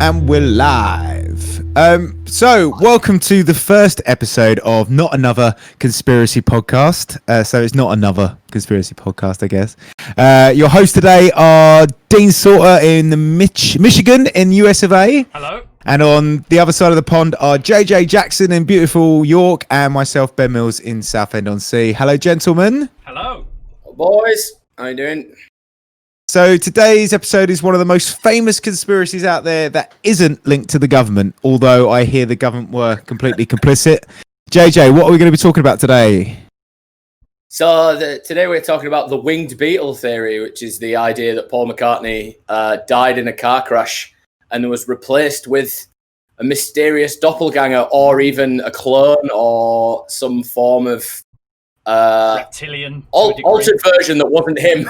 And we're live. So welcome to the first episode of Not Another Conspiracy Podcast. So it's not another conspiracy podcast, I guess. Your hosts today are Dean Sauter in Michigan in US of A. Hello. And on the other side of the pond are JJ Jackson in beautiful York and myself, Ben Mills, in Southend-on-Sea. Hello, gentlemen. Hello. Boys, how you doing? So today's episode is one of the most famous conspiracies out there that isn't linked to the government, although I hear the government were completely complicit. JJ, what are we going to be talking about today? So today we're talking about the Winged Beatle theory, which is the idea that Paul McCartney died in a car crash and was replaced with a mysterious doppelganger or even a clone or some form of reptilian altered version that wasn't him.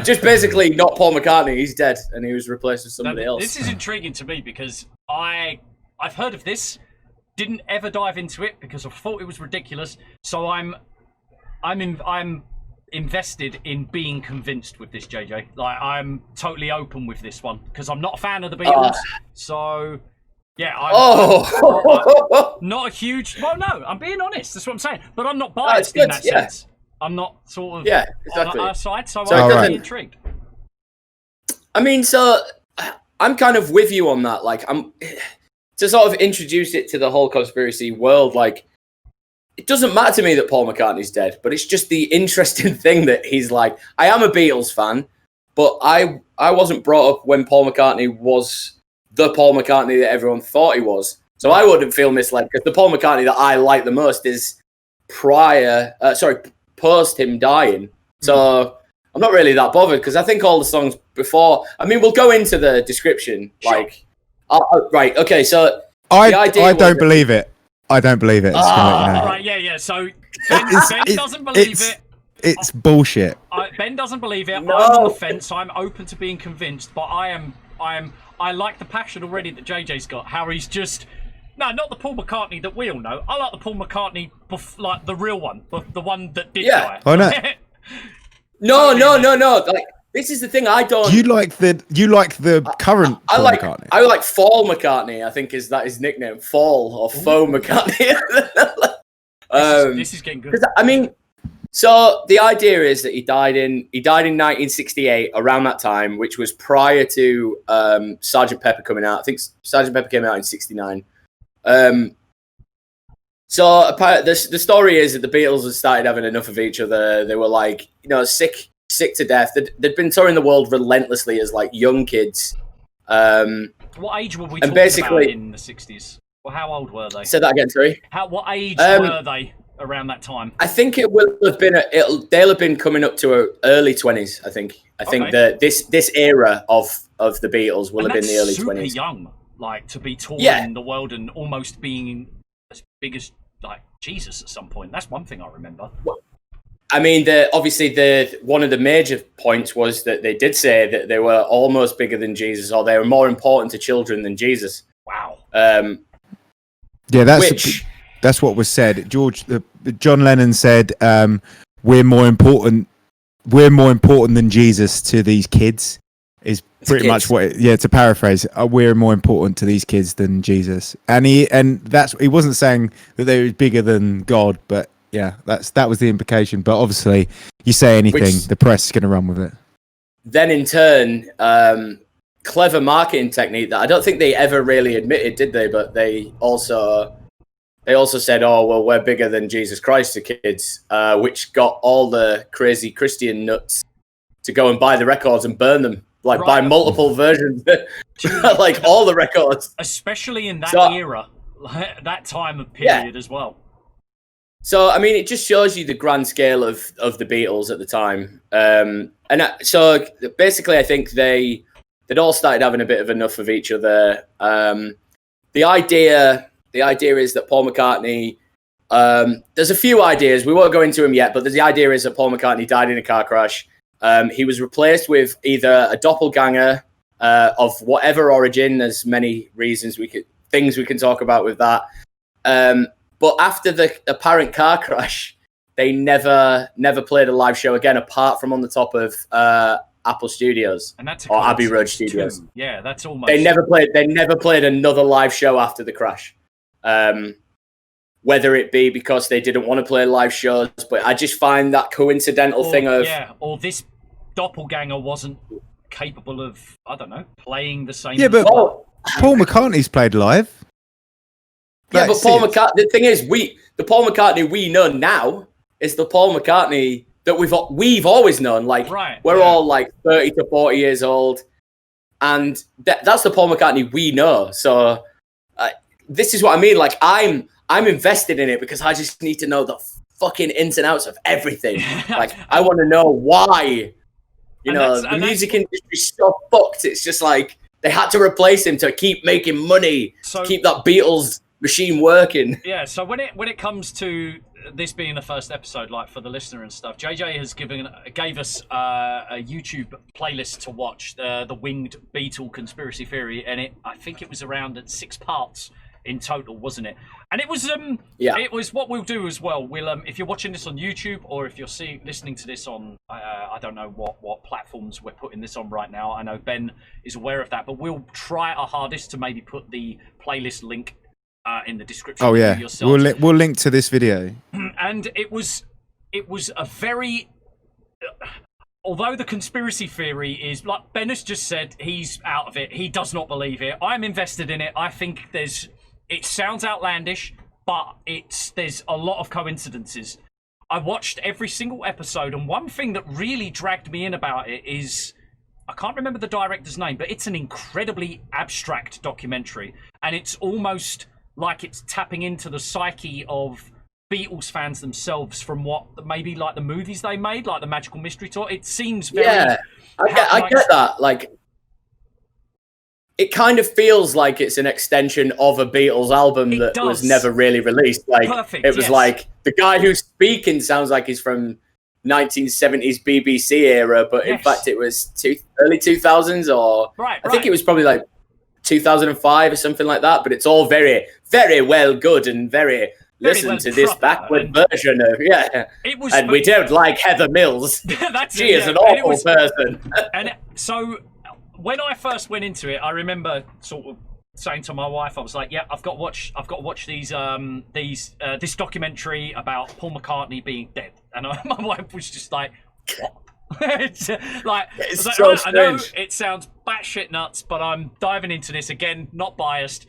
Just basically not Paul McCartney. He's dead and he was replaced with somebody else. This is intriguing to me because I've heard of this, didn't ever dive into it because I thought it was ridiculous. So I'm invested in being convinced with this, JJ. Like, I'm totally open with this one because I'm not a fan of the Beatles. So yeah, I'm not a huge. Well, no, I'm being honest. That's what I'm saying. But I'm not biased in that sense. I'm not sort of exactly. on our side, so So I'm really intrigued. I mean, so I'm kind of with you on that. Like, I'm to sort of introduce it to the whole conspiracy world. Like, it doesn't matter to me that Paul McCartney's dead, but it's just the interesting thing that he's like, I am a Beatles fan, but I wasn't brought up when Paul McCartney was the Paul McCartney that everyone thought he was. So I wouldn't feel misled because the Paul McCartney that I like the most is post him dying. So I'm not really that bothered because I think all the songs before, I mean, we'll go into the description. Sure. Like, right. Okay. So I don't believe it. I don't believe it. Right, yeah. So Ben doesn't believe it. It's bullshit. Ben doesn't believe it. No. I'm on the fence. I'm open to being convinced, but I like the passion already that JJ's got. How he's just not the Paul McCartney that we all know. I like the Paul McCartney, like the real one, the one that did die. Oh no. No. Like, this is the thing. I don't. You like the current Paul McCartney? I like Fall McCartney. I think is that his nickname, Fall or Faux McCartney. This is getting good. I mean, so the idea is that he died in 1968, around that time, which was prior to Sgt. Pepper coming out. I think Sgt. Pepper came out in '69. So the story is that the Beatles had started having enough of each other. They were like, sick to death. They'd been touring the world relentlessly as like young kids. What age were we talking about in the 60s? Well, how old were they? Say that again, sorry. What age were they around that time? I think it will have been they'll have been coming up to early 20s. I think that this era of the Beatles will have been the early 20s. Super young, like to be touring the world and almost being as big as like Jesus at some point. That's one thing I remember. I mean, obviously one of the major points was that they did say that they were almost bigger than Jesus, or they were more important to children than Jesus. Wow. Yeah, that's what was said. John Lennon said, "We're more important than Jesus to these kids." Is pretty much what. To paraphrase, we're more important to these kids than Jesus, and he wasn't saying that they were bigger than God, but yeah, that was the implication. But obviously, you say anything, the press is going to run with it. Then, in turn, clever marketing technique that I don't think they ever really admitted, did they? But they also said, "Oh, well, we're bigger than Jesus Christ to kids," which got all the crazy Christian nuts to go and buy the records and burn them, buy multiple versions, like all the records, especially in that era, that time of period as well. So, I mean, it just shows you the grand scale of the Beatles at the time. So basically, I think they'd all started having a bit of enough of each other. The idea is that Paul McCartney, there's a few ideas. We won't go into them yet, but the idea is that Paul McCartney died in a car crash. He was replaced with either a doppelganger of whatever origin. There's many reasons things we can talk about with that. But after the apparent car crash, they never played a live show again, apart from on the top of Apple Studios and that's or Abbey Road Studios. Yeah, that's almost. They never played another live show after the crash. Whether it be because they didn't want to play live shows, but I just find that coincidental thing of or this doppelganger wasn't capable of, I don't know, playing the same. Yeah, but Paul McCartney's played live. Yeah, but Paul McCartney. The thing is, the Paul McCartney we know now is the Paul McCartney that we've always known. Like, we're all like 30 to 40 years old, and that's the Paul McCartney we know. So this is what I mean. Like, I'm invested in it because I just need to know the fucking ins and outs of everything. Like, I want to know why. You know, the music industry's so fucked. It's just like they had to replace him to keep making money, to keep that Beatles machine working. Yeah, so when it comes to this being the first episode, like for the listener and stuff, JJ has gave us a YouTube playlist to watch, the Winged Beatle Conspiracy Theory, and I think it was around 6 parts in total, wasn't it? And it was it was what we'll do as well. We'll if you're watching this on YouTube or if you're listening to this on I don't know what platforms we're putting this on right now. I know Ben is aware of that, but we'll try our hardest to maybe put the playlist link in the description. Oh yeah, we'll link to this video. And it was a very although the conspiracy theory is, like Ben has just said, he's out of it. He does not believe it. I'm invested in it. I think it sounds outlandish, but there's a lot of coincidences. I watched every single episode, and one thing that really dragged me in about it is, I can't remember the director's name, but it's an incredibly abstract documentary, and it's almost like it's tapping into the psyche of Beatles fans themselves from what maybe like the movies they made, like the Magical Mystery Tour. It seems very... Yeah, I get that. Like, it kind of feels like it's an extension of a Beatles album that was never really released. Like, perfect, it was like the guy who's speaking sounds like he's from 1970s BBC era, but in fact it was early 2000s or I think it was probably like 2005 or something like that. But it's all very, very well good and very listen to this backward version of It was, and we don't like Heather Mills. She is an awful person. And so when I first went into it, I remember sort of saying to my wife, I was like, "Yeah, I've got to watch this documentary about Paul McCartney being dead." And my wife was just like, "What?" It's so strange. I know it sounds batshit nuts, but I'm diving into this again, not biased.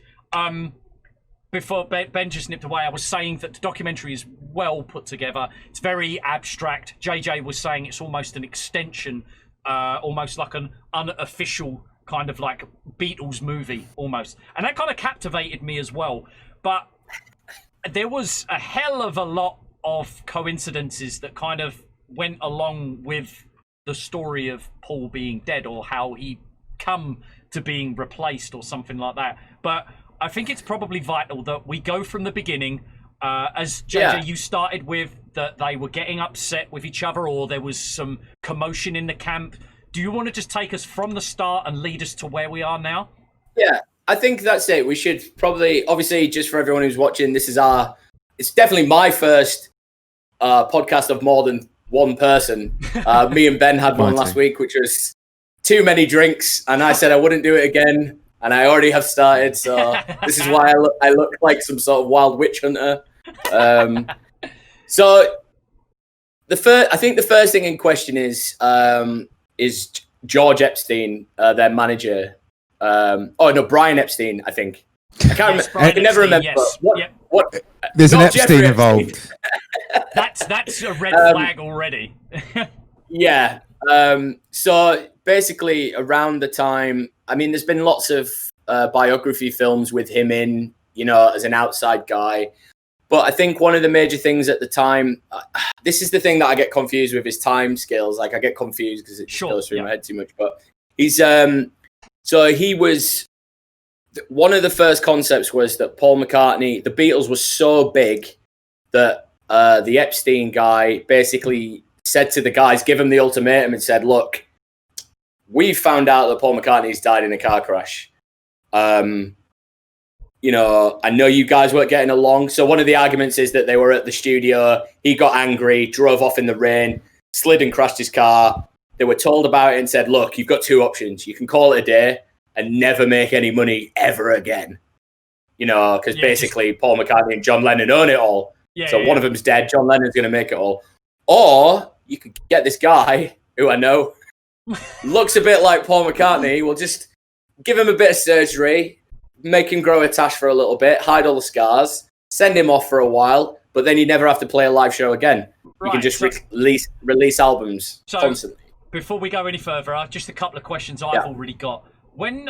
Before Ben just nipped away, I was saying that the documentary is well put together. It's very abstract. JJ was saying it's almost an extension, almost like an unofficial kind of like Beatles movie almost. And that kind of captivated me as well. But there was a hell of a lot of coincidences that kind of went along with the story of Paul being dead, or how he come to being replaced or something like that. But I think it's probably vital that we go from the beginning, as JJ, you started with that they were getting upset with each other, or there was some commotion in the camp. Do you want to just take us from the start and lead us to where we are now? Yeah, I think that's it. We should probably, obviously, just for everyone who's watching, it's definitely my first podcast of more than one person. Me and Ben had one last week, which was too many drinks, and I said I wouldn't do it again. And I already have started, so this is why I look like some sort of wild witch hunter. So I think the first thing in question is George Epstein, their manager. Brian Epstein, I think. I can't remember. I can never remember. Yes. What? There's an Epstein involved. That's a red flag already. Yeah. So basically, around the time, I mean, there's been lots of biography films with him in, as an outside guy. But I think one of the major things at the time, this is the thing that I get confused with, is time scales. Like, I get confused because it just goes through my head too much. But he's, so he was, one of the first concepts was that Paul McCartney, the Beatles were so big that the Epstein guy basically said to the guys, give him the ultimatum and said, look, we found out that Paul McCartney's died in a car crash. I know you guys weren't getting along. So one of the arguments is that they were at the studio. He got angry, drove off in the rain, slid and crashed his car. they were told about it and said, look, you've got two options. You can call it a day and never make any money ever again. You know, because basically Paul McCartney and John Lennon own it all. One of them's dead. John Lennon's going to make it all. Or you could get this guy who I know looks a bit like Paul McCartney. We'll just give him a bit of surgery, make him grow a tash for a little bit, hide all the scars, send him off for a while, but then you never have to play a live show again. You can just release albums constantly. Before we go any further, just a couple of questions I've already got. When,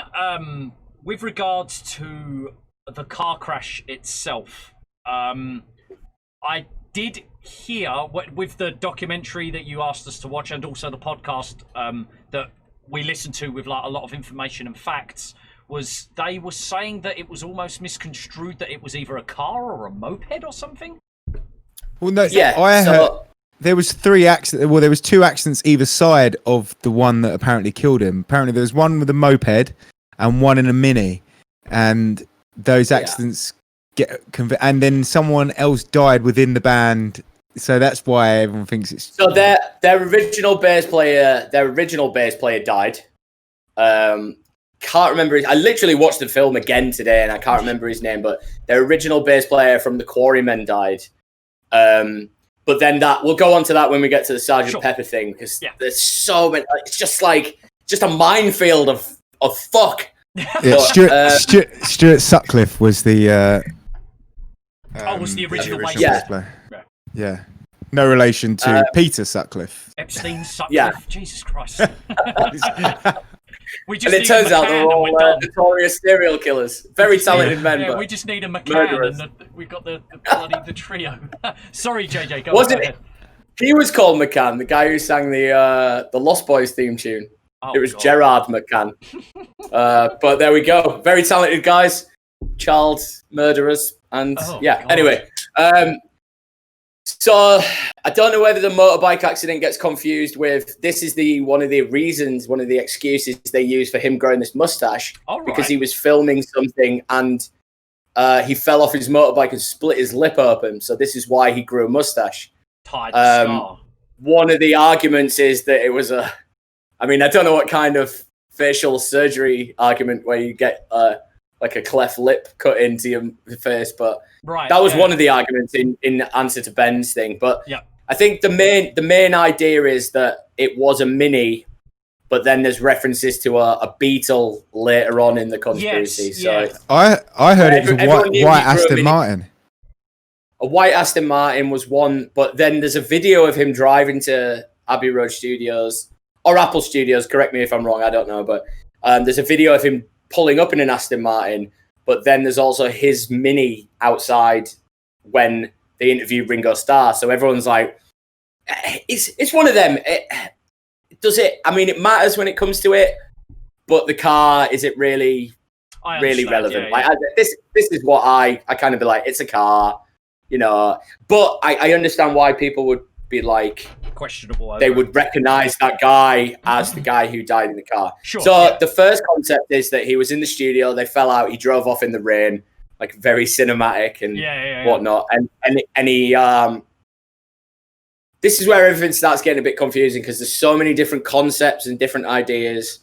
with regards to the car crash itself, I did hear with the documentary that you asked us to watch, and also the podcast that we listened to with like a lot of information and facts, was they were saying that it was almost misconstrued that it was either a car or a moped or something. Well, no, I heard there was 3 accidents. Well, there was 2 accidents either side of the one that apparently killed him. Apparently, there was one with a moped and one in a Mini, and those accidents and then someone else died within the band, so that's why everyone thinks it's. So their original bass player died. Can't remember. I literally watched the film again today, and I can't remember his name. But their original bass player from the Quarrymen died. But then we'll go on to that when we get to the Sgt. Pepper thing, because there's so many. It's just a minefield of fuck. Yeah, Stuart Sutcliffe was the. Was the original bass player. Yeah. No relation to Peter Sutcliffe. Epstein Sutcliffe. Yeah. Jesus Christ. And it turns out they're all notorious serial killers. Very talented men. Yeah, we just need a McCann, and we've got the trio. Sorry, JJ. Go ahead. He was called McCann, the guy who sang the Lost Boys theme tune. It was Gerard McCann. But there we go. Very talented guys, child murderers, and Anyway, so I don't know whether the motorbike accident gets confused with this is one of the excuses they use for him growing this mustache, because he was filming something and he fell off his motorbike and split his lip open. So this is why he grew a mustache. One of the arguments is that it was I don't know what kind of facial surgery argument where you get like a cleft lip cut into your face, but that was one of the arguments in answer to Ben's thing. But I think the main idea is that it was a Mini, but then there's references to a Beatle later on in the conspiracy. I heard it was a white Aston Martin. A white Aston Martin was one, but then there's a video of him driving to Abbey Road Studios or Apple Studios. Correct me if I'm wrong. I don't know, but there's a video of him pulling up in an Aston Martin, but then there's also his Mini outside when they interviewed Ringo Starr. So everyone's like, it's one of them. It matters when it comes to it, but the car, is it really relevant? This is what I kind of be like, it's a car, you know, but I understand why people would be like questionable. They would recognize that guy as the guy who died in the car. The first concept is that he was in the studio, they fell out, he drove off in the rain, like very cinematic and whatnot. And he this is where everything starts getting a bit confusing, because there's so many different concepts and different ideas.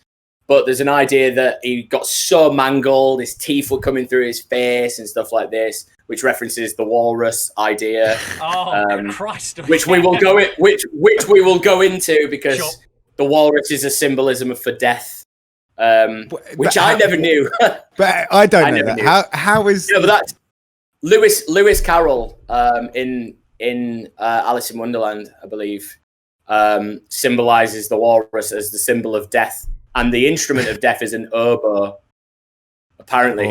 But there's an idea that he got so mangled, his teeth were coming through his face and stuff like this, which references the walrus idea. Christ! Which we will go into because the walrus is a symbolism for death, which I never knew. But I don't know that. How is? But that's Lewis Carroll in Alice in Wonderland, I believe, symbolizes the walrus as the symbol of death. And the instrument of death is an oboe, apparently.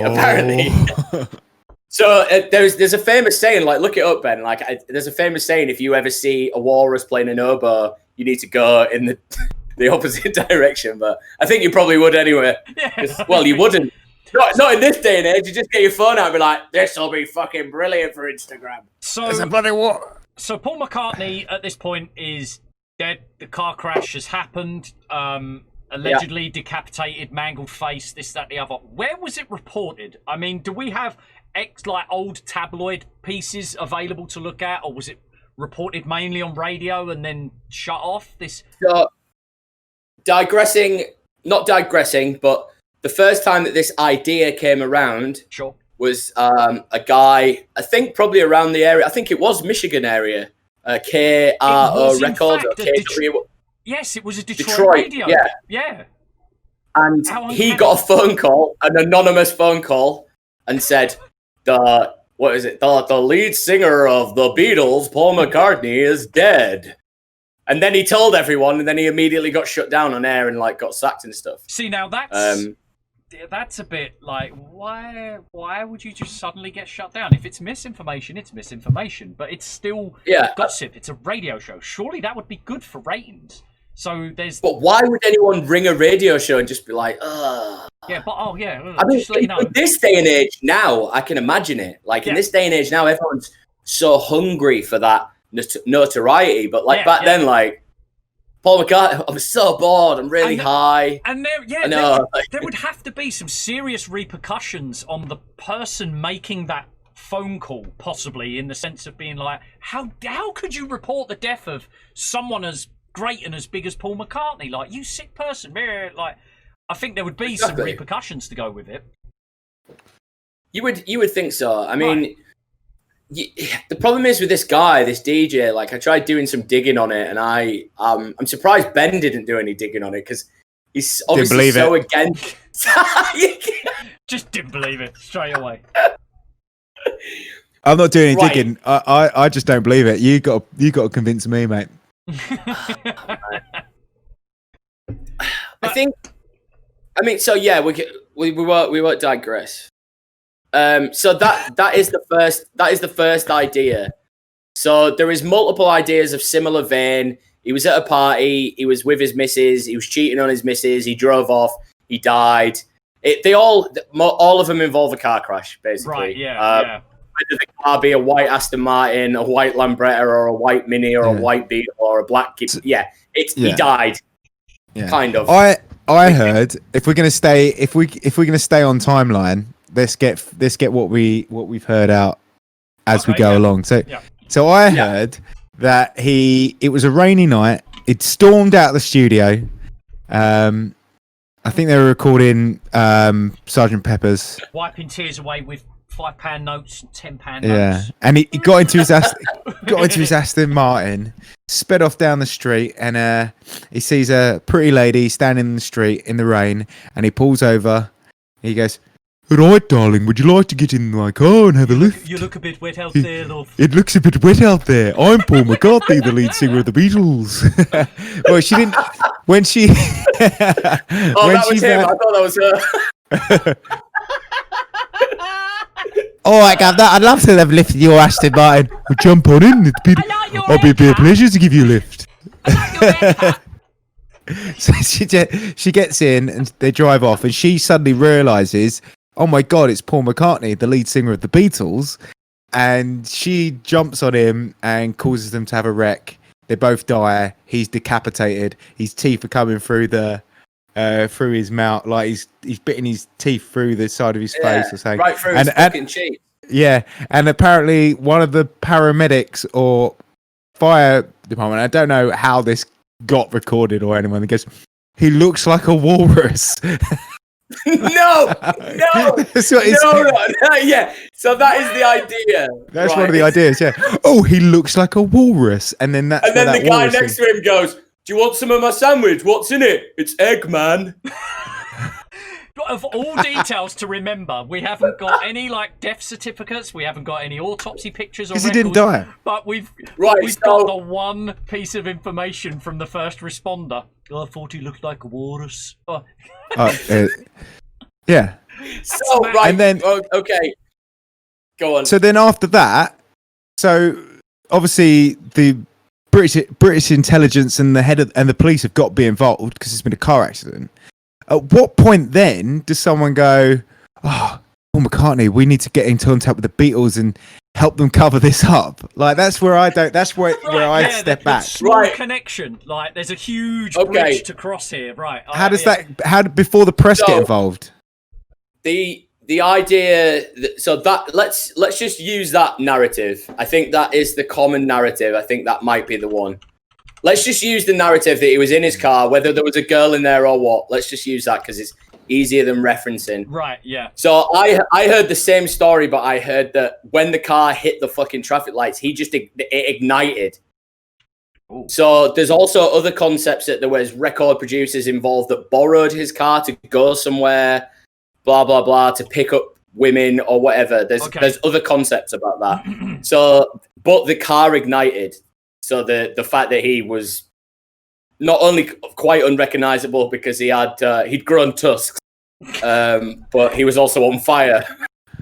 So there's a famous saying, like, look it up, Ben. Like, there's a famous saying: if you ever see a walrus playing an oboe, you need to go in the opposite direction. But I think you probably would anyway. Well, you wouldn't. Not in this day and age. You just get your phone out and be like, "This will be fucking brilliant for Instagram." So it's a bloody what? So Paul McCartney at this point is dead. The car crash has happened. Allegedly decapitated, mangled face, this, that, the other. Where was it reported? I mean, do we have old tabloid pieces available to look at, or was it reported mainly on radio and then shut off? not digressing, but the first time that this idea came around was a guy, I think probably around the area, I think it was Michigan area, KRO Records. Yes, it was a Detroit radio. Yeah. And he got a phone call, an anonymous phone call, and said, the lead singer of the Beatles, Paul McCartney, is dead. And then he told everyone, and then he immediately got shut down on air and got sacked and stuff. See, now that's a bit like, why would you just suddenly get shut down? If it's misinformation, it's misinformation, but it's still gossip. It's a radio show. Surely that would be good for ratings. So there's. But why would anyone ring a radio show and just be like, ugh? Yeah, but I mean, in this day and age now, I can imagine it. In this day and age now, everyone's so hungry for that notoriety. But back then, Paul McCartney, I'm so bored. I'm really high. And there would have to be some serious repercussions on the person making that phone call, possibly in the sense of being like, how could you report the death of someone as great and as big as Paul McCartney? You sick person. I think there would be some repercussions to go with it. You would think so. I mean, the problem is with this guy, this DJ. I tried doing some digging on it, and I'm surprised Ben didn't do any digging on it because he's obviously so against. Just didn't believe it straight away. I'm not doing any digging. I just don't believe it. You got to convince me, mate. We won't digress. So that is the first idea. So there is multiple ideas of similar vein. He was at a party. He was with his missus. He was cheating on his missus. He drove off. He died. All of them involve a car crash, basically. Right. Yeah. Whether the car be a white Aston Martin, a white Lambretta, or a white Mini, or a white Beetle, or a black Kid. He died. Yeah. Kind of. I heard if we're gonna stay on timeline, let's get what we've heard out as we go along. So I heard that it was a rainy night. It stormed out of the studio. I think they were recording Sgt. Pepper's. Wiping tears away with £5 notes and £10 notes. Yeah, and he got into his Aston Martin, sped off down the street, and he sees a pretty lady standing in the street in the rain, and he pulls over. He goes, "All right, darling, would you like to get in my car and have a lift? You look a bit wet out there, love." It looks a bit wet out there. I'm Paul McCartney, the lead singer of the Beatles. Well, she didn't. When she. That was him. I thought that was her. All right, Gav, I'd love to have lifted your Aston Martin. We'll jump on in. It'll be a pleasure to give you a lift. So she gets in and they drive off, and she suddenly realises, oh my God, it's Paul McCartney, the lead singer of the Beatles. And she jumps on him and causes them to have a wreck. They both die. He's decapitated. His teeth are coming through through his mouth, he's bitten his teeth through the side of his face or something. Right through his fucking cheek. Yeah, and apparently one of the paramedics or fire department, I don't know how this got recorded or anyone, that goes, "He looks like a walrus." No. Yeah. So that is the idea. That's one of the ideas. Yeah. Oh, he looks like a walrus, and then the guy next to him goes, "Do you want some of my sandwich? What's in it? It's egg, man." Of all details to remember, we haven't got any death certificates. We haven't got any autopsy pictures or records. Because he didn't die. But we've got the one piece of information from the first responder. I thought he looked like a walrus. Oh. Yeah. So right, and then okay, go on. So then after that, obviously the British intelligence and the police have got to be involved because it's been a car accident. At what point then does someone go, "Oh, Paul McCartney, we need to get in contact with the Beatles and help them cover this up"? That's where I don't. That's where I step back. Small connection. There's a huge bridge to cross here. Right. How does that? How before the press get involved? The idea. Let's just use that narrative. I think that is the common narrative. I think that might be the one. let's just use the narrative that he was in his car, whether there was a girl in there or what. Let's just use that because it's easier than referencing. Right, yeah. So I heard the same story, but I heard that when the car hit the fucking traffic lights, it ignited. Ooh. So there's also other concepts that there was record producers involved that borrowed his car to go somewhere, blah, blah, blah, to pick up women or whatever. There's other concepts about that. So, but the car ignited. So the fact that he was not only quite unrecognizable because he'd grown tusks, but he was also on fire.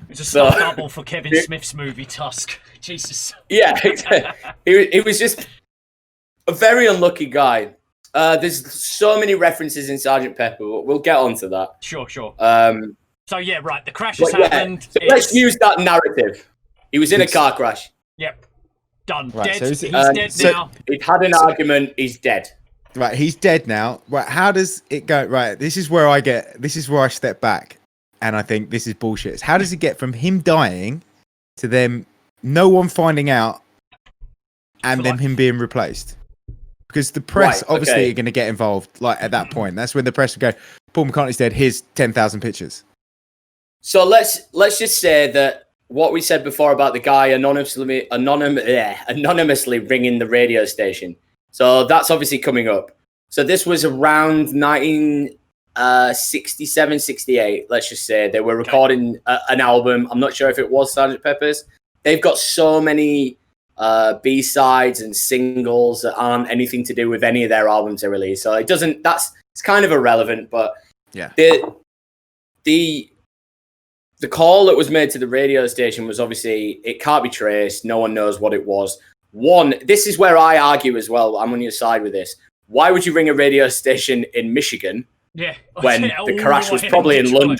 It's a stunt double for Kevin Smith's movie Tusk. Jesus. Yeah, he was just a very unlucky guy. There's so many references in Sgt. Pepper, but we'll get onto that. Sure. So yeah, right. The crash has happened. So let's use that narrative. He was in a car crash. Yep. Done. Right, dead. so he's dead now. He'd had an argument. He's dead. Right, he's dead now. Right, how does it go? Right, this is where I step back, and I think this is bullshit. How does it get from him dying to them, no one finding out, and then him being replaced? Because the press obviously are going to get involved. Like at that point, that's when the press will go, "Paul McCartney's dead. Here's 10,000 pictures." So let's just say that what we said before about the guy anonymously ringing the radio station. So that's obviously coming up. So this was around 1967, 68. Let's just say they were recording an album. I'm not sure if it was Sgt. Pepper's. They've got so many B-sides and singles that aren't anything to do with any of their albums they release. So it's kind of irrelevant, but yeah. The call that was made to the radio station was obviously, it can't be traced. No one knows what it was. This is where I argue as well. I'm on your side with this. Why would you ring a radio station in Michigan when the crash was probably in London?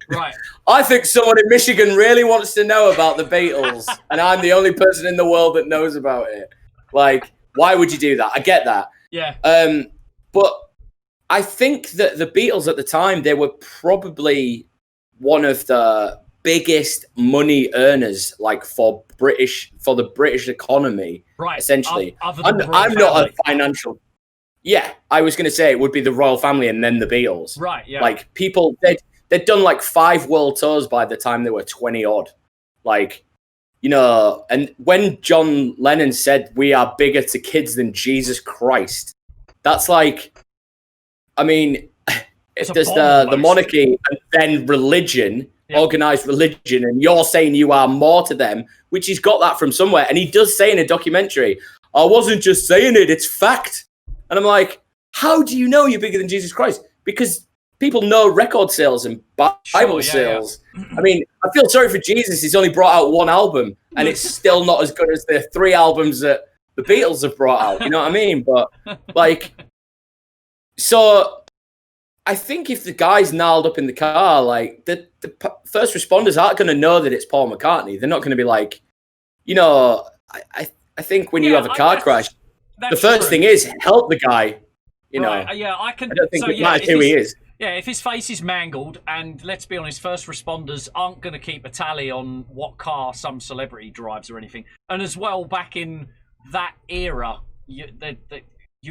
Right. I think someone in Michigan really wants to know about the Beatles, and I'm the only person in the world that knows about it. Like, why would you do that? I get that. Yeah. But I think that the Beatles at the time, they were probably one of the biggest money earners, like for the British economy, right? Essentially, I'm not a financial. Yeah, I was going to say it would be the royal family and then the Beatles. Right. Yeah. Like people, they'd done like 5 world tours by the time they were 20 odd. Like, you know, and when John Lennon said we are bigger to kids than Jesus Christ, that's like, I mean, if there's the monarchy and then religion, organized religion, and you're saying you are more to them, which he's got that from somewhere. And he does say in a documentary, I wasn't just saying it, it's fact. And I'm like, how do you know you're bigger than Jesus Christ? Because people know record sales and Bible sales. Yeah. I mean, I feel sorry for Jesus. He's only brought out 1 album, and it's still not as good as the 3 albums that the Beatles have brought out. You know what I mean? But like, so I think if the guy's gnarled up in the car, like the first responders aren't going to know that it's Paul McCartney. They're not going to be like, you know, I think when you have a car crash, the first thing is help the guy. You know, yeah, I can. I don't think it matters who he is. Yeah, if his face is mangled, and let's be honest, first responders aren't going to keep a tally on what car some celebrity drives or anything. And as well, back in that era, you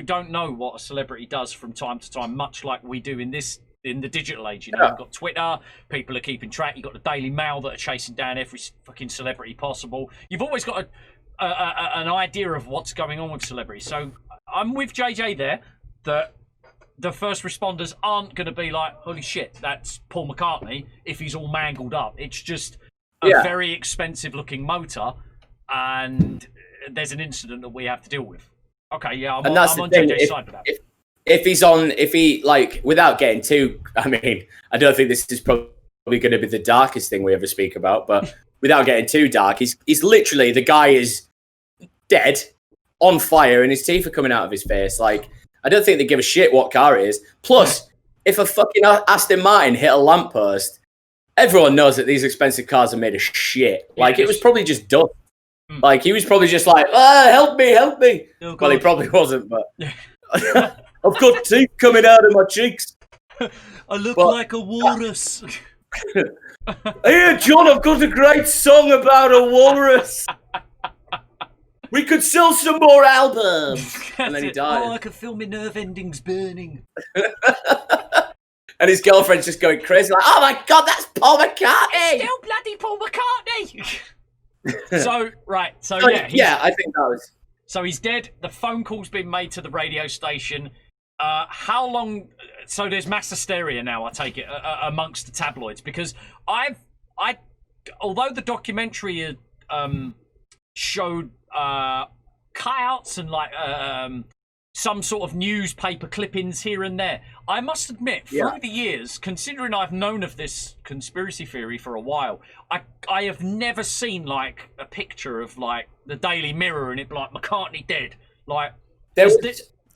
don't know what a celebrity does from time to time, much like we do in the digital age. You know, you've got Twitter, people are keeping track. You've got the Daily Mail that are chasing down every fucking celebrity possible. You've always got an idea of what's going on with celebrities. So I'm with JJ there, that the first responders aren't going to be like, holy shit, that's Paul McCartney if he's all mangled up. It's just a very expensive looking motor, and there's an incident that we have to deal with. Okay, yeah, I'm on JJ's side with that. If he like, without getting too, I mean, I don't think this is probably going to be the darkest thing we ever speak about, but without getting too dark, he's literally, the guy is dead, on fire, and his teeth are coming out of his face. Like, I don't think they give a shit what car it is. Plus, if a fucking Aston Martin hit a lamppost, everyone knows that these expensive cars are made of shit. Like, it was probably just dust. Like, he was probably just like, help me. Oh, well, he probably wasn't, but I've got teeth coming out of my cheeks. I look like a walrus. Here, John, I've got a great song about a walrus. We could sell some more albums. And then he died. Oh, I can feel my nerve endings burning. And his girlfriend's just going crazy, like, oh my God, that's Paul McCartney! Still bloody Paul McCartney! So I think that was... So he's dead. The phone call's been made to the radio station. How long? So there's mass hysteria now, I take it, amongst the tabloids, because although the documentary showed cutouts and like some sort of newspaper clippings here and there, I must admit, through the years, considering I've known of this conspiracy theory for a while, I have never seen like a picture of like the Daily Mirror and it like McCartney dead. Like there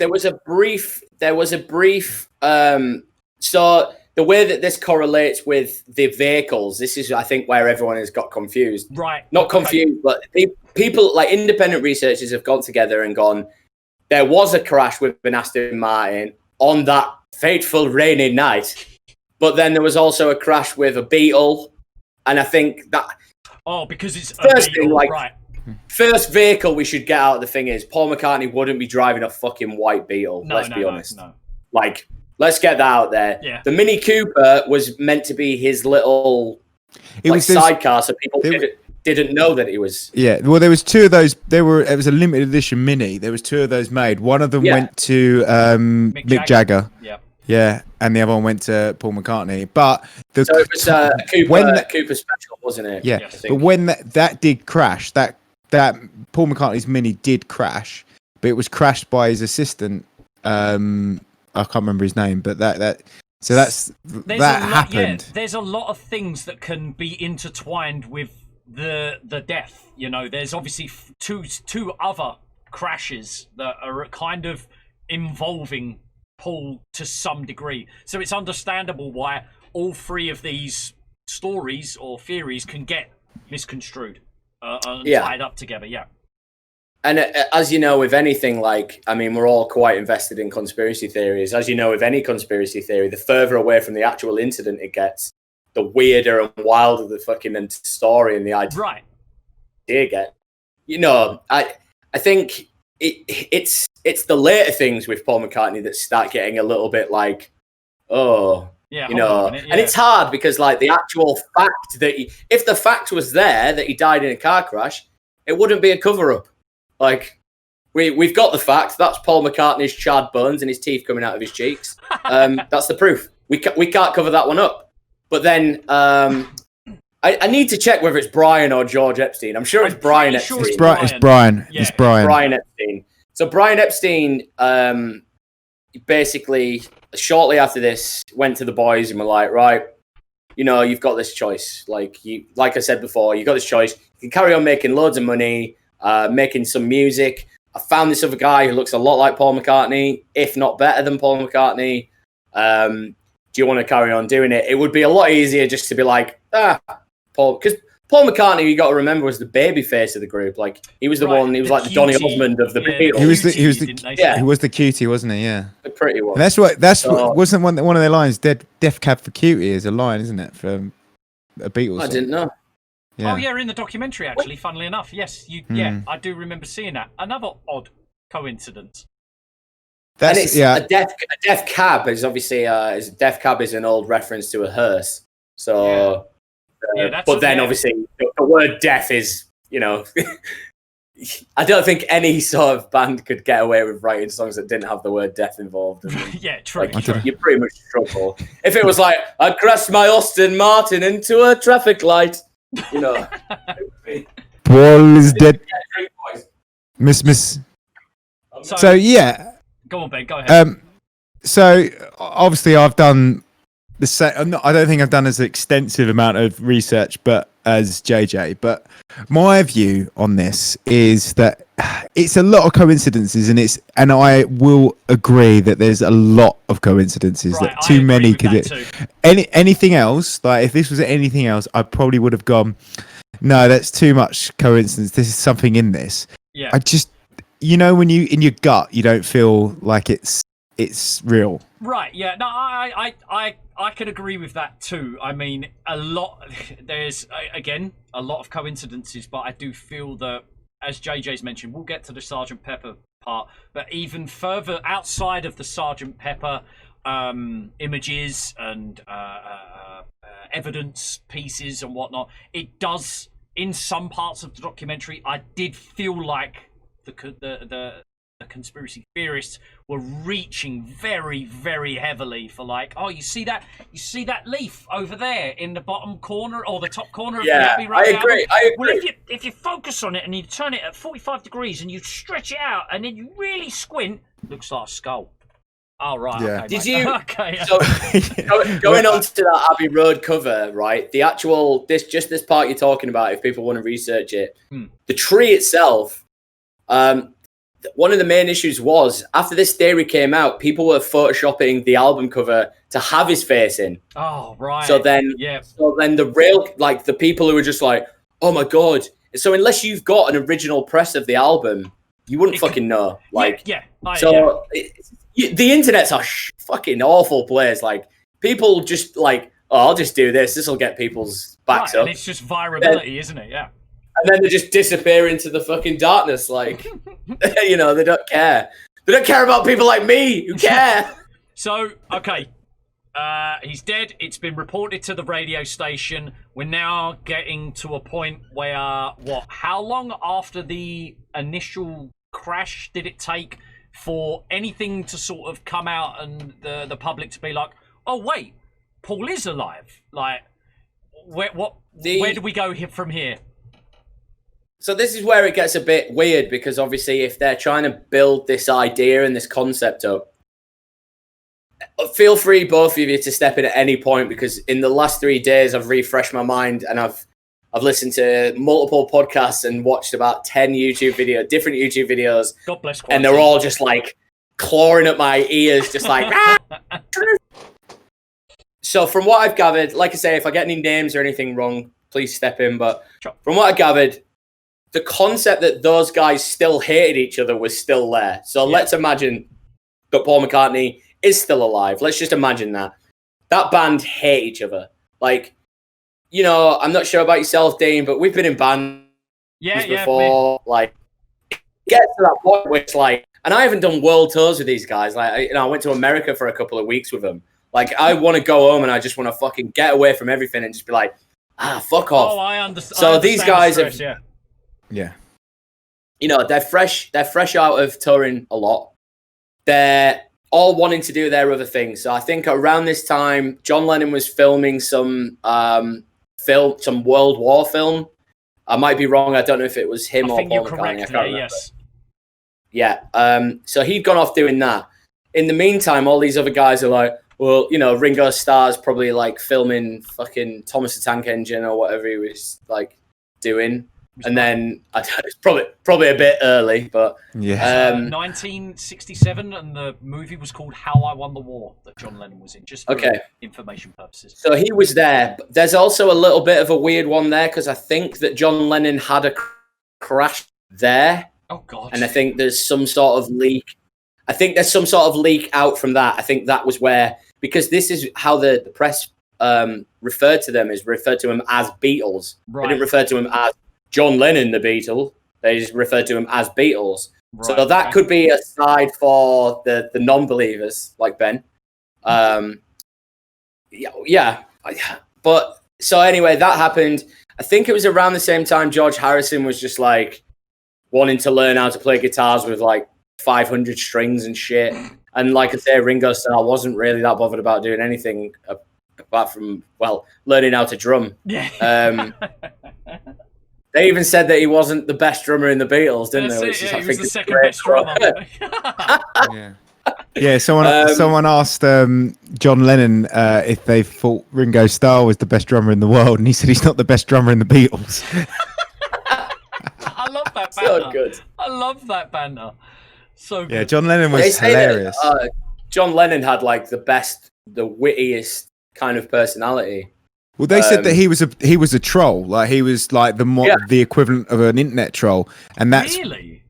was a brief. So the way that this correlates with the vehicles, this is, I think, where everyone has got confused. Right. Not confused, but people like independent researchers have gone together and gone, there was a crash with an Aston Martin on that fateful rainy night, but then there was also a crash with a Beetle, and I think that... Oh, because it's a Beetle, right. First vehicle we should get out of the thing is Paul McCartney wouldn't be driving a fucking white Beetle, let's be honest. No. Like, let's get that out there. Yeah. The Mini Cooper was meant to be his little sidecar, so people didn't know that it was... Yeah, well, there was two of those. It was a limited edition Mini. There was two of those made. One of them went to Mick Jagger. Yeah. Yeah, and the other one went to Paul McCartney. But so it was a Cooper special, wasn't it? Yeah, but when that did crash, that Paul McCartney's Mini did crash, but it was crashed by his assistant. I can't remember his name, but that happened. Yeah, there's a lot of things that can be intertwined with the death. You know, there's obviously two other crashes that are kind of involving Paul to some degree. So it's understandable why all three of these stories or theories can get misconstrued and tied up together. Yeah. And as you know, with anything we're all quite invested in conspiracy theories. As you know, with any conspiracy theory, the further away from the actual incident it gets, the weirder and wilder the fucking story and the idea get. You know, I think it's the later things with Paul McCartney that start getting a little bit like, and it's hard because like the actual fact that if the fact was there that he died in a car crash, it wouldn't be a cover-up. Like, we've got the fact. That's Paul McCartney's charred bones and his teeth coming out of his cheeks. That's the proof. We can't cover that one up. But then I need to check whether it's Brian or George Epstein. I'm sure it's Brian Epstein. It's Brian. Yeah. It's Brian. Brian Epstein. So Brian Epstein, basically, shortly after this, went to the boys and were like, right, you know, you've got this choice. Like I said before, you've got this choice. You can carry on making loads of money, making some music. I found this other guy who looks a lot like Paul McCartney, if not better than Paul McCartney. Do you want to carry on doing it? It would be a lot easier just to be like, Paul, because Paul McCartney, you got to remember, was the baby face of the group. Like, he was the one. He was like the Donny Osmond of the Beatles. He was the cutie, wasn't he? Yeah, the pretty one. And wasn't one of their lines. Death Cab for Cutie is a line, isn't it, from a Beatles? I didn't know. Yeah. Oh yeah, in the documentary, actually. Funnily enough, yes, yeah, I do remember seeing that. Another odd coincidence. A death cab is obviously death cab is an old reference to a hearse. So, obviously the word death is, you know, I don't think any sort of band could get away with writing songs that didn't have the word death involved. Yeah, true. You pretty much struggle. If it was like, I crashed my Aston Martin into a traffic light, you know. Paul is dead. Miss. So yeah. Go on, Ben. Go ahead. So obviously, I've done the same. I don't think I've done as extensive amount of research, but as JJ. But my view on this is that it's a lot of coincidences, and I will agree that there's a lot of coincidences. Right, that too many could. Anything else? Like if this was anything else, I probably would have gone. No, that's too much coincidence. This is something in this. Yeah. I just. You know, when you in your gut, you don't feel like it's real. Right. Yeah. No, I could agree with that too. I mean, there's again a lot of coincidences, but I do feel that as JJ's mentioned, we'll get to the Sgt. Pepper part, but even further outside of the Sgt. Pepper images and evidence pieces and whatnot, it does, in some parts of the documentary, I did feel like the conspiracy theorists were reaching very, very heavily for like, oh, you see that leaf over there in the bottom corner or the top corner of the Abbey Road album? I agree. Well, if you focus on it and you turn it at 45 degrees and you stretch it out and then you really squint, looks like a skull. Oh, right. Yeah. Okay, Did you? Okay. So, going on to that Abbey Road cover, right? The actual this part you're talking about, if people want to research it, the tree itself. One of the main issues was after this theory came out, people were photoshopping the album cover to have his face in. Oh, right. So then the people who were just like, oh my God. So unless you've got an original press of the album, you wouldn't fucking know. Like, the internet's a fucking awful place. Like, people just like, oh, I'll just do this. This will get people's backs up. And it's just virality, isn't it? Yeah. And then they just disappear into the fucking darkness. Like, they don't care. They don't care about people like me who care. So, okay. He's dead. It's been reported to the radio station. We're now getting to a point where, how long after the initial crash did it take for anything to sort of come out and the public to be like, oh, wait, Paul is alive? Like, where do we go from here? So this is where it gets a bit weird, because obviously if they're trying to build this idea and this concept up, feel free, both of you, to step in at any point, because in the last 3 days I've refreshed my mind and I've listened to multiple podcasts and watched about 10 different YouTube videos. God bless. And they're all just like clawing at my ears, just like. So from what I've gathered, like I say, if I get any names or anything wrong, please step in. But from what I gathered, the concept that those guys still hated each other was still there. So let's imagine that Paul McCartney is still alive. Let's just imagine that. That band hate each other. Like, I'm not sure about yourself, Dean, but we've been in bands before. Like, it gets to that point where it's like, and I haven't done world tours with these guys. Like, I went to America for a couple of weeks with them. Like, I want to go home and I just want to fucking get away from everything and just be like, fuck off. Oh, I understand. So these guys stress, have... Yeah. They're fresh out of touring a lot. They're all wanting to do their other things. So I think around this time, John Lennon was filming some World War film. I might be wrong. I don't know if it was him or Paul McCartney. I can't remember. Yes. Yeah. So he'd gone off doing that. In the meantime, all these other guys are like, well, Ringo Starr's probably like filming fucking Thomas the Tank Engine or whatever he was like doing. And then it's probably a bit early, but 1967, and the movie was called How I Won the War that John Lennon was in, just for information purposes. So he was there. There's also a little bit of a weird one there, because I think that John Lennon had a crash there. Oh God! And I think there's some sort of leak. I think there's some sort of leak out from that. I think that was where, because this is how the press referred to them as Beatles. Right. They didn't refer to him as John Lennon, the Beatle. They just referred to him as Beatles. Right. So that could be a side for the non-believers like Ben. Yeah. But so anyway, that happened. I think it was around the same time George Harrison was just like wanting to learn how to play guitars with like 500 strings and shit. And like I say, Ringo Starr wasn't really that bothered about doing anything apart from, learning how to drum. Yeah. They even said that he wasn't the best drummer in the Beatles, didn't they? He was the second best drummer. Yeah. Someone asked John Lennon if they thought Ringo Starr was the best drummer in the world, and he said he's not the best drummer in the Beatles. I love that banter. So good. I love that banter. So good. Yeah, John Lennon was hilarious. John Lennon had like the wittiest kind of personality. Well, they said that he was a troll, like he was like the equivalent of an internet troll, and that's really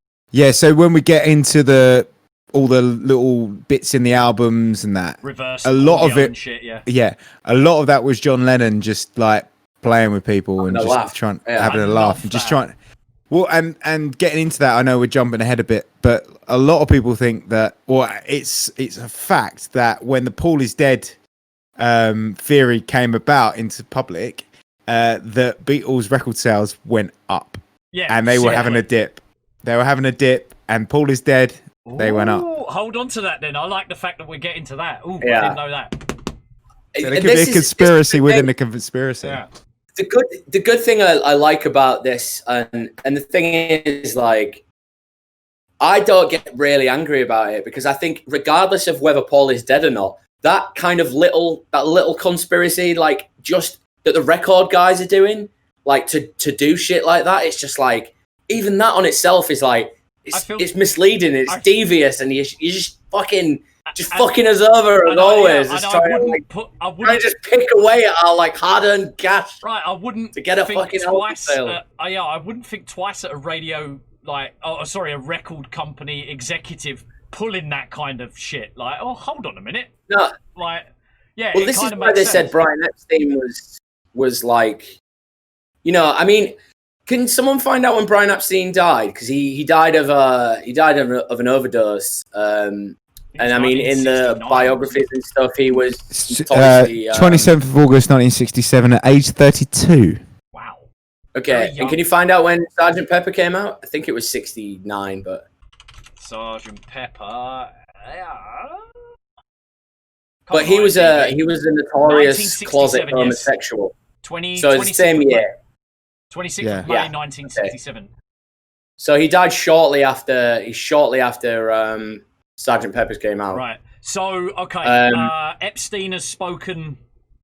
So when we get into all the little bits in the albums and that, a lot of it, a lot of that was John Lennon just like playing with people and just having a laugh and just trying. Well, and getting into that, I know we're jumping ahead a bit, but a lot of people think that, well, it's a fact that when the Paul is dead theory came about into public, that Beatles record sales went up. Yeah, and they were having a dip. They were having a dip, and Paul is dead. They went up. Hold on to that then. I like the fact that we're getting to that. I didn't know that. So there could be a conspiracy within the conspiracy. Yeah. The good thing I like about this, and the thing is, like, I don't get really angry about it, because I think regardless of whether Paul is dead or not, that kind of little conspiracy, like, just that the record guys are doing, like, to do shit like that, it's just like, even that on itself is like, it's misleading, it's devious, and you just fucking us over as always. Trying to just pick away at our like hard-earned cash. Right, I wouldn't to get a fucking album sale. I wouldn't think twice at a a record company executive pulling that kind of shit. Like, oh, hold on a minute. No, like, yeah. Well, this is why they said Brian Epstein was like, you know, I mean. Can someone find out when Brian Epstein died? Because he died of an overdose. And I mean, in the biographies and stuff, he was 27th of August 1967 at age 32. Wow. Okay, and can you find out when Sgt. Pepper came out? I think it was 69, but Sgt. Pepper. But he was a notorious closet homosexual. So it's the same year. 26th of May, 1967. Okay. So he died shortly after Sgt. Pepper's came out. Right. So, okay, Epstein has spoken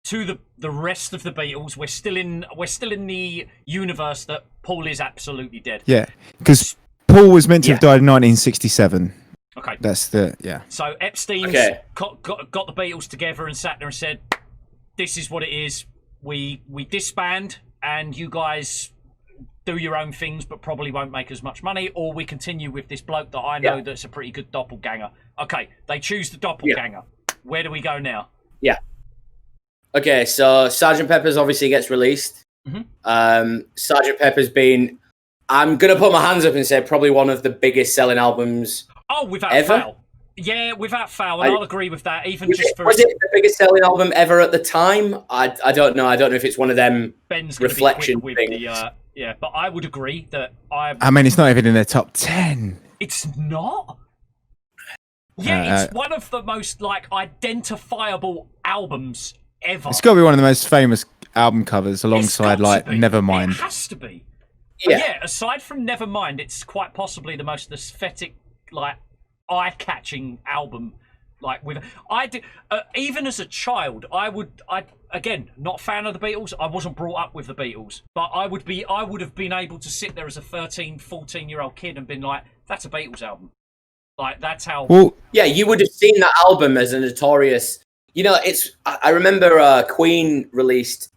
to the rest of the Beatles. We're still in the universe that Paul is absolutely dead. Yeah, because Paul was meant to have died in 1967. Okay. That's So Epstein's got the Beatles together and sat there and said, "This is what it is. We disband, and you guys do your own things, but probably won't make as much money, or we continue with this bloke that I know that's a pretty good doppelganger." Okay, they choose the doppelganger. Where do we go now? Yeah. Okay, so Sgt. Pepper's obviously gets released. Mm-hmm. Sgt. Pepper's been, I'm going to put my hands up and say, probably one of the biggest selling albums without ever. fail. Yeah, without fail, and I'll agree with that. Even was it the biggest selling album ever at the time? I don't know. I don't know if it's one of them Ben's reflection with things. But I would agree that I mean, it's not even in their top 10. It's not? Yeah, it's one of the most, like, identifiable albums ever. It's got to be one of the most famous album covers alongside, like, Nevermind. It has to be. Yeah. But yeah, aside from Nevermind, it's quite possibly the most aesthetic, like, eye-catching album. Like, even as a child, I again, not a fan of the Beatles. I wasn't brought up with the Beatles, but I would have been able to sit there as a 13, 14-year-old kid and been like, that's a Beatles album. Like, that's how... Well, yeah, you would have seen that album as a notorious... You know, I remember Queen released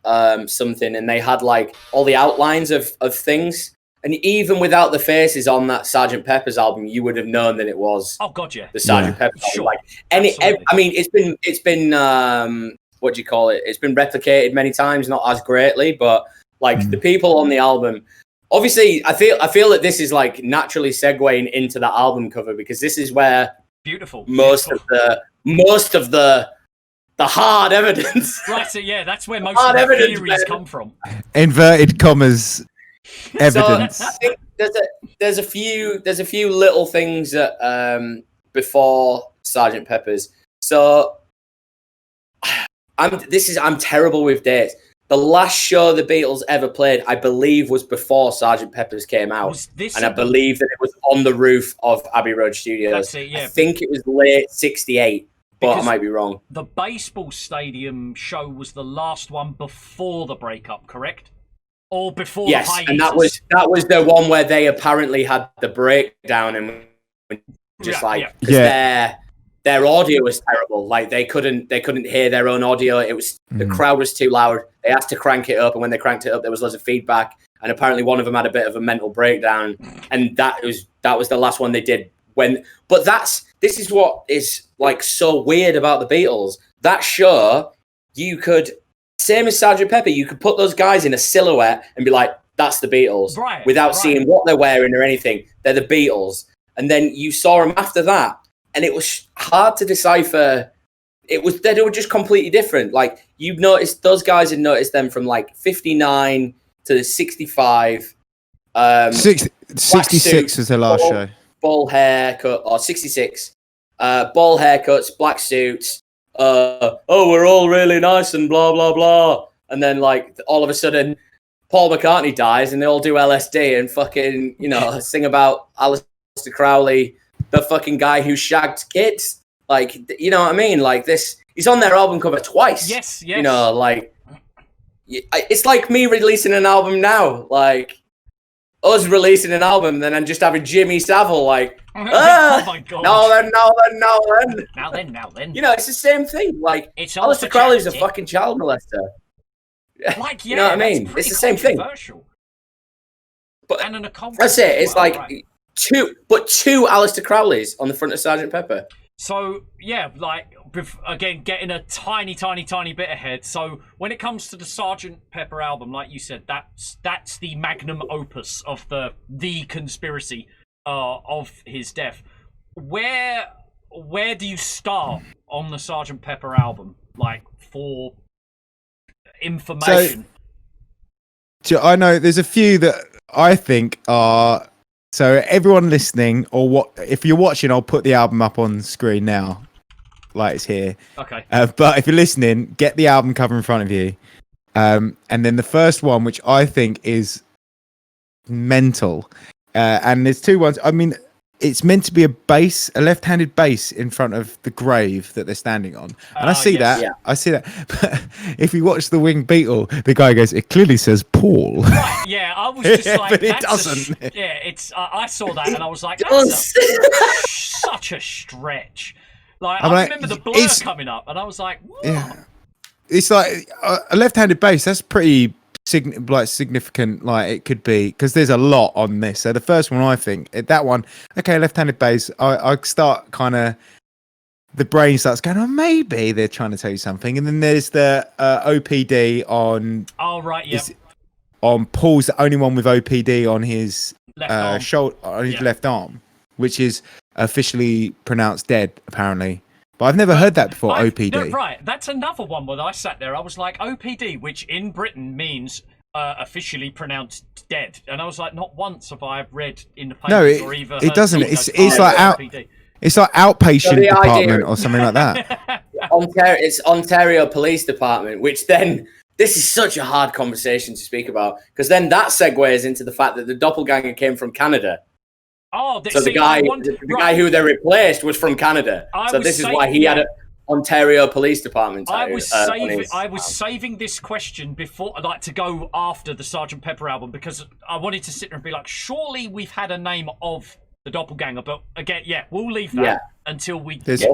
something, and they had, like, all the outlines of things. And even without the faces on that Sgt. Pepper's album, you would have known that it was... Oh, God, yeah. The Sgt. Pepper's album. Sure. Like, I mean, it's been what do you call it? It's been replicated many times, not as greatly, but, like, the people on the album... Obviously, I feel that this is like naturally segueing into the album cover, because this is where most of the hard evidence. Right, so yeah, that's where most of the theories come from. Inverted commas evidence. So I think there's a few little things that before Sgt. Pepper's. So I'm terrible with dates. The last show the Beatles ever played, I believe, was before Sgt. Pepper's came out. And I believe that it was on the roof of Abbey Road Studios. That's it, yeah. I think it was late 68, but I might be wrong. The baseball stadium show was the last one before the breakup, correct? Or before the hiatus? Yes, and that was the one where they apparently had the breakdown and their audio was terrible. Like they couldn't hear their own audio. It was the crowd was too loud. They asked to crank it up, and when they cranked it up, there was loads of feedback. And apparently, one of them had a bit of a mental breakdown. And that was the last one they did. This is what is like so weird about the Beatles. That show, you could, same as Sgt. Pepper, you could put those guys in a silhouette and be like, that's the Beatles, without seeing what they're wearing or anything. They're the Beatles. And then you saw them after that, and it was hard to decipher. They were just completely different. Like, you've noticed, those guys had noticed them from like 59 to 65. 66 was the last show. Ball haircut, or 66. Ball haircuts, black suits. We're all really nice and blah, blah, blah. And then, like, all of a sudden, Paul McCartney dies and they all do LSD and fucking, sing about Aleister Crowley, the fucking guy who shagged kids. Like, you know what I mean? Like, this, he's on their album cover twice. Yes. Like, it's like me releasing an album now. Like, us releasing an album, then I'm just having Jimmy Savile, like, oh my God. Now then. Now then. It's the same thing. Like, it's Aleister Crowley's a fucking child molester. Like, you know what I mean? It's the same thing. But and an occult. That's it. It's like two Aleister Crowleys on the front of Sgt. Pepper. So, yeah, like, again, getting a tiny bit ahead. So, when it comes to the Sgt. Pepper album, like you said, that's the magnum opus of the conspiracy of his death. Where do you start on the Sgt. Pepper album, like, for information? So I know there's a few that I think are. So everyone listening, or what? If you're watching, I'll put the album up on screen now, like it's here. Okay. But if you're listening, get the album cover in front of you, and then the first one, which I think is mental, and there's two ones. I mean, it's meant to be a left-handed bass in front of the grave that they're standing on, and I see that. Yeah. I see that. But if you watch the Winged Beetle, the guy goes, "It clearly says Paul." Right, yeah, I was just like, but it doesn't. It's. I saw that and I was like, that's such a stretch. Like, I remember the blur coming up, and I was like, what? Yeah, it's like a left-handed bass. That's pretty significant. Like, it could be, because there's a lot on this. So the first one, I think that one, okay, left-handed bass. I start kind of, the brain starts going, oh, maybe they're trying to tell you something. And then there's the OPD on. Oh right, yeah. On Paul's the only one with OPD on his left shoulder, on his left arm, which is officially pronounced dead, apparently. But I've never heard that before, OPD. No, right, that's another one where I sat there. I was like, OPD, which in Britain means officially pronounced dead. And I was like, not once have I read in the papers or even it doesn't. It's like it's like outpatient department or something like that. It's Ontario Police Department, which then, this is such a hard conversation to speak about, because then that segues into the fact that the doppelganger came from Canada. Oh, so the guy who they replaced was from Canada. So this is why he had an Ontario Police Department. I was saving this question before, like, to go after the Sgt. Pepper album, because I wanted to sit there and be like, surely we've had a name of the doppelganger, but again, we'll leave that until we. There's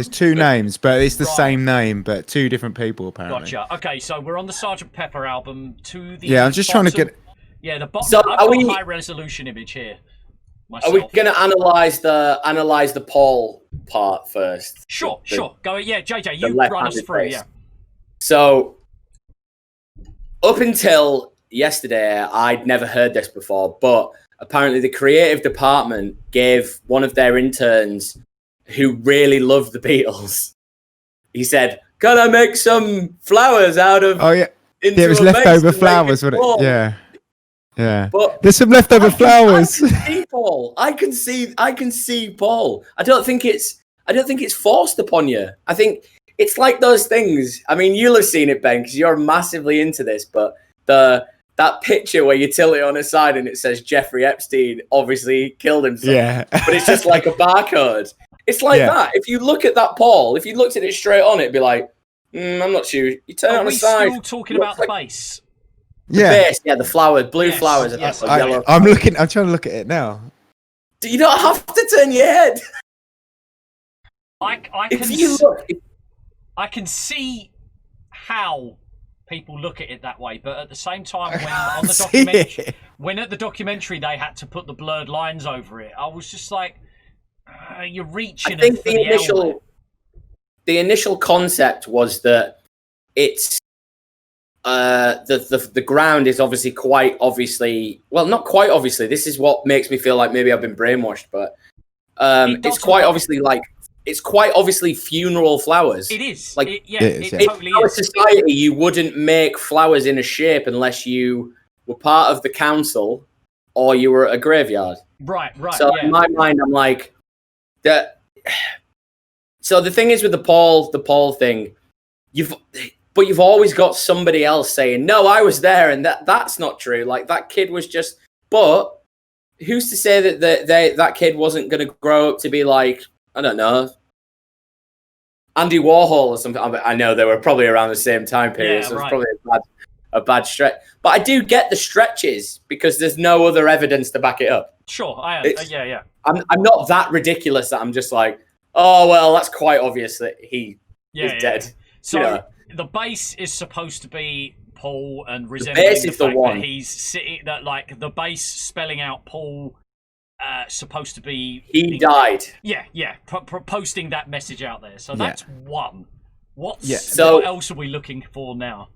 two names, but it's the same name, but two different people apparently. Gotcha. Okay, so we're on the Sgt. Pepper album to the. Yeah, I'm just trying to get. Yeah, the bottom. So I've got a high resolution image here. Myself. Are we going to analyze the Paul part first? Sure. Go. Yeah, JJ, you run us through. Yeah. So up until yesterday, I'd never heard this before, but apparently the creative department gave one of their interns who really loved the Beatles. He said, "Can I make some flowers out of?" Oh yeah, it was leftover flowers, wasn't it? Yeah. Yeah, but there's some leftover flowers. I can see Paul. I don't think it's forced upon you. I think it's like those things. I mean, you'll have seen it, Ben, because you're massively into this. But that picture where you tilt it on its side and it says Jeffrey Epstein obviously killed himself. Yeah, but it's just like a barcode. It's like that. If you look at that Paul, if you looked at it straight on, it'd be like, I'm not sure. You turn it on the side. Are we still talking about the base? The base, the flowers, blue flowers. Yes. Yellow. I'm trying to look at it now. You don't have to turn your head. I can see how people look at it that way, but at the same time, when at the documentary they had to put the blurred lines over it, I was just like, you're reaching. I think the initial concept was that it's the ground is obviously quite obviously, well, not quite obviously. This is what makes me feel like maybe I've been brainwashed, but it's quite obviously it's quite obviously funeral flowers. It is. Like, it totally in our is. society, you wouldn't make flowers in a shape unless you were part of the council or you were at a graveyard. Right. So in my mind, I'm like that. So the thing is with the Paul thing, you've always got somebody else saying, no, I was there, and that's not true. Like, that kid was just. But who's to say that that kid wasn't going to grow up to be like, I don't know, Andy Warhol or something? I know they were probably around the same time period, so it's probably a bad stretch. But I do get the stretches because there's no other evidence to back it up. Sure, yeah. I'm not that ridiculous that I'm just like, oh well, that's quite obvious that he is dead. So the base is supposed to be Paul, and resembling the fact that he's sitting, that like the base spelling out Paul, supposed to be he died. Yeah. Posting that message out there. So that's one. What else are we looking for now?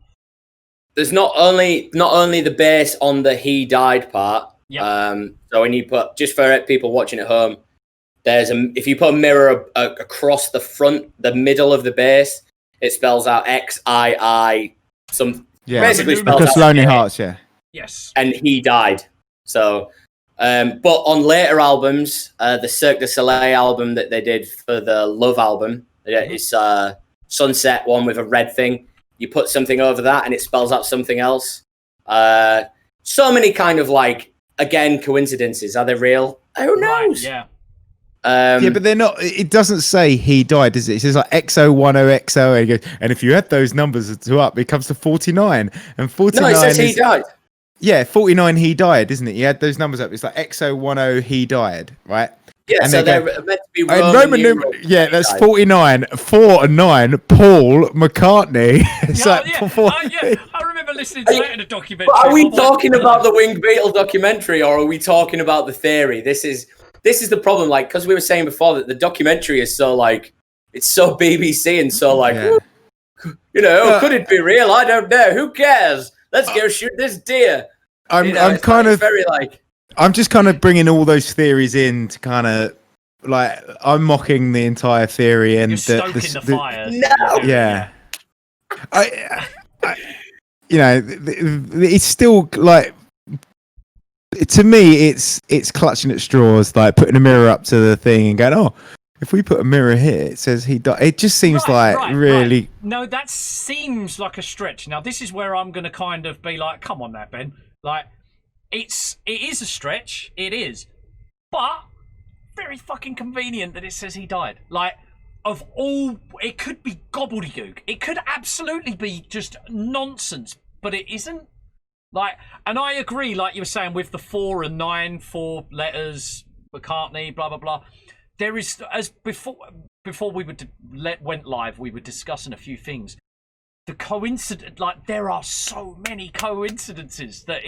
There's not only the base on the he died part. So when you put, just for people watching at home, if you put a mirror across the front, the middle of the base, it spells out XII. Basically spells out Lonely Hearts. Yes. And he died. So, but on later albums, the Cirque du Soleil album that they did for the Love album, it's Sunset one with a red thing. You put something over that and it spells out something else. So many kind of like, again, coincidences. Are they real? Who knows? Right, yeah. But they're not. It doesn't say he died, does it? It says like XO10XO, and if you add those numbers up, it comes to 49. And 49. No, it says he died. Yeah, 49. He died, isn't it? You add those numbers up. It's like XO10. He died, right? Yeah, and so they're meant to be Roman numeral. Yeah, that's 49. 4 and 9. Paul McCartney. I remember listening to that in a documentary. But are we talking about the Winged Beatle documentary, or are we talking about the theory? This is the problem, like, because we were saying before that the documentary is so like, it's so BBC and so like, could it be real? I don't know. Who cares? Let's go shoot this deer. I'm just kind of bringing all those theories in to kind of like, I'm mocking the entire theory and you're stoking the fire. No. Yeah. It's still like, to me, it's clutching at straws, like putting a mirror up to the thing and going, oh, if we put a mirror here, it says he died. It just seems really. Right. No, that seems like a stretch. Now, this is where I'm going to kind of be like, come on, now, Ben. Like, it is a stretch. It is, but very fucking convenient that it says he died. Like, of all, it could be gobbledygook. It could absolutely be just nonsense, but it isn't. Like, and I agree, like you were saying, with the 4 and 9, 4 letters, McCartney, blah blah blah. There is, as before we went live, we were discussing a few things. The coincidence, like, there are so many coincidences that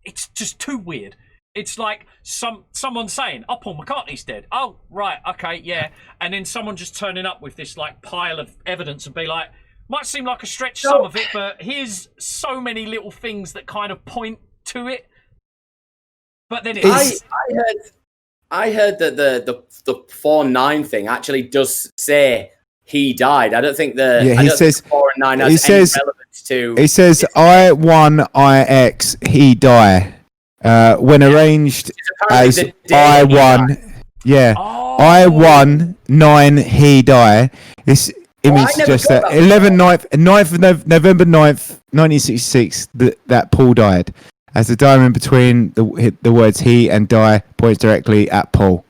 it's just too weird. It's like someone saying, "Oh, Paul McCartney's dead." Oh, right, okay, yeah, and then someone just turning up with this like pile of evidence and be like, might seem like a stretch, some of it, but here's so many little things that kind of point to it. But then I heard that the 4-9 thing actually does say he died. I don't think he says 4 and 9 has any relevance to. It says I1IX he die. When arranged as I1, I1 9 he die. This image suggests that 9th November 9th 1966 that Paul died, as the diamond between the words he and die points directly at Paul.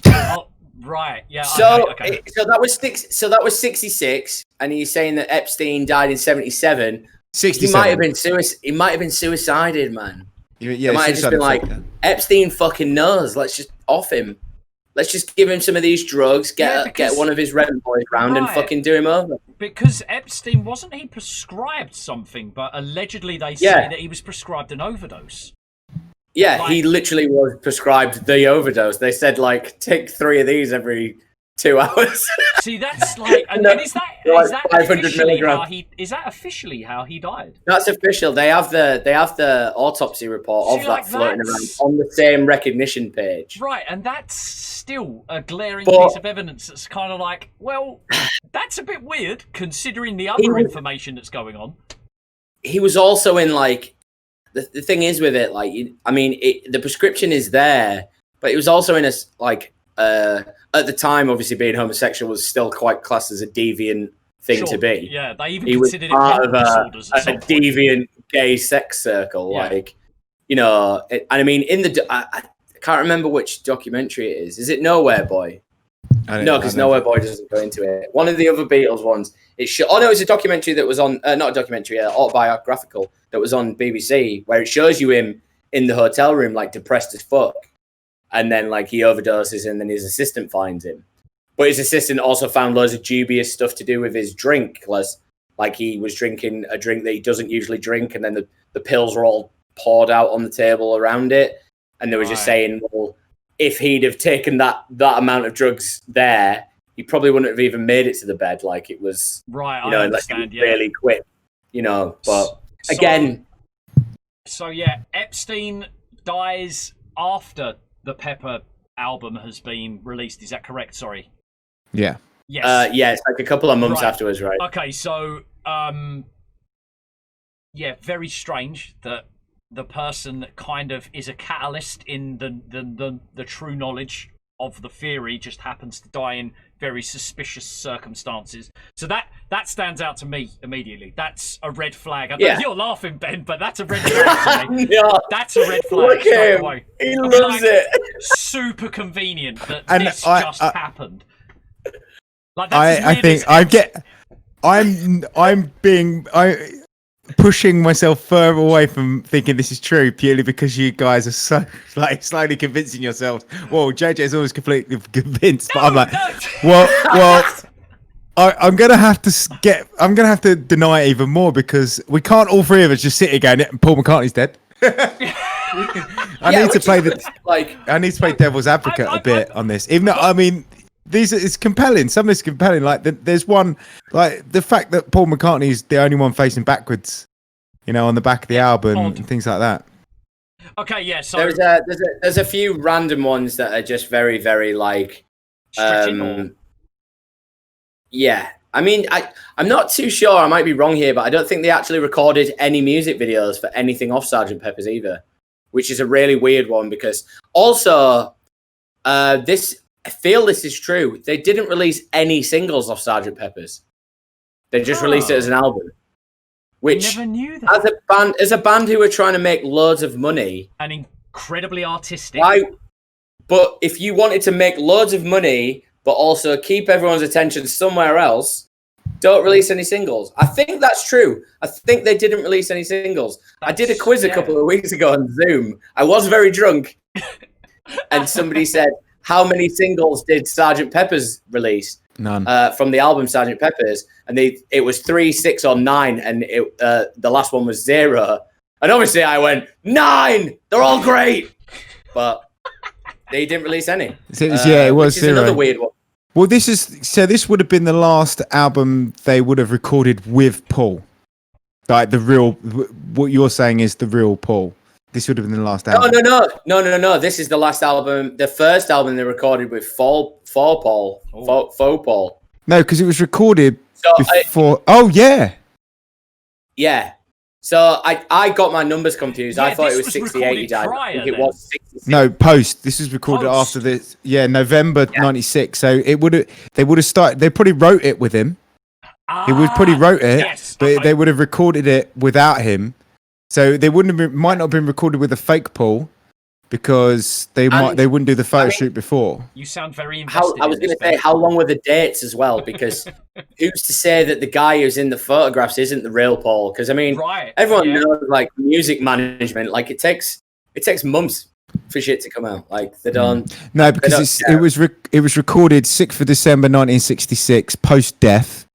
Oh, right, yeah. So okay. So that was 66, and he's saying that Epstein died in 77. 67. He might have been suicided, man. Yeah, it might have just been like, Epstein fucking knows. Let's just off him. Let's just give him some of these drugs, get one of his Reverend boys round and fucking do him over. Because Epstein, wasn't he prescribed something, but allegedly they say that he was prescribed an overdose. Yeah, he literally was prescribed the overdose. They said, like, take 3 of these every 2 hours. See, that's like, and is that 500 officially milligrams. how he died? That's official. They have the autopsy report of that floating around on the same recognition page. Right, and that's still a glaring piece of evidence that's kind of like, well, that's a bit weird considering the other information that's going on. He was also in like the thing is with it, like, the prescription is there, but it was also in a like at the time, obviously being homosexual was still quite classed as a deviant thing to be. Yeah, they even he considered was part it of a deviant gay sex circle, like, and I mean, I can't remember which documentary it is. Is it Nowhere Boy? No, because Nowhere Boy doesn't go into it. One of the other Beatles ones. It's a documentary that was on, not a documentary, autobiographical that was on BBC, where it shows you him in the hotel room, like depressed as fuck, and then like he overdoses, and then his assistant finds him. But his assistant also found loads of dubious stuff to do with his drink, like he was drinking a drink that he doesn't usually drink, and then the pills were all poured out on the table around it, and they were just saying, well, if he'd have taken that amount of drugs there, he probably wouldn't have even made it to the bed. Like it was, right? I unless understand. he really quit, But again, Epstein dies after the Pepper album has been released. Is that correct? Sorry. Yeah. Yes. It's like a couple of months afterwards, right? Okay, so very strange that the person that kind of is a catalyst in the true knowledge of the theory just happens to die in very suspicious circumstances. So that stands out to me immediately. That's a red flag. I know you're laughing, Ben, but that's a red flag to me. That's a red flag. Look at him. He loves it. Super convenient that this just happened. Like, I'm pushing myself further away from thinking this is true purely because you guys are so like slowly convincing yourselves. Well, JJ's always completely convinced, but I'm like, I'm gonna have to deny it even more because we can't all three of us just sit here going, Paul McCartney's dead. I need to play devil's advocate a bit on this, even though I mean. It's compelling. Some of it's compelling. Like there's one, like the fact that Paul McCartney is the only one facing backwards, on the back of the album and things like that. Okay, yeah. So there's a few random ones that are just very, very like, yeah. I mean, I'm not too sure. I might be wrong here, but I don't think they actually recorded any music videos for anything off Sgt. Pepper's either, which is a really weird one because also I feel this is true. They didn't release any singles off Sgt. Pepper's. They just released it as an album. Which, I never knew that. As a band who were trying to make loads of money, and incredibly artistic. But if you wanted to make loads of money, but also keep everyone's attention somewhere else, don't release any singles. I think that's true. I think they didn't release any singles. I did a quiz a couple of weeks ago on Zoom. I was very drunk, and somebody said, how many singles did Sgt. Pepper's release? None. From the album Sgt. Pepper's, and it was 3, 6, or 9, and the last one was 0. And obviously, I went 9. They're all great, but they didn't release any. It was 0. Another weird one. Well, this would have been the last album they would have recorded with Paul. Like the real, what you're saying is the real Paul. This would have been the last album. No. This is the last album, the first album they recorded with Faux Paul. No, because it was recorded before. Yeah. So I got my numbers confused. I thought it was 68 he died. I think it was 66. No, post. This was recorded after this. Yeah, November 96. So they would have started. They probably wrote it with him. He would probably wrote it, but they would have recorded it without him. So they might not have been recorded with a fake Paul because they wouldn't do the photo shoot before. You sound very invested. I was going to say, how long were the dates as well? Because who's to say that the guy who's in the photographs isn't the real Paul? Because I mean, everyone knows like music management. Like it takes months for shit to come out. Like they don't. No, because it was recorded 6th of December 1966, post death.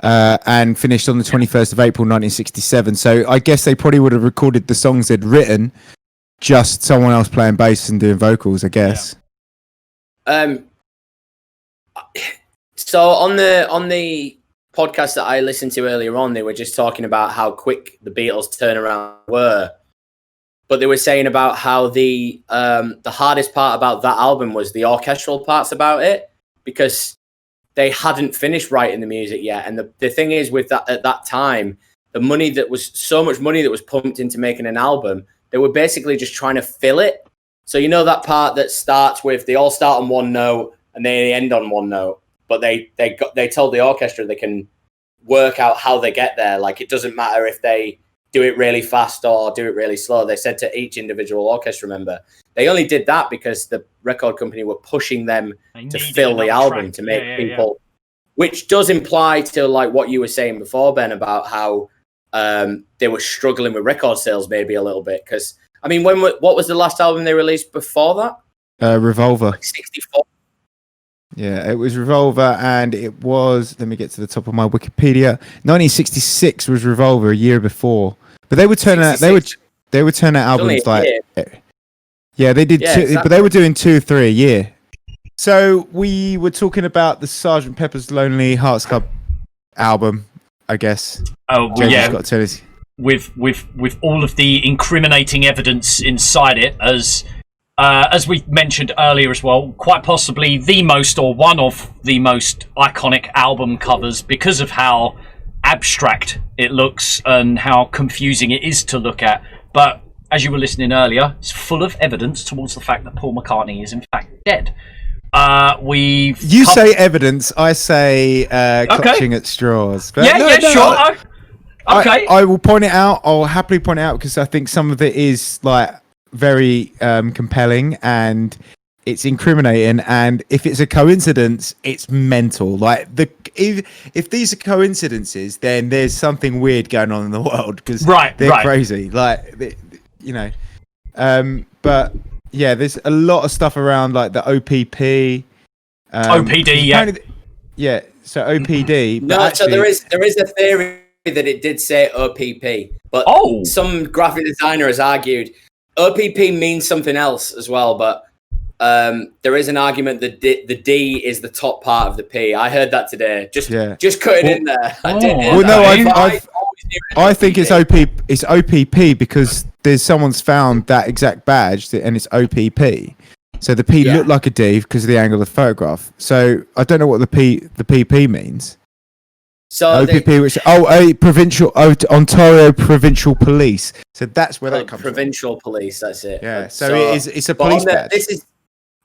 And finished on the 21st of April 1967. So I guess they probably would have recorded the songs they'd written, just someone else playing bass and doing vocals, I guess. So on the podcast that I listened to earlier on, they were just talking about how quick the Beatles turnaround were, but they were saying about how the hardest part about that album was the orchestral parts about it, because they hadn't finished writing the music yet. And the thing is, with that, at that time, the money that was so much money that was pumped into making an album, they were basically just trying to fill it. So you know that part that starts with, they all start on one note and they end on one note, but they told the orchestra they can work out how they get there. Like, it doesn't matter if they do it really fast or do it really slow. They said to each individual orchestra member, they only did that because the record company were pushing them to fill the album, to make people, which does imply to like what you were saying before, Ben, about how they were struggling with record sales maybe a little bit. Because, I mean, what was the last album they released before that? Revolver. Like 64. Yeah, it was Revolver, and it was, let me get to the top of my Wikipedia, 1966 was Revolver, a year before. But they would turn out, they would turn out albums like, yeah, they did, exactly. But they were doing 2 or 3 a year. So we were talking about the Sgt. Pepper's Lonely Hearts Club album, I guess. Oh, James yeah. Got to tell us. With all of the incriminating evidence inside it, as we mentioned earlier as well, quite possibly the most, or one of the most iconic album covers, because of how abstract it looks and how confusing it is to look at. But as you were listening earlier, it's full of evidence towards the fact that Paul McCartney is in fact dead. You say evidence, I say clutching at straws. But sure. Okay. I will point it out. I'll happily point it out because I think some of it is like very compelling and it's incriminating. And if it's a coincidence, it's mental. Like if these are coincidences, then there's something weird going on in the world because they're crazy. Like you know, but yeah, there's a lot of stuff around like the OPP, OPD, yeah. So OPD. No, actually, so there is a theory that it did say OPP, but some graphic designer has argued OPP means something else as well. But there is an argument that the D is the top part of the P. I heard that today. Just cut it in there. I think it's OPP because someone's found that exact badge and it's OPP. So the P looked like a D because of the angle of the photograph. So I don't know what the PP means. So OPP, provincial Ontario Provincial Police. So that's where that comes provincial from. Police. That's it. Yeah. So it's a police badge. This is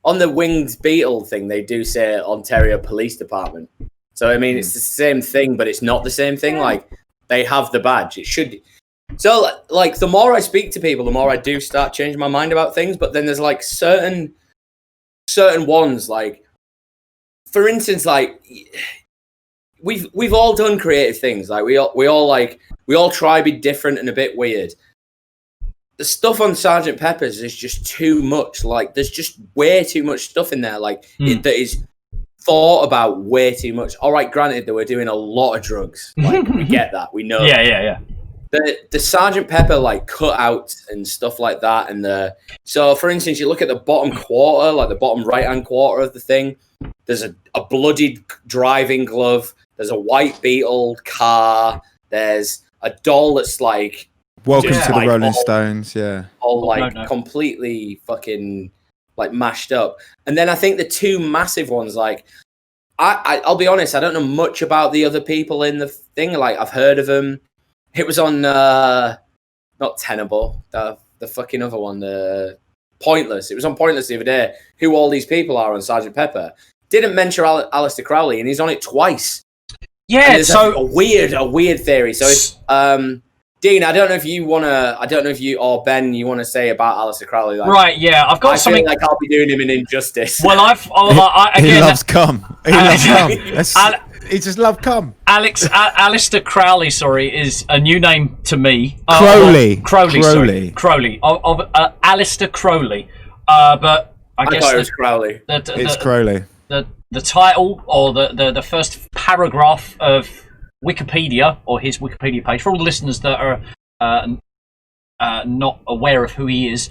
on the Winged Beatle thing. They do say Ontario Police Department. So I mean, it's the same thing, but it's not the same thing. Like they have the badge. It should. So like the more I speak to people, the more I do start changing my mind about things. But then there's like certain ones, like for instance, like. We've all done creative things. Like we all try to be different and a bit weird. The stuff on Sgt. Pepper's is just too much. Like there's just way too much stuff in there. Like that is thought about way too much. All right, granted, they were doing a lot of drugs. Like we get that. We know. Yeah. The Sgt. Pepper like cutouts and stuff like that, and so for instance, you look at the bottom quarter, like the bottom right hand quarter of the thing. There's a bloodied driving glove. There's a white Beetle car. There's a doll that's like welcome to the Rolling Stones. Yeah, all completely fucking like mashed up. And then I think the two massive ones, like I'll be honest, I don't know much about the other people in the thing. Like I've heard of them. It was on not Tenable, the fucking other one, the Pointless. It was on Pointless the other day. Who all these people are on Sgt. Pepper. Didn't mention Aleister Crowley, and he's on it twice. Yeah, so a weird theory. So if Dean, I don't know if you or Ben, you want to say about Aleister Crowley. Like, right, yeah, I've got something. I feel like I'll be doing him an injustice. Well, he loves cum. He loves cum. He just loves cum. Aleister Crowley, is a new name to me. Crowley. Crowley. Of Aleister Crowley. But I guess thought it was Crowley. It's Crowley. The title or the first paragraph of Wikipedia, or his Wikipedia page, for all the listeners that are not aware of who he is,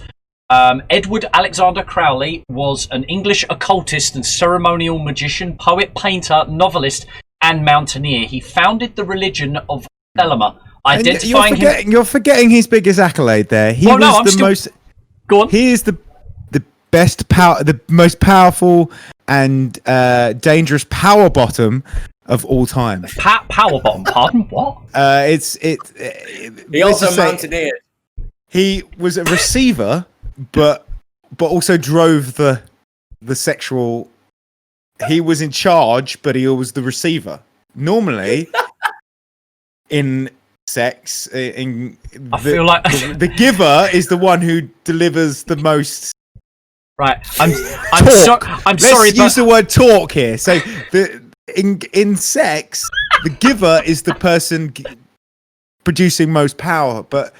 Edward Alexander Crowley was an English occultist and ceremonial magician, poet, painter, novelist, and mountaineer. He founded the religion of Thelema, identifying you're forgetting his biggest accolade there. He Go on. He is the most powerful and dangerous power bottom of all time. Power bottom, pardon? What? He also mountaineered. He was a receiver, but also drove the sexual. He was in charge, but he was the receiver. Normally, in sex, I feel like the giver is the one who delivers the most. Right, I'm Let's sorry. Use the word talk here. So in sex, the giver is the person producing most power, but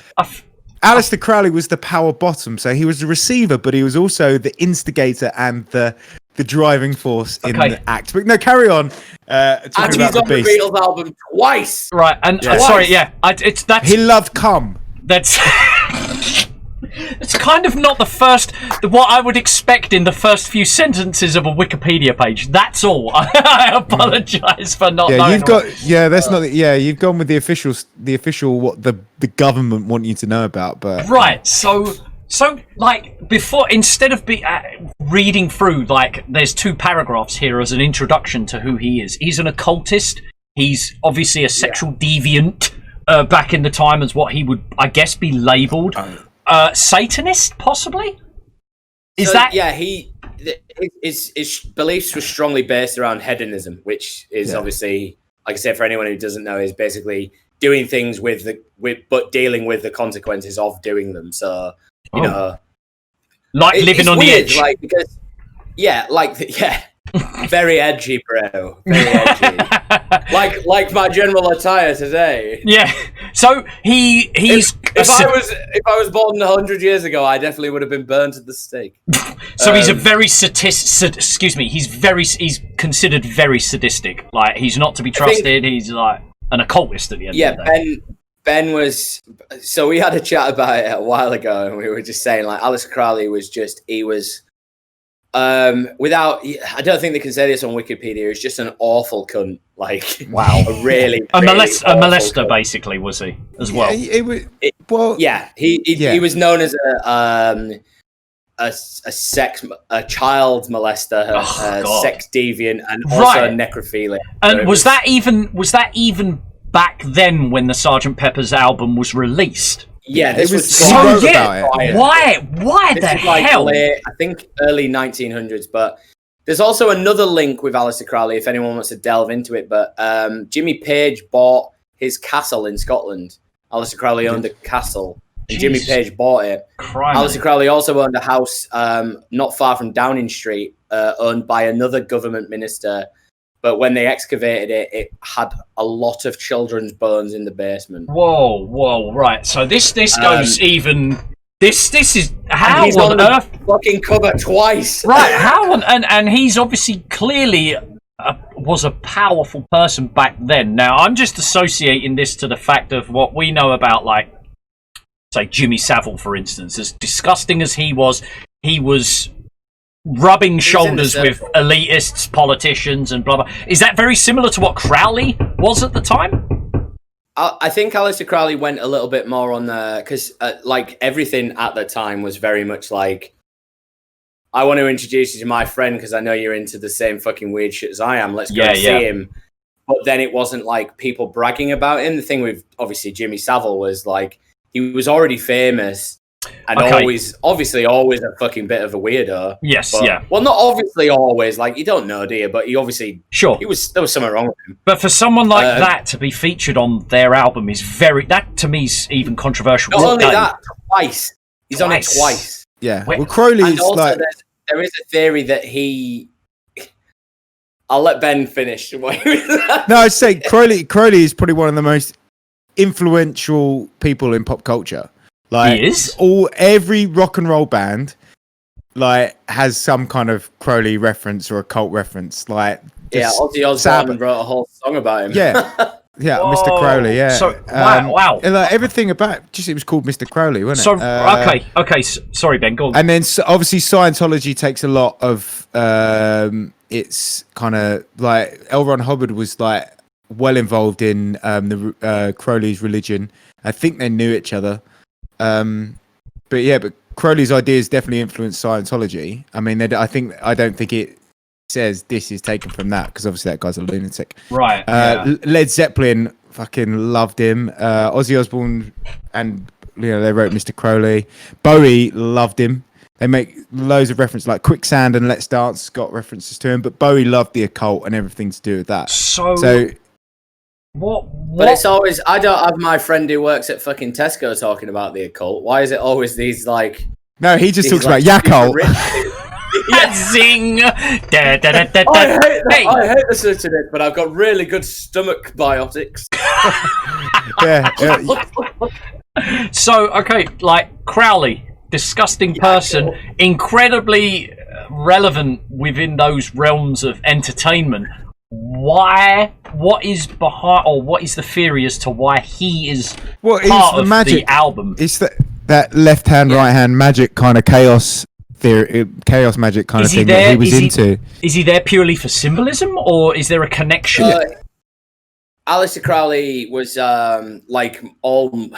Aleister Crowley was the power bottom. So he was the receiver, but he was also the instigator and the driving force in the act. But no, carry on. Talking about the Beatles album twice. Right, and sorry, that's he loved cum. That's it's kind of not what I would expect in the first few sentences of a Wikipedia page. That's all. I apologise for not knowing. You've gone with the official what the government want you to know about, but right. So like before, instead of reading through, like there's 2 paragraphs here as an introduction to who he is. He's an occultist. He's obviously a sexual deviant. Back in the time, as what he would, I guess, be labelled. Satanist, possibly? His beliefs were strongly based around hedonism, which is obviously, like I said, for anyone who doesn't know, is basically doing things but dealing with the consequences of doing them. So, you know, like living on weird, the edge, like because very edgy, bro. Very edgy. like my general attire today. Yeah. So he's if I was born 100 years ago, I definitely would have been burned at the stake. So he's a very he's considered very sadistic. Like he's not to be trusted. He's like an occultist at the end of the day. Ben was. So we had a chat about it a while ago, and we were just saying like Aleister Crowley was without, I don't think they can say this on Wikipedia. He was just an awful cunt. Like, wow, a molester, cunt. Basically, was he as well? He was known as a child molester, sex deviant, and also a necrophilic. And was that even back then when the Sgt. Pepper's album was released? Yeah, this was so. Yeah, why the hell? I think early 1900s. But there's also another link with Aleister Crowley, if anyone wants to delve into it. But Jimmy Page bought his castle in Scotland. Aleister Crowley owned a castle, and Jimmy Page bought it. Aleister Crowley also owned a house not far from Downing Street, owned by another government minister. But when they excavated it, it had a lot of children's bones in the basement. Whoa, right. So this goes even. This is how he's on earth fucking cover twice. Right? How on and he's obviously clearly was a powerful person back then. Now I'm just associating this to the fact of what we know about, like, say Jimmy Savile, for instance. As disgusting as he was rubbing shoulders with elitists, politicians, and blah blah. Is that very similar to what Crowley was at the time? I think Aleister Crowley went a little bit more on the, because like everything at the time was very much like, I want to introduce you to my friend because I know you're into the same fucking weird shit as I am. Let's go see him. But then it wasn't like people bragging about him. The thing with obviously Jimmy Savile was like he was already famous. And always a fucking bit of a weirdo. Yes, but, well, not obviously always. Like, you don't know, do you? But he obviously... Sure. There was something wrong with him. But for someone like that to be featured on their album is very... That, to me, is even controversial. Not only that, twice. He's on it twice. Yeah. Well, Crowley is like... There is a theory that he... I'll let Ben finish. No, I'd say Crowley is probably one of the most influential people in pop culture. Like, he is? Every rock and roll band like has some kind of Crowley reference or a cult reference. Like, Ozzy Osbourne wrote a whole song about him. Yeah, Yeah, Whoa. Mr. Crowley. Yeah. So wow. And, like, everything about just it was called Mr. Crowley, wasn't it? So okay. Sorry, Ben. Go on. And then obviously Scientology takes a lot of it's kind of like L. Ron Hubbard was like well involved in the Crowley's religion. I think they knew each other. But Crowley's ideas definitely influenced Scientology. I mean, I don't think it says this is taken from that, because obviously that guy's a lunatic. Right. Led Zeppelin fucking loved him. Ozzy Osbourne, and they wrote Mr. Crowley. Bowie loved him. They make loads of references, like Quicksand and Let's Dance got references to him, but Bowie loved the occult and everything to do with that. So what? But it's always, I don't have my friend who works at fucking Tesco talking about the occult. Why is it always these like? No, he just talks like, about Yakult. Zing! I hate the such of it, but I've got really good stomach biotics. yeah. So okay, like Crowley, disgusting person, incredibly relevant within those realms of entertainment. Why? What is behind, or what is the theory as to why he is part of the album? It's that left hand, right hand magic kind of chaos theory, chaos magic kind of thing that he was into. Is he there purely for symbolism, or is there a connection? Aleister Crowley was like all.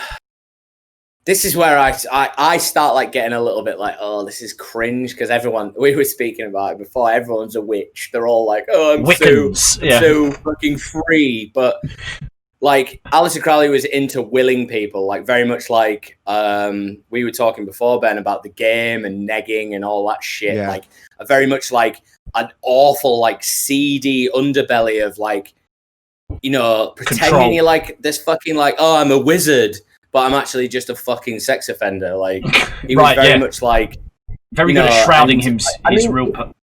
This is where I start like getting a little bit like, oh, this is cringe, because we were speaking about it before, everyone's a witch. They're all like, oh, I'm so fucking free. But like Aleister Crowley was into willing people, like very much like we were talking before, Ben, about the game and negging and all that shit. Yeah. Like very much like an awful, like seedy underbelly of like, pretending you're like this fucking like, oh, I'm a wizard, but I'm actually just a fucking sex offender. Like he was very much like very good at shrouding his real.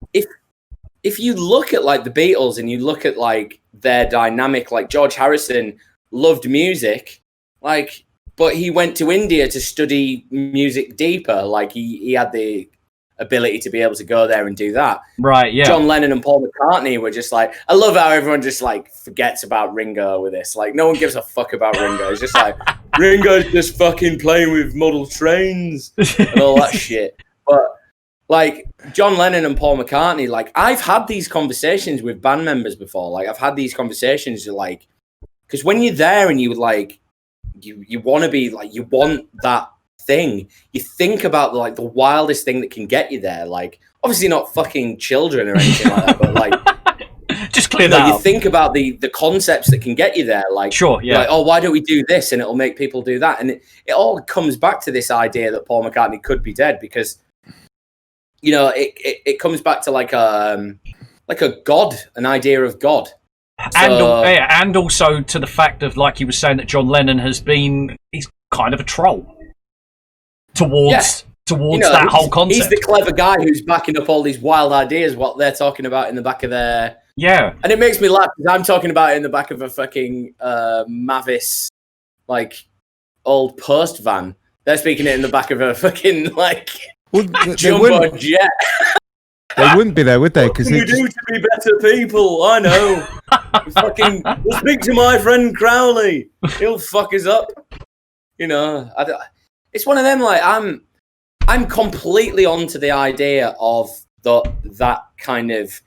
If you look at like the Beatles and you look at like their dynamic, like George Harrison loved music, like, but he went to India to study music deeper. Like he had the ability to be able to go there and do that. Right. Yeah. John Lennon and Paul McCartney were just like, I love how everyone just like forgets about Ringo with this. Like no one gives a fuck about Ringo. It's just like Ringo's just fucking playing with model trains and all that shit. But like John Lennon and Paul McCartney, like I've had these conversations with band members before. Like I've had these conversations like, because when you're there and you like, you want to be like, you want that thing, you think about like the wildest thing that can get you there. Like obviously not fucking children or anything like that, but like just clear that you think about the concepts that can get you there. Like like, oh, why don't we do this and it'll make people do that? And it all comes back to this idea that Paul McCartney could be dead, because it comes back to like a god, an idea of God. And also to the fact of, like you were saying, that John Lennon he's kind of a troll towards that whole concept. He's the clever guy who's backing up all these wild ideas, what they're talking about in the back of their... Yeah. And it makes me laugh, because I'm talking about it in the back of a fucking Mavis, like, old post van. They're speaking it in the back of a fucking, like, jumbo jet. They wouldn't be there, would they? What can we do to be better people? I know. We'll speak to my friend Crowley. He'll fuck us up. It's one of them. Like I'm completely onto the idea of that kind of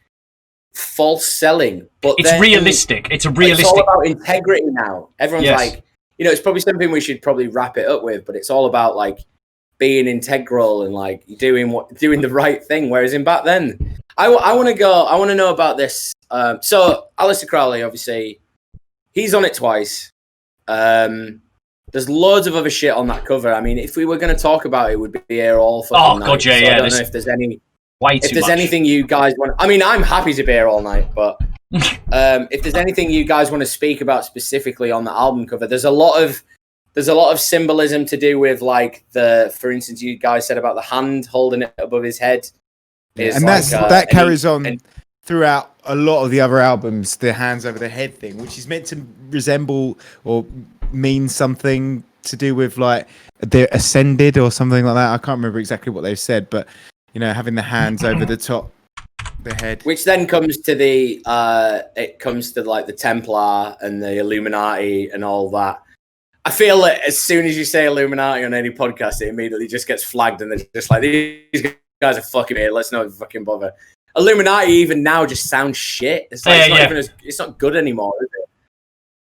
false selling, but it's realistic. It's a realistic. It's all about integrity now. Everyone's like, it's probably something we should probably wrap it up with, but it's all about like being integral and like doing the right thing. Whereas in back then, I want to know about this. So Aleister Crowley, obviously, he's on it twice. There's loads of other shit on that cover. I mean, if we were going to talk about it, it would be here all fucking night. God, yeah, so I don't know if there's any. If there's anything you guys want, I mean, I'm happy to be here all night, but if there's anything you guys want to speak about specifically on the album cover, there's a lot of symbolism to do with like for instance, you guys said about the hand holding it above his head. And that carries on throughout a lot of the other albums, the hands over the head thing, which is meant to resemble or mean something to do with like they're ascended or something like that. I can't remember exactly what they've said, but having the hands over the top the head. Which then comes to the like the Templar and the Illuminati and all that. I feel that as soon as you say Illuminati on any podcast, it immediately just gets flagged, and they're just like, these guys are fucking here. Let's not fucking bother. Illuminati even now just sounds shit. It's like it's not good anymore, is it?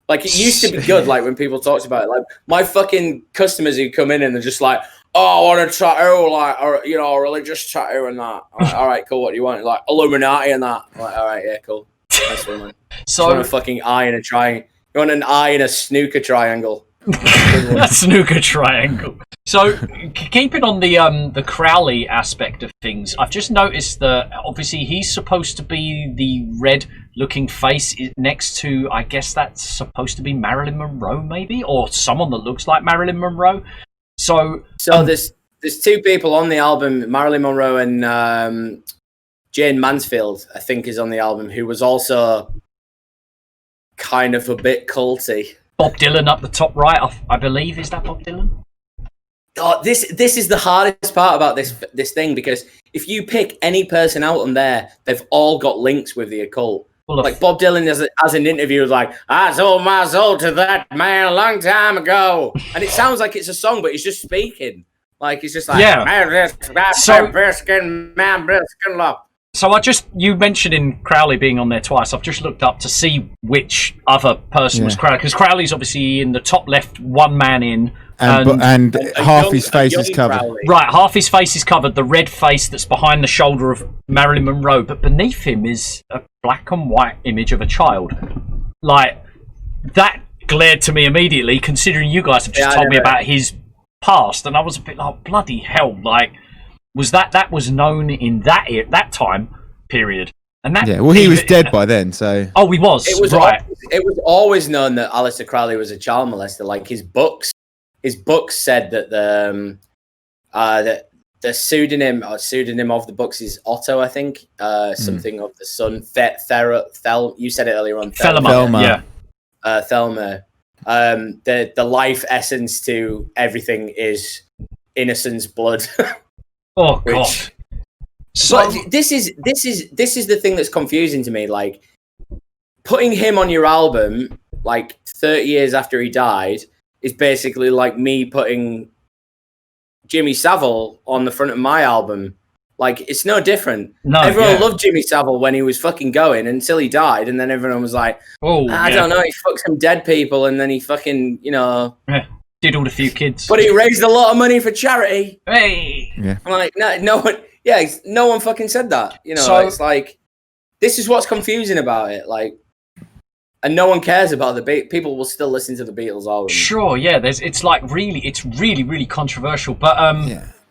Like it used to be good. Like when people talked about it, like my fucking customers who come in and they're just like, "Oh, I want a tattoo, like, or a religious tattoo and that." Like, all right, cool. What do you want? Like Illuminati and that. I'm like, all right, yeah, cool. Nice one, man. So you want a fucking eye in a triangle? You want an eye in a snooker triangle? A snooker triangle. So, keeping on the Crowley aspect of things, I've just noticed that obviously he's supposed to be the red-looking face next to, I guess that's supposed to be Marilyn Monroe, maybe, or someone that looks like Marilyn Monroe. So there's two people on the album, Marilyn Monroe and Jane Mansfield, I think, is on the album, who was also kind of a bit culty. Bob Dylan up the top right, I believe. Is that Bob Dylan? Oh, this is the hardest part about this thing, because if you pick any person out on there, they've all got links with the occult. Like Bob Dylan has an interview like, "I sold my soul to that man a long time ago," and it sounds like it's a song, but he's just speaking. Like he's just like, So you mentioning Crowley being on there twice. I've just looked up to see which other person was Crowley, because Crowley's obviously in the top left, one man in, and half his face is covered. Crowley. Right, half his face is covered. The red face that's behind the shoulder of Marilyn Monroe, but beneath him is a black and white image of a child. Like that glared to me immediately, considering you guys have just told me about his past, and I was a bit like, bloody hell, like. Was that was known in that time period, and that he was dead by then. So he was. It was right. It was always known that Aleister Crowley was a child molester. Like his books said that the pseudonym of the books is Otto, I think. Something of the sun. You said it earlier on. Thelma. Yeah. Thelma. The life essence to everything is innocence blood. Oh God! So this is the thing that's confusing to me. Like putting him on your album, like 30 years after he died, is basically like me putting Jimmy Savile on the front of my album. Like it's no different. Everyone loved Jimmy Savile when he was fucking going until he died, and then everyone was like, I don't know, he fucked some dead people, and then he fucking diddled a few kids, but he raised a lot of money for charity. Hey, I'm like, no one fucking said that. So, it's like this is what's confusing about it. Like, and no one cares about the people will still listen to the Beatles album. Sure, yeah. It's really controversial. But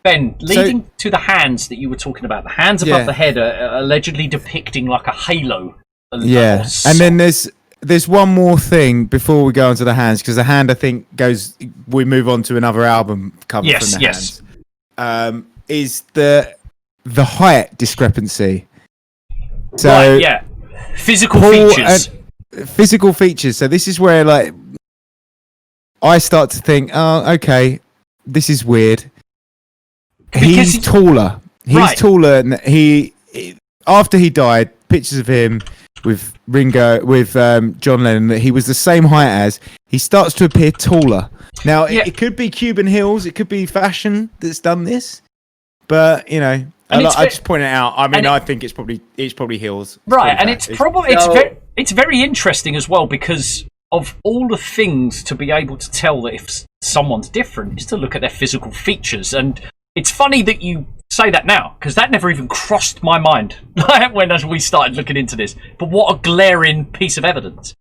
Ben, leading to the hands that you were talking about, the hands above the head are allegedly depicting like a halo. Yeah, and then there's one more thing before we go on to the hands, because the hand, I think, we move on to another album cover from the hands. Is the height discrepancy. So physical features. Physical features. So this is where like I start to think, oh, okay, this is weird. He's taller. He's taller, and after he died, pictures of him with Ringo, with John Lennon, that he was the same height as. He starts to appear taller. Now, it could be Cuban Hills, it could be fashion that's done this, but I just point it out. I mean, I think it's probably Hills, right? And it's very interesting as well, because of all the things to be able to tell that if someone's different is to look at their physical features. And it's funny that you say that now, because that never even crossed my mind when we started looking into this. But what a glaring piece of evidence!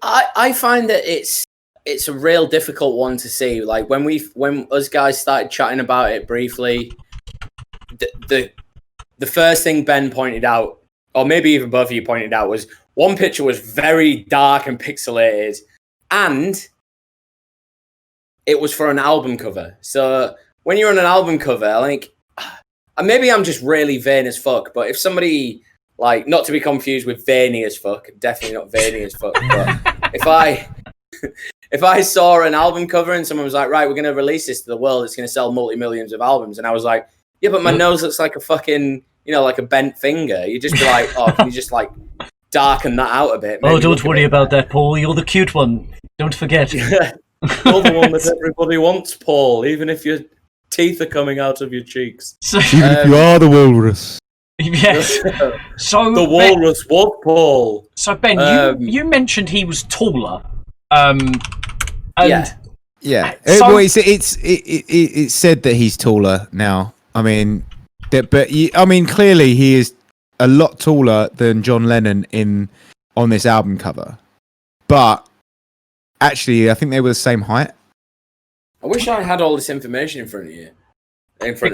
I find that it's a real difficult one to see. Like when us guys started chatting about it briefly, the first thing Ben pointed out, or maybe even both of you pointed out, was one picture was very dark and pixelated, and it was for an album cover. So when you're on an album cover, like, and maybe I'm just really vain as fuck, but if somebody, like, not to be confused with veiny as fuck, definitely not veiny as fuck, but if I saw an album cover and someone was like, right, we're going to release this to the world, it's going to sell multi-millions of albums, and I was like, yeah, but my nose looks like a fucking like a bent finger, you'd just be like, oh, can you just like darken that out a bit? Oh, don't worry about that, Paul. You're the cute one. Don't forget. You're the one that everybody wants, Paul, even if your teeth are coming out of your cheeks. So, Even if you are the walrus. Yes. So the walrus was Paul. So Ben, you mentioned he was taller. And Yeah. So, well, it's said that he's taller now. I mean, clearly he is a lot taller than John Lennon on this album cover. But actually, I think they were the same height. I wish I had all this information in front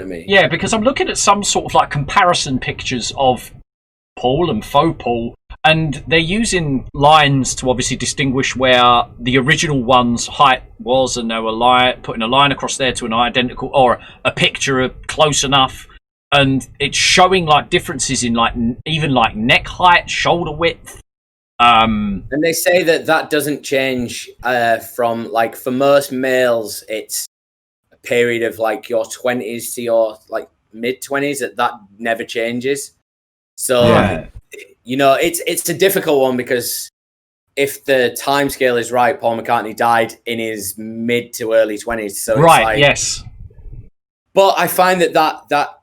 of me. Yeah, because I'm looking at some sort of like comparison pictures of Paul and faux Paul, and they're using lines to obviously distinguish where the original one's height was, and they were putting a line across there to an identical or a picture close enough, and it's showing like differences in like even like neck height, shoulder width. And they say that doesn't change from like for most males, it's a period of like your 20s to your like mid 20s that never changes. So it's a difficult one because if the time scale is right, Paul McCartney died in his mid to early 20s. So right, it's like, yes. But I find that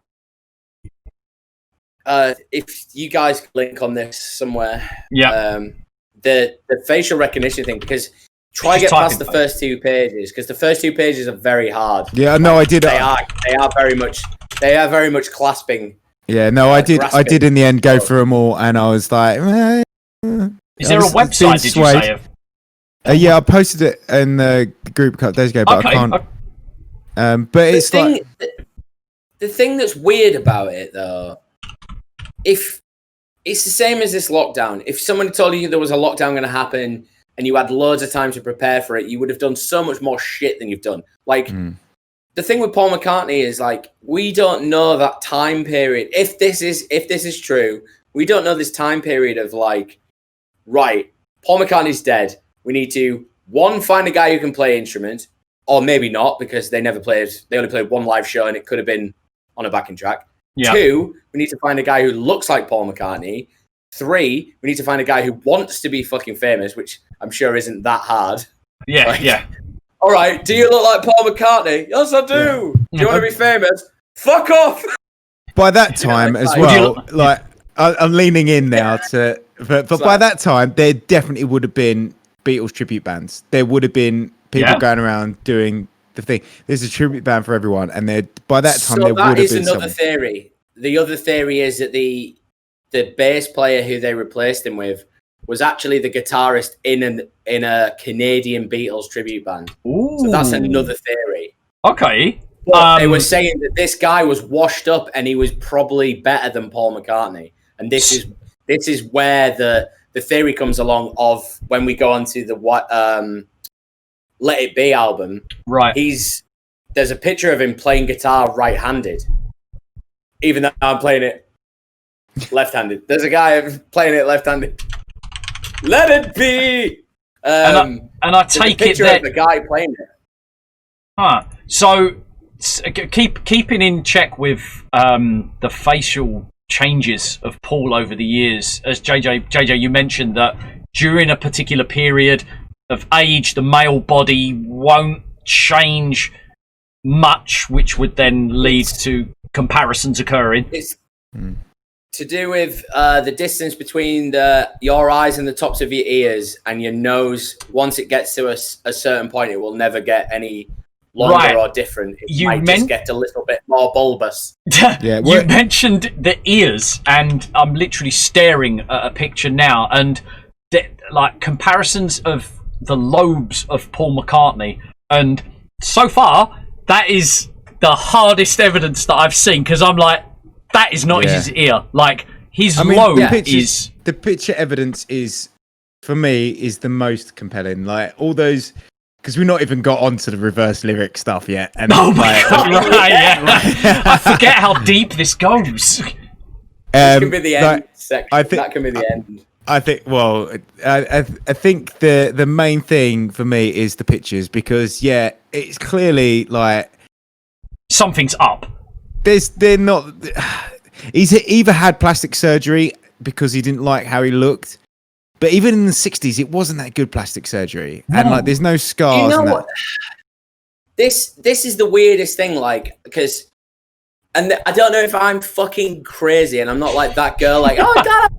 if you guys link on this somewhere, the facial recognition thing, because try to get past the first 2 pages, because the first 2 pages are very hard. Yeah, no, I did. They are very much clasping. Yeah, no, I did in the end go through them all, and I was like, is there a website? Did you say? Yeah, I posted it in the group a couple days ago, but I can't. But it's like the thing that's weird about it, though. If it's the same as this lockdown, if someone told you there was a lockdown going to happen and you had loads of time to prepare for it, you would have done so much more shit than you've done. Like, the thing with Paul McCartney is, like, we don't know that time period. If this is true, we don't know this time period of, like, right, Paul McCartney's dead. We need to, one, find a guy who can play instruments, or maybe not, because they only played one live show and it could have been on a backing track. Yeah. 2, we need to find a guy who looks like Paul McCartney. 3, we need to find a guy who wants to be fucking famous, which I'm sure isn't that hard. Yeah, like, yeah. All right, do you look like Paul McCartney? Yes, I do. Yeah. Do you want to be famous? Fuck off. By that time as well, like I'm leaning in now but by that time, there definitely would have been Beatles tribute bands. There would have been people going around doing the thing. There's a tribute band for everyone, and by that time there would have been. So that is another theory. The other theory is that the bass player who they replaced him with was actually the guitarist in a Canadian Beatles tribute band. Ooh. So that's another theory. Okay. They were saying that this guy was washed up and he was probably better than Paul McCartney, and this is where the theory comes along of when we go on to the Let It Be album. Right. There's a picture of him playing guitar right-handed, even though I'm playing it left-handed. There's a guy playing it left-handed. Let it be. And I take it that the guy playing it. Huh. So keeping in check with the facial changes of Paul over the years, as JJ, you mentioned that during a particular period of age, the male body won't change much, which would then lead to comparisons occurring. It's to do with the distance between your eyes and the tops of your ears and your nose. Once it gets to a certain point, it will never get any longer or different. It might just get a little bit more bulbous. Yeah, you mentioned the ears, and I'm literally staring at a picture now, and like comparisons of the lobes of Paul McCartney, and so far that is the hardest evidence that I've seen, because I'm like, that is not his ear. Like, his lobe is... The picture evidence is, for me, is the most compelling. Like, all those... Because we've not even got onto the reverse lyric stuff yet. And oh my God, right, yeah. I forget how deep this goes. This can be the end section. That can be the end. I think, well, I think the main thing for me is the pictures, because, it's clearly, like... Something's up. They're not... He's either had plastic surgery because he didn't like how he looked, but even in the 60s, it wasn't that good plastic surgery. No. And like, there's no scars. You know what? This is the weirdest thing, like, because, and I don't know if I'm fucking crazy and I'm not like that girl, like, oh, God.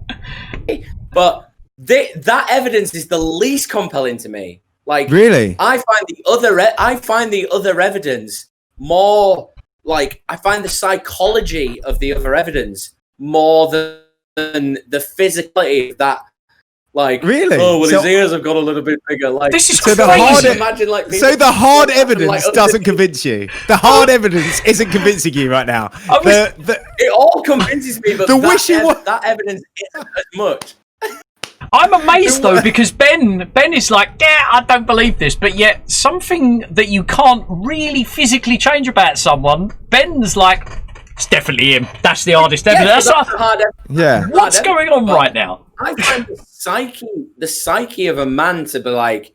But that evidence is the least compelling to me. Like, really? I find the other evidence more, like, I find the psychology of the other evidence more than the physicality of that. Like, really? Oh, well, his ears have got a little bit bigger. Like, this is so crazy. The hard evidence doesn't convince you. The hard evidence isn't convincing you right now. It all convinces me, but that evidence isn't as much. I'm amazed though, because Ben is like, yeah, I don't believe this, but yet something that you can't really physically change about someone, Ben's like, it's definitely him. That's the hardest evidence. What's going on right now? I find the psyche of a man to be like,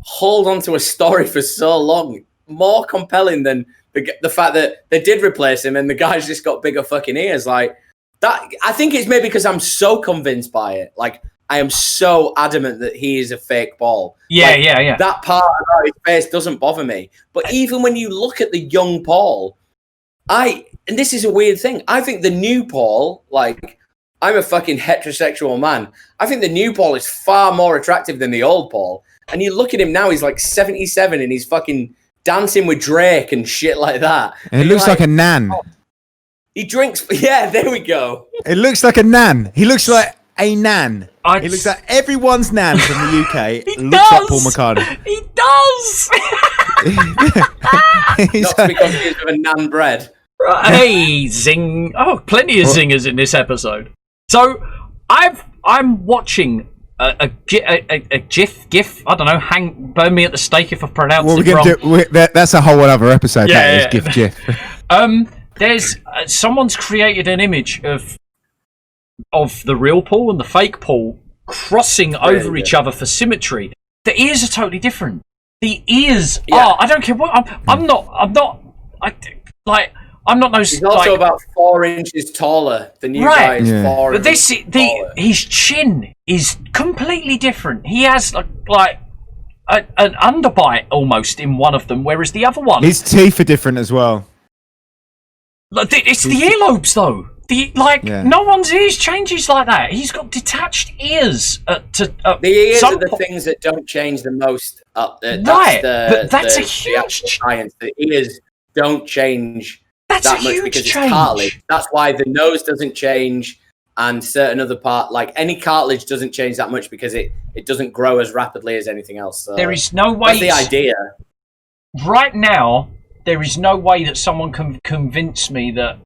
hold on to a story for so long more compelling than the fact that they did replace him and the guy's just got bigger fucking ears. Like that, I think it's maybe because I'm so convinced by it. Like, I am so adamant that he is a fake Paul. Yeah. That part about his face doesn't bother me. But even when you look at the young Paul, and this is a weird thing, I think the new Paul, like, I'm a fucking heterosexual man. I think the new Paul is far more attractive than the old Paul. And you look at him now, he's like 77 and he's fucking dancing with Drake and shit like that. And it looks like a nan. Oh, he drinks. Yeah, there we go. It looks like a nan. He looks like a nan. He looks like everyone's nan from the UK. Looks like Paul McCartney. He does. Not because he's of a nan bread. Hey, zing! Oh, plenty of zingers in this episode. So, I'm watching a GIF. I don't know. Burn me at the stake if I pronounce it wrong. That's a whole other episode. Yeah. GIF. There's someone's created an image of the real Paul and the fake Paul crossing over each other for symmetry. The ears are totally different. The ears are. I don't care what. I'm not. He's also about 4 inches taller than you guys. Yeah. But his chin is completely different. He has like an underbite almost in one of them, whereas the other one, his teeth are different as well. It's the earlobes though. No one's ears changes like that. He's got detached ears. The ears are the things that don't change the most. But that's a huge science. The ears don't change. That's that a much huge because change. It's cartilage. That's why the nose doesn't change, and certain other part, like any cartilage, doesn't change that much because it doesn't grow as rapidly as anything else. So there is no way. That's the idea. Right now, there is no way that someone can convince me that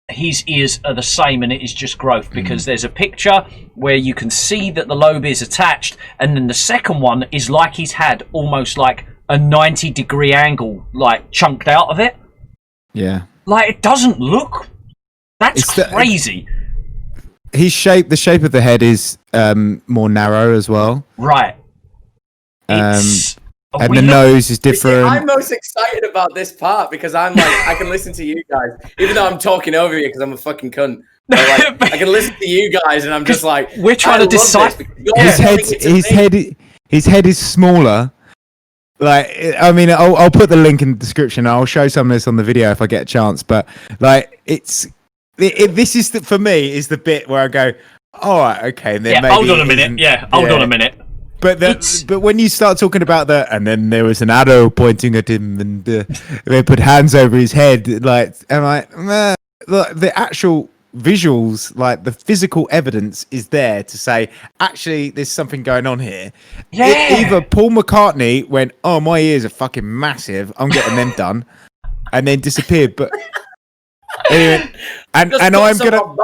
his ears are the same and it is just growth, because there's a picture where you can see that the lobe is attached, and then the second one is like he's had almost like a 90-degree angle, like chunked out of it. Yeah. Like, it doesn't look... That's crazy. The shape of the head is more narrow as well. Right. And the nose is different. See, I'm most excited about this part because I'm like, I can listen to you guys, even though I'm talking over you because I'm a fucking cunt. Like, I can listen to you guys and I'm just like... We're trying to decide... His head is smaller. Like, I mean, I'll put the link in the description. I'll show some of this on the video if I get a chance. But like, this is for me is the bit where I go, all right, okay. And then hold on a minute. Hold on a minute. But when you start talking about that, and then there was an arrow pointing at him, and they put hands over his head, like, and the actual visuals, like the physical evidence is there to say, actually, there's something going on here. Yeah. Either Paul McCartney went, oh, my ears are fucking massive, I'm getting them done, and then disappeared. But anyway, and I'm gonna,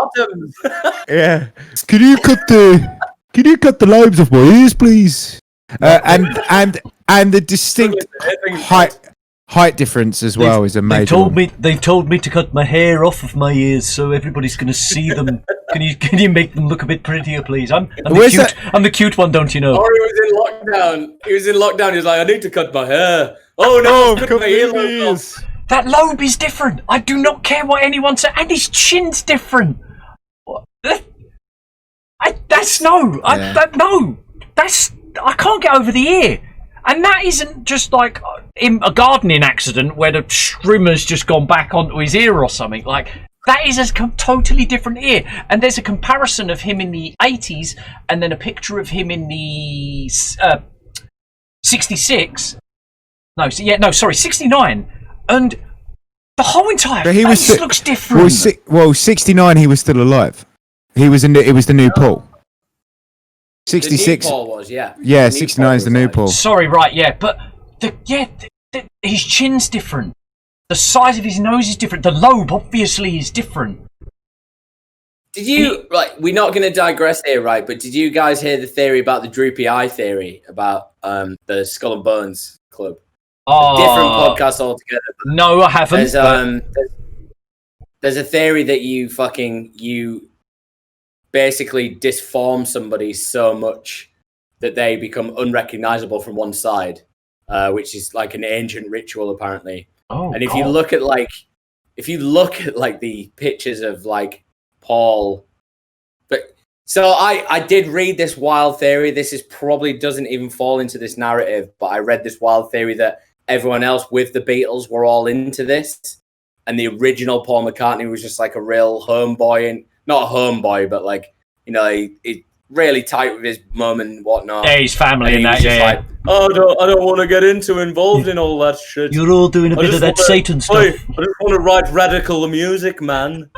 yeah. Can you cut the lobes of my ears, please? And the distinct height difference as well is a major. They've told me to cut my hair off of my ears so everybody's going to see them. Can you make them look a bit prettier, please? I'm the cute one, don't you know? Or he was in lockdown. He was like, I need to cut my hair. Oh no, cut my ears. That lobe is different. I do not care what anyone says, and his chin's different. I can't get over the ear. And that isn't just like a gardening accident where the trimmer's just gone back onto his ear or something. Like, that is a totally different ear. And there's a comparison of him in the 80s and then a picture of him in the 66. 69. And the whole entire face looks different. Well, 69, he was still alive. It was the new Paul. 66. The new Paul was, yeah. Yeah, 69 is the new Paul. Sorry, right, yeah, but his chin's different. The size of his nose is different. The lobe obviously is different. Did you we're not going to digress here, right? But did you guys hear the theory about the droopy eye theory about the Skull and Bones Club? Oh, different podcast altogether. No, I haven't. There's a theory that you basically disform somebody so much that they become unrecognizable from one side, which is like an ancient ritual apparently. Oh, and if you look at the pictures of like Paul, so I did read this wild theory. This is probably doesn't even fall into this narrative, but I read this wild theory that everyone else with the Beatles were all into this, and the original Paul McCartney was just like a real homeboy, and not a homeboy, but like, you know, he really tight with his mum and whatnot. Yeah, his family and that. Yeah. Like, I don't want to get involved in all that shit. You're all doing a bit of that Satan stuff. I just want to write radical music, man.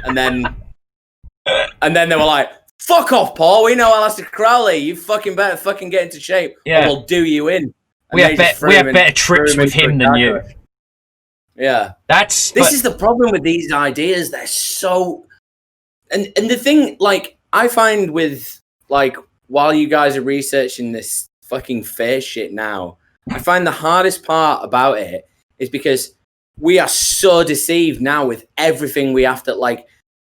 and then they were like, "Fuck off, Paul. We know Aleister Crowley. You better get into shape, or we'll do you in." And we have better tricks with him than you. Yeah, this is the problem with these ideas. They're so, and the thing, like, I find with, like, while you guys are researching this fucking face shit now, I find the hardest part about it is because we are so deceived now with everything we have to, like,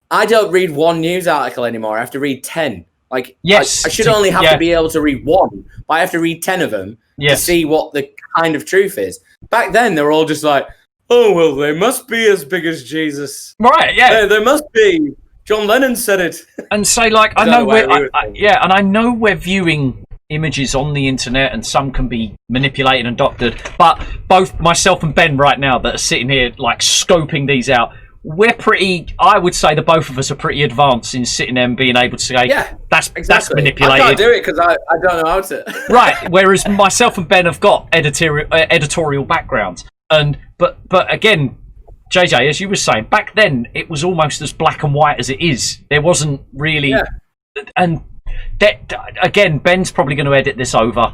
I don't read one news article anymore. I have to read 10. Like, yes, I should only have to be able to read one, but I have to read 10 of them to see what the kind of truth is. Back then, they were all just like, oh, well, they must be as big as Jesus. Right, yeah. They must be. John Lennon said it. And say, like, I know we're viewing images on the internet and some can be manipulated and doctored, but both myself and Ben right now that are sitting here, like, scoping these out, we're pretty, I would say the both of us are pretty advanced in sitting there and being able to say, that's manipulated. I can't do it because I don't know how to. Right, whereas myself and Ben have got editorial backgrounds. But again, JJ, as you were saying, back then it was almost as black and white as it is. There wasn't really, and that, again, Ben's probably going to edit this over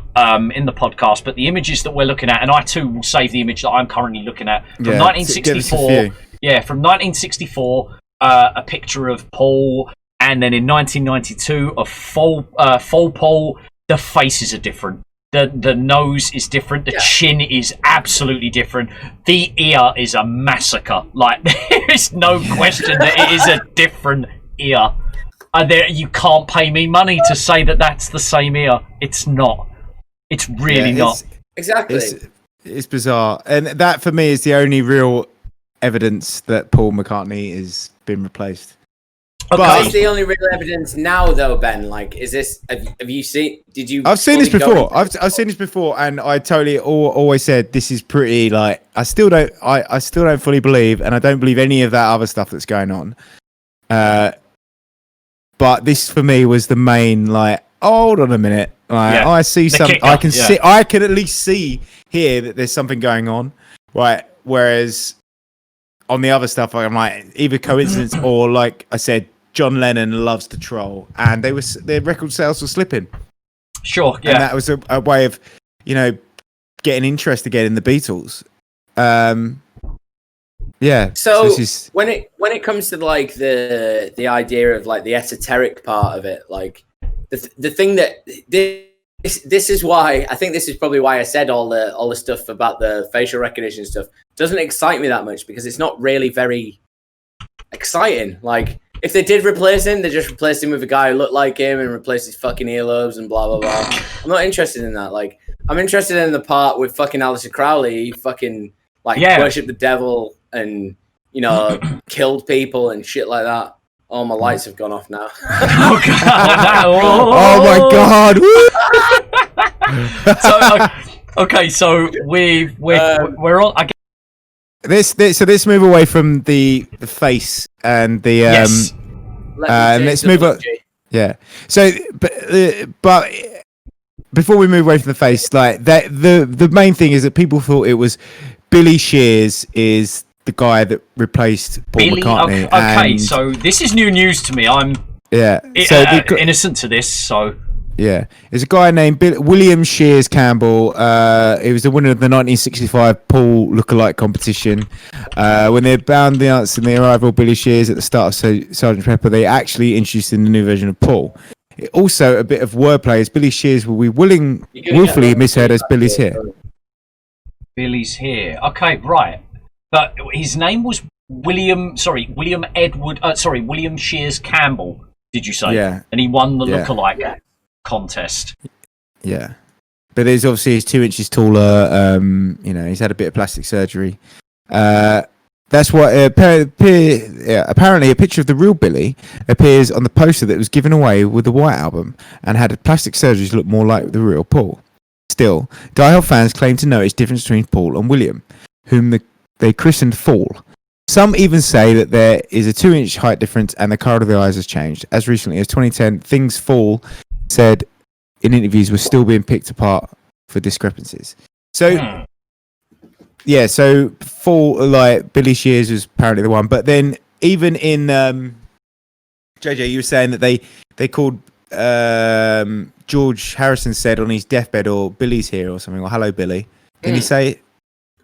in the podcast. But the images that we're looking at, and I too will save the image that I'm currently looking at from 1964. Yeah, from 1964, a picture of Paul, and then in 1992, a full Paul. The faces are different. The nose is different. The chin is absolutely different. The ear is a massacre. Like, there is no question that it is a different ear. You can't pay me money to say that that's the same ear. It's not. It's really not. Exactly. It's bizarre. And that, for me, is the only real evidence that Paul McCartney has been replaced. Okay. What's the only real evidence now, though, Ben? Like, is this? Have you seen? Did you? I've seen this before. I've seen this before, and I totally always said this is pretty. Like, I still don't fully believe, and I don't believe any of that other stuff that's going on. But this for me was the main. Like, hold on a minute. I see something. I can see. I can at least see here that there's something going on. Right. Whereas on the other stuff, I'm like, either coincidence or, like I said, John Lennon loves to troll, and their record sales were slipping. Sure, yeah. And that was a way of, getting interest again in the Beatles. Yeah. So when it comes to, like, the idea of, like, the esoteric part of it, like, the thing that this is why I think this is probably why I said all the stuff about the facial recognition stuff doesn't excite me that much, because it's not really very exciting. Like, if they did replace him, they just replaced him with a guy who looked like him and replaced his fucking earlobes and blah blah blah. I'm not interested in that. Like, I'm interested in the part with fucking Aleister Crowley. He fucking worshipped the devil and killed people and shit like that. Oh, my lights have gone off now. Oh, God. Oh my God! So we're on. I guess, Let's move away from the face and the yes. and let's move on. Yeah. So, but before we move away from the face, like that, the main thing is that people thought it was Billy Shears is the guy that replaced Paul McCartney. Okay, so this is new news to me. I'm innocent to this. So yeah, there's a guy named William Shears Campbell. He was the winner of the 1965 Paul Lookalike competition. When they found the answer in the arrival of Billy Shears at the start of Sgt. Pepper, they actually introduced in the new version of Paul. Also, a bit of wordplay is Billy Shears will be willfully misheard as Billy's here. Billy's here. Okay, right. But his name was William Shears Campbell, did you say? Yeah. And he won the Lookalike contest. Yeah. But he's 2 inches taller. He's had a bit of plastic surgery. That's what apparently a picture of the real Billy appears on the poster that was given away with the White Album and had plastic surgery to look more like the real Paul. Still, diehard fans claim to notice difference between Paul and William, whom they christened Fall. Some even say that there is a 2-inch height difference and the colour of the eyes has changed. As recently as 2010, things Fall said in interviews were still being picked apart for discrepancies. So, yeah, so Fall, like Billy Shears was apparently the one. But then even in JJ, you were saying that they called George Harrison said on his deathbed or Billy's here or something, or hello Billy. Can you say it?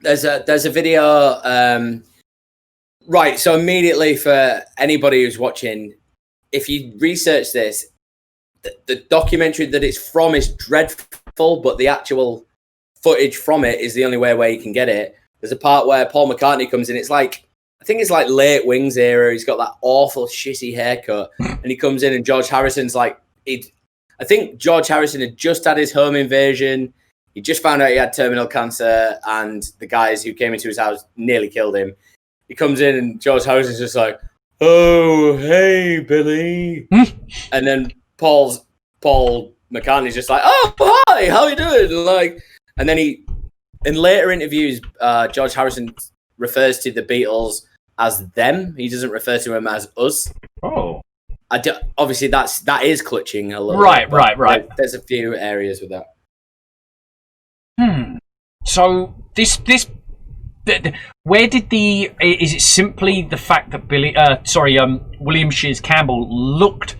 There's a video. Right, so immediately for anybody who's watching, if you research this, the documentary that it's from is dreadful, but the actual footage from it is the only way where you can get it. There's a part where Paul McCartney comes in. I think it's like late Wings era. He's got that awful shitty haircut, and he comes in, and George Harrison's like, I think George Harrison had just had his home invasion. He just found out he had terminal cancer, and the guys who came into his house nearly killed him. He comes in, and George Harrison's just like, "Oh, hey, Billy," and then Paul McCartney's just like, "Oh, hi, how you doing?" And then in later interviews, George Harrison refers to the Beatles as them. He doesn't refer to them as us. Oh, obviously that is clutching a little. Right. There's a few areas with that. So this where did is it simply the fact that William Shears Campbell looked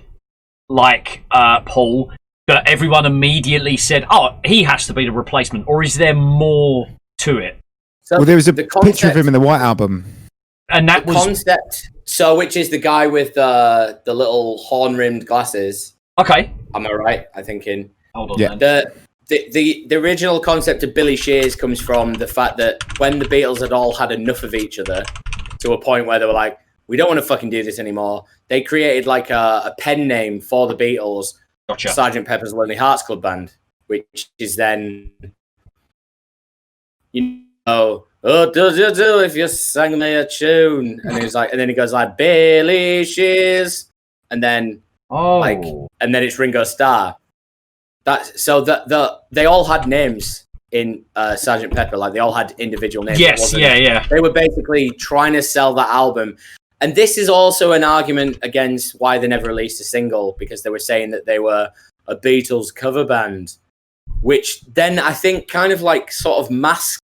like Paul that everyone immediately said, oh, he has to be the replacement, or is there more to it? So there was a picture of him in the White Album, and that was concept. So which is the guy with the little horn-rimmed glasses? Okay, am I right? I think in hold on. Yeah. Then. The original concept of Billy Shears comes from the fact that when the Beatles had all had enough of each other to a point where they were like, we don't want to fucking do this anymore, they created like a pen name for the Beatles, Gotcha. Sgt. Pepper's Lonely Hearts Club Band, which is then, oh, does you do if you sang me a tune? And he was like, and then he goes like, Billy Shears, and then and then it's Ringo Starr. They all had names in Sgt. Pepper, like they all had individual names. Yes, yeah. They were basically trying to sell that album. And this is also an argument against why they never released a single, because they were saying that they were a Beatles cover band, which then I think kind of like sort of masked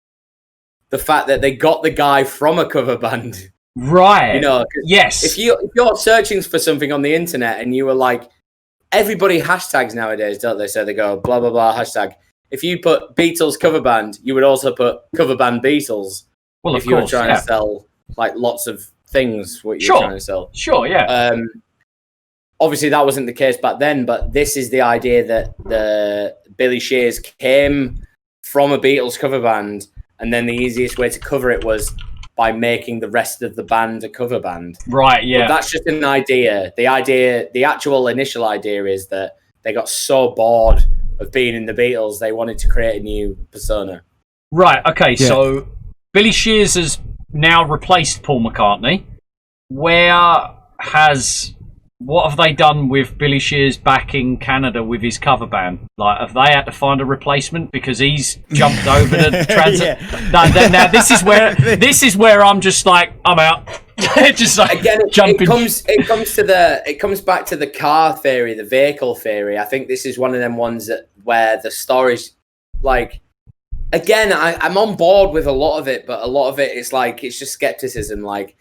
the fact that they got the guy from a cover band. Right. Yes. If you're searching for something on the internet and you were like, everybody hashtags nowadays, don't they? So they go blah blah blah hashtag. If you put Beatles cover band, you would also put cover band Beatles. Well, if you were trying to sell like lots of things, what you're trying to sell. Sure, yeah. Obviously, that wasn't the case back then, but this is the idea that the Billy Shears came from a Beatles cover band, and then the easiest way to cover it was by making the rest of the band a cover band. Right, yeah. But that's just an idea. The actual initial idea is that they got so bored of being in the Beatles, they wanted to create a new persona. Right, okay, so Billy Shears has now replaced Paul McCartney. Where has what have they done with Billy Shears back in Canada with his cover band? Like, have they had to find a replacement because he's jumped over the transit? Now this is where I'm just like, I'm out. Just like again, jumping. It comes back to the car theory, the vehicle theory. I think this is one of them ones where the story's like, again, I'm on board with a lot of it, but a lot of it is like, it's just skepticism. Like,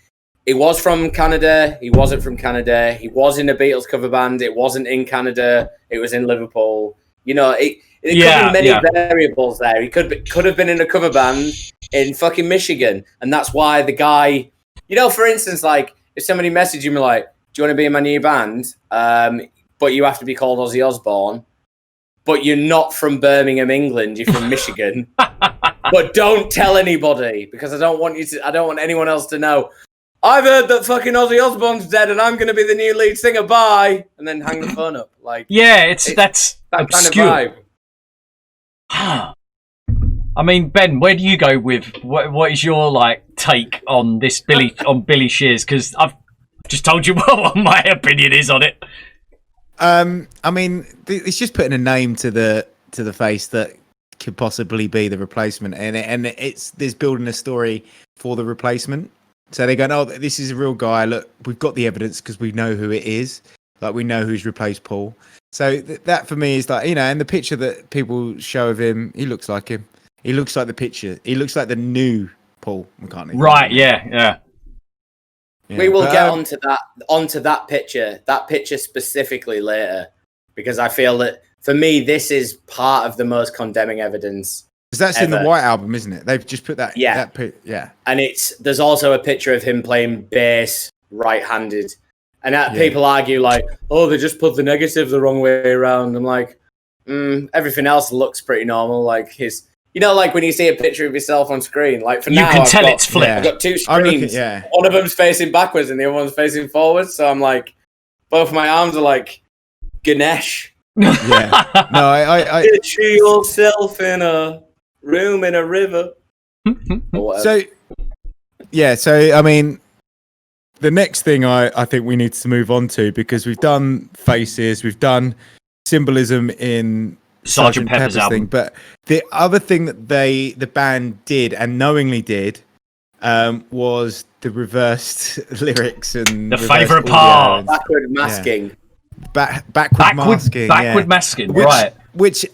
he was from Canada, he wasn't from Canada, he was in a Beatles cover band, it wasn't in Canada, it was in Liverpool. You know, it could be many variables there. He could have been in a cover band in fucking Michigan, and that's why the guy, you know, for instance, like, if somebody messaged you like, do you want to be in my new band? But you have to be called Ozzy Osbourne, but you're not from Birmingham, England, you're from Michigan. But don't tell anybody, because I don't want anyone else to know. I've heard that fucking Ozzy Osbourne's dead and I'm going to be the new lead singer, bye! And then hang the phone up. Like, yeah, that's that obscure. kind of vibe. I mean, Ben, where do you go with what is your like take on this Billy Shears? Because I've just told you what my opinion is on it. I mean, it's just putting a name to the face that could possibly be the replacement, and there's building a story for the replacement. So they're going, oh, this is a real guy. Look, we've got the evidence because we know who it is. Like, we know who's replaced Paul. So that for me is like, you know, and the picture that people show of him, he looks like him. He looks like the picture. He looks like the new Paul McCartney. Right? Yeah. We will get onto that picture specifically later, because I feel that for me this is part of the most condemning evidence. Because that's ever in the White Album, isn't it? They've just put that. Yeah. And there's also a picture of him playing bass right-handed, and people argue like, oh, they just put the negative the wrong way around. I'm like, everything else looks pretty normal. Like his. You know, like when you see a picture of yourself on screen, like for now, it's flipped. I've got two screens. One of them's facing backwards and the other one's facing forwards. So I'm like, both my arms are like Ganesh. Yeah. No, I Get yourself in a room in a river. So I mean, the next thing I think we need to move on to, because we've done Faces, we've done Symbolism in Sgt. Pepper's album. Thing, but the other thing that the band did and knowingly did was the reversed lyrics and the favourite part, backward masking. Backward masking, right? Which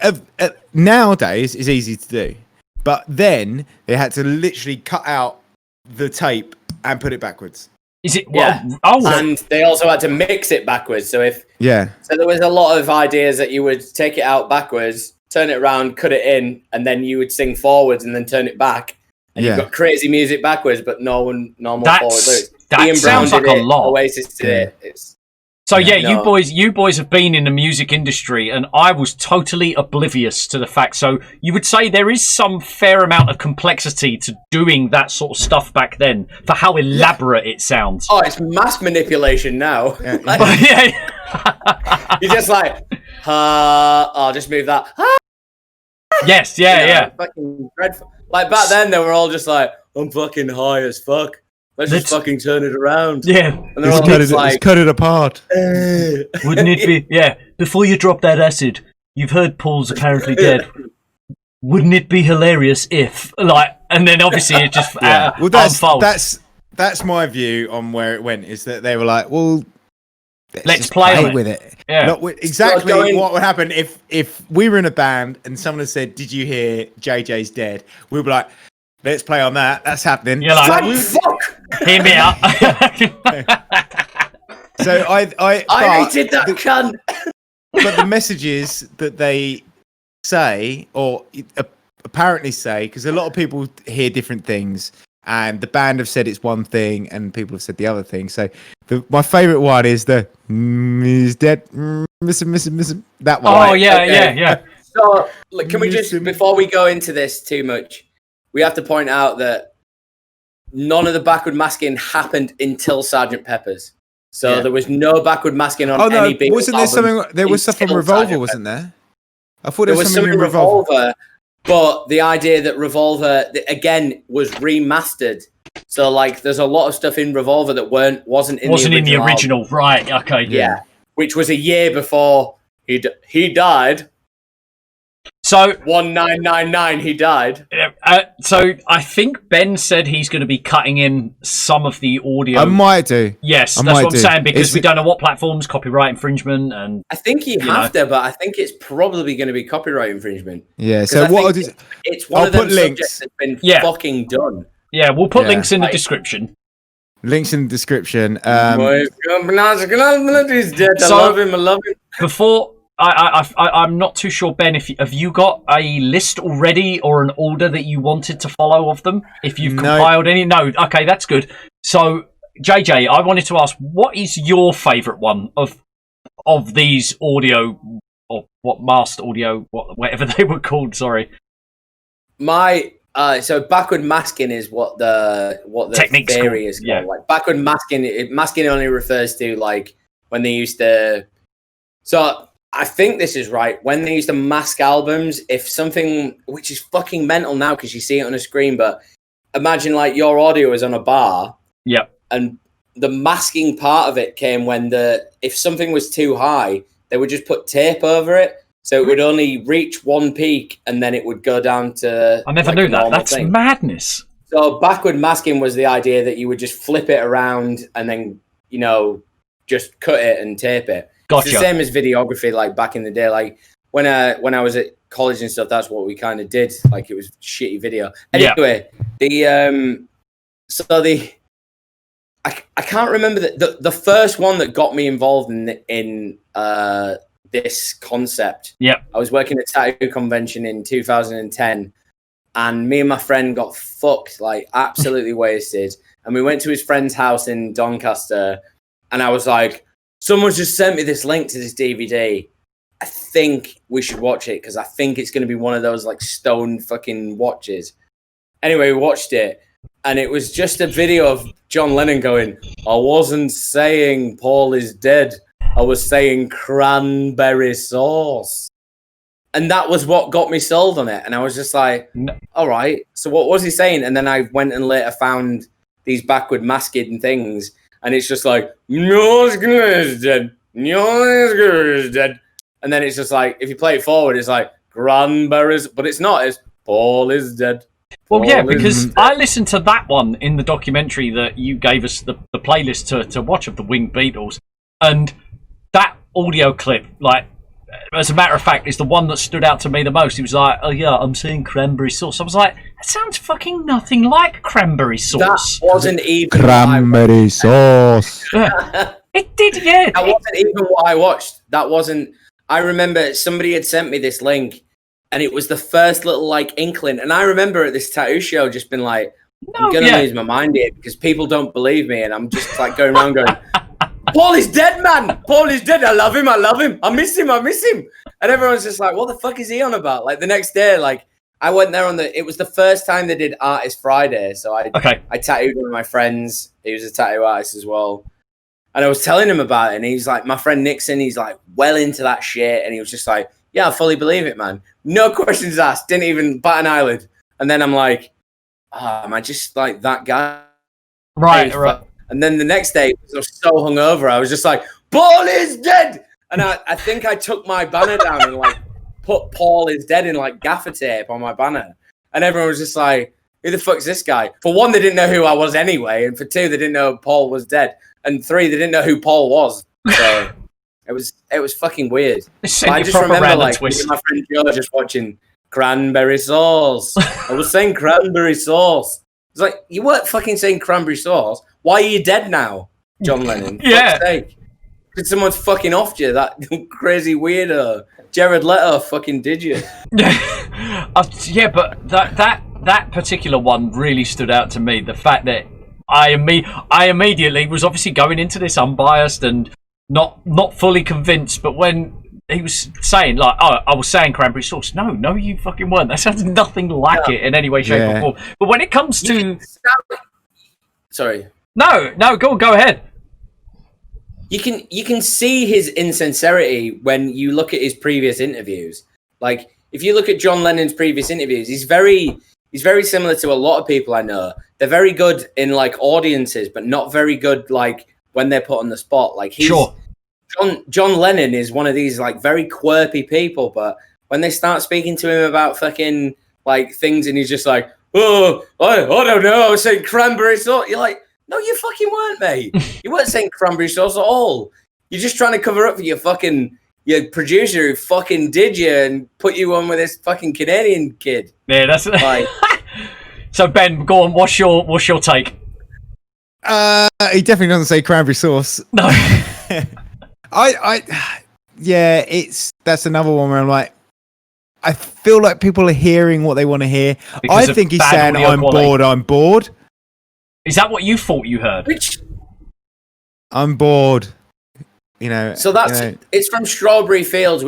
nowadays is easy to do, but then they had to literally cut out the tape and put it backwards. Is it? And they also had to mix it backwards. So so there was a lot of ideas that you would take it out backwards, turn it around, cut it in, and then you would sing forwards and then turn it back. And you've got crazy music backwards, but normal forward lyrics. That Ian Brown sounds like a lot. Oasis did it. So you boys have been in the music industry, and I was totally oblivious to the fact. So you would say there is some fair amount of complexity to doing that sort of stuff back then, for how elaborate it sounds. Oh, it's mass manipulation now. You're just like, I'll just move that. Yes, Fucking dreadful. Like back then, they were all just like, I'm fucking high as fuck. Let's just fucking turn it around. Yeah. And let's cut it apart. Wouldn't it be? Yeah. Before you drop that acid, you've heard Paul's apparently dead. Wouldn't it be hilarious if, like, and then obviously it just well, that's my view on where it went, is that they were like, well, let's play with it. Yeah. Exactly what would happen if we were in a band and someone said, did you hear JJ's dead? We'd be like, let's play on that. That's happening. You're like, fuck! Hear me out. So I hated that cunt. But the messages that they say, or apparently say, because a lot of people hear different things, and the band have said it's one thing, and people have said the other thing. So my favourite one is the he's dead, miss him. That one. Oh, yeah. So, can we just, before we go into this too much, we have to point out that none of the backward masking happened until Sgt. Pepper's. So there was no backward masking on any Beatles wasn't there something? There was stuff on Revolver, wasn't there? I thought there was something in Revolver. But the idea that Revolver again was remastered So like, there's a lot of stuff in Revolver that wasn't in the original album. Right? Okay. Yeah, which was a year before he died. So 1999, he died. So I think Ben said he's going to be cutting in some of the audio. I might do. Yes, that's what I'm saying, because we don't know what platforms, copyright infringement, and I think you have to, but I think it's probably going to be copyright infringement. Yeah. So what I'll do? It's one of them subjects that's been fucking done. Yeah, we'll put links in the description. Links in the description. I love him. Before. I'm not too sure, Ben, have you got a list already or an order that you wanted to follow of them? If you've compiled any? No. Okay, that's good. So, JJ, I wanted to ask, what is your favourite one of these audio, or what master audio, whatever they were called, sorry. So backward masking is what the technique's theory is called. Yeah. Like backward masking, masking only refers to like when they used to... So... I think this is right. When they used to mask albums, if something, which is fucking mental now because you see it on a screen, but imagine like your audio is on a bar. Yeah. And the masking part of it came when if something was too high, they would just put tape over it. So it would only reach one peak and then it would go down to... I never knew that. That's madness. So backward masking was the idea that you would just flip it around and then, just cut it and tape it. Gotcha. It's the same as videography, like back in the day. Like when I was at college and stuff, that's what we kind of did. Like it was shitty video. Anyway, I can't remember the first one that got me involved in this concept. Yeah, I was working at Tattoo Convention in 2010, and me and my friend got fucked, like absolutely wasted. And we went to his friend's house in Doncaster, and I was like, someone's just sent me this link to this DVD. I think we should watch it because I think it's going to be one of those like stone fucking watches. Anyway, we watched it and it was just a video of John Lennon going, I wasn't saying Paul is dead. I was saying cranberry sauce. And that was what got me sold on it. And I was just like, all right. So what was he saying? And then I went and later found these backward masking things. And it's just like, no, is dead. No, is dead. And then it's just like, if you play it forward, it's like, cranberries. But it's not. It's Paul is dead. Well, yeah, because I listened to that one in the documentary that you gave us the playlist to watch of the Winged Beatles. And that audio clip, like, as a matter of fact, is the one that stood out to me the most. He was like, oh, yeah, I'm seeing cranberry sauce. I was like, that sounds fucking nothing like cranberry sauce. That wasn't even cranberry sauce. It did, yeah. That wasn't even what I watched. That wasn't... I remember somebody had sent me this link, and it was the first little, like, inkling. And I remember at this tattoo show just been like, I'm going to lose my mind here because people don't believe me. And I'm just, like, going around going... Paul is dead, man. Paul is dead. I love him. I miss him. And everyone's just like, what the fuck is he on about? Like the next day, like I went there it was the first time they did Artist Friday. So I tattooed one of my friends. He was a tattoo artist as well. And I was telling him about it. And he's like, my friend Nixon, he's like well into that shit. And he was just like, yeah, I fully believe it, man. No questions asked. Didn't even bat an eyelid. And then I'm like, am I just like that guy? Right. And then the next day, I was so hungover, I was just like, Paul is dead! And I think I took my banner down and like put Paul is dead in like gaffer tape on my banner. And everyone was just like, who the fuck's this guy? For one, they didn't know who I was anyway. And for two, they didn't know Paul was dead. And three, they didn't know who Paul was. So it was fucking weird. I just remember like me and my friend Joe just watching cranberry sauce. I was saying cranberry sauce. It's like, you weren't fucking saying cranberry sauce. Why are you dead now, John Lennon? Yeah. Because someone's fucking offed you, that crazy weirdo. Jared Leto fucking did you. Yeah, but that particular one really stood out to me. The fact that I immediately was obviously going into this unbiased and not fully convinced, but when he was saying like, oh, I was saying cranberry sauce. No, you fucking weren't. That sounds nothing like it in any way, shape, or form. But when it comes to... Sorry. No, go ahead. You can see his insincerity when you look at his previous interviews. Like, if you look at John Lennon's previous interviews, he's very He's very similar to a lot of people I know. They're very good in like audiences, but not very good like when they're put on the spot. Like John Lennon is one of these like very quirky people, but when they start speaking to him about fucking like things, and he's just like, oh, I don't know, I was saying cranberry sauce. You're like, no, you fucking weren't, mate. You weren't saying cranberry sauce at all. You're just trying to cover up for your producer who fucking did you and put you on with this fucking Canadian kid. Yeah, that's like. So Ben, go on. What's your take? He definitely doesn't say cranberry sauce. No. That's another one where I'm like, I feel like people are hearing what they want to hear. Because I think he's saying, I'm bored. Is that what you thought you heard? I'm bored. So it's from Strawberry Fields,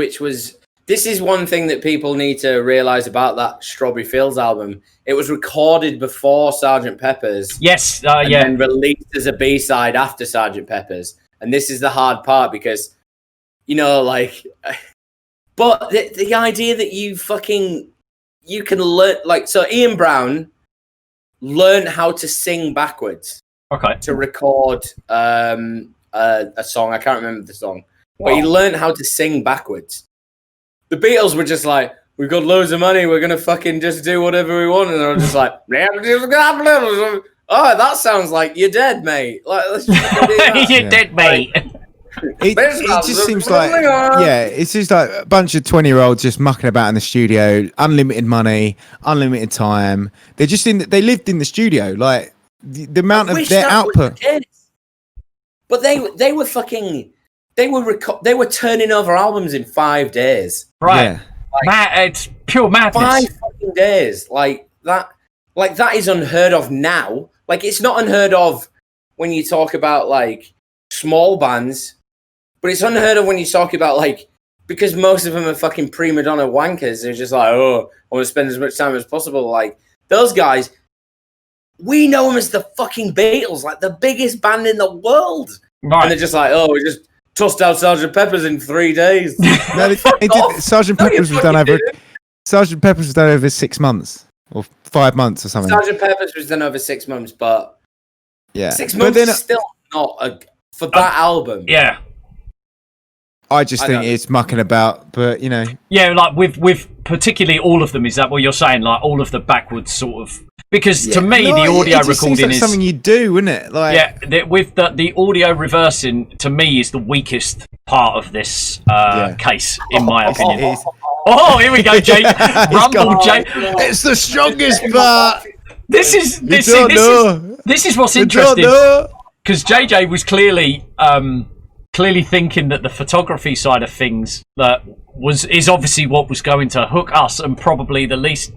this is one thing that people need to realize about that Strawberry Fields album. It was recorded before Sgt. Pepper's. Yes, and released as a B-side after Sgt. Pepper's. And this is the hard part because, but the idea that you can learn, so Ian Brown learned how to sing backwards. Okay. To record a song. I can't remember the song. Wow. But he learned how to sing backwards. The Beatles were just like, we've got loads of money, we're going to fucking just do whatever we want. And I was just like, oh, that sounds like you're dead, mate. Like, let's just do that. You're dead, mate. It just seems like, it's just like a bunch of 20-year-olds just mucking about in the studio, unlimited money, unlimited time. They lived in the studio, like the amount of their output. But they were turning over albums in 5 days. Right. Yeah. It's pure madness. 5 fucking days. Like that is unheard of now. Like, it's not unheard of when you talk about like small bands, but it's unheard of when you talk about like, because most of them are fucking prima donna wankers. They're just like, oh, I want to spend as much time as possible. Like, those guys, we know them as the fucking Beatles, like the biggest band in the world. Right. And they're just like, oh, we just tossed out Sgt. Pepper's in 3 days. No, Sgt. Pepper's was done over. Sgt. Pepper's was done over 6 months or 5 months or something. Sgt. Pepper's was done over 6 months, but 6 months but then, is still not for that album. Yeah, I just think it's mucking about, but Yeah, like with particularly all of them. Is that what you're saying? Like all of the backwards sort of. Because to me, the audio recording is something you do, isn't it? Like, with the audio reversing, to me, is the weakest part of this case, in my opinion. Oh, here we go, Jay. Rumble, Jay. It's the strongest part. This is what's interesting. Because JJ was clearly thinking that the photography side of things is obviously what was going to hook us, and probably the least.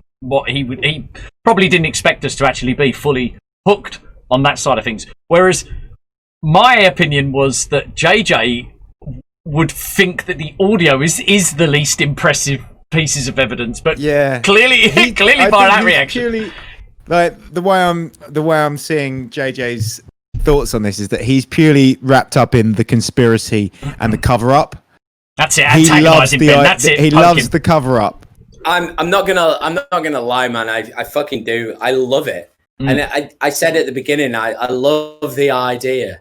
He probably didn't expect us to actually be fully hooked on that side of things. Whereas my opinion was that JJ would think that the audio is the least impressive pieces of evidence, but clearly by that reaction, purely, like the way I'm seeing JJ's thoughts on this is that he's purely wrapped up in the conspiracy and the cover up. That's it. He loves the cover up. I'm not gonna lie, man. I fucking do. I love it. And I said at the beginning, I love the idea.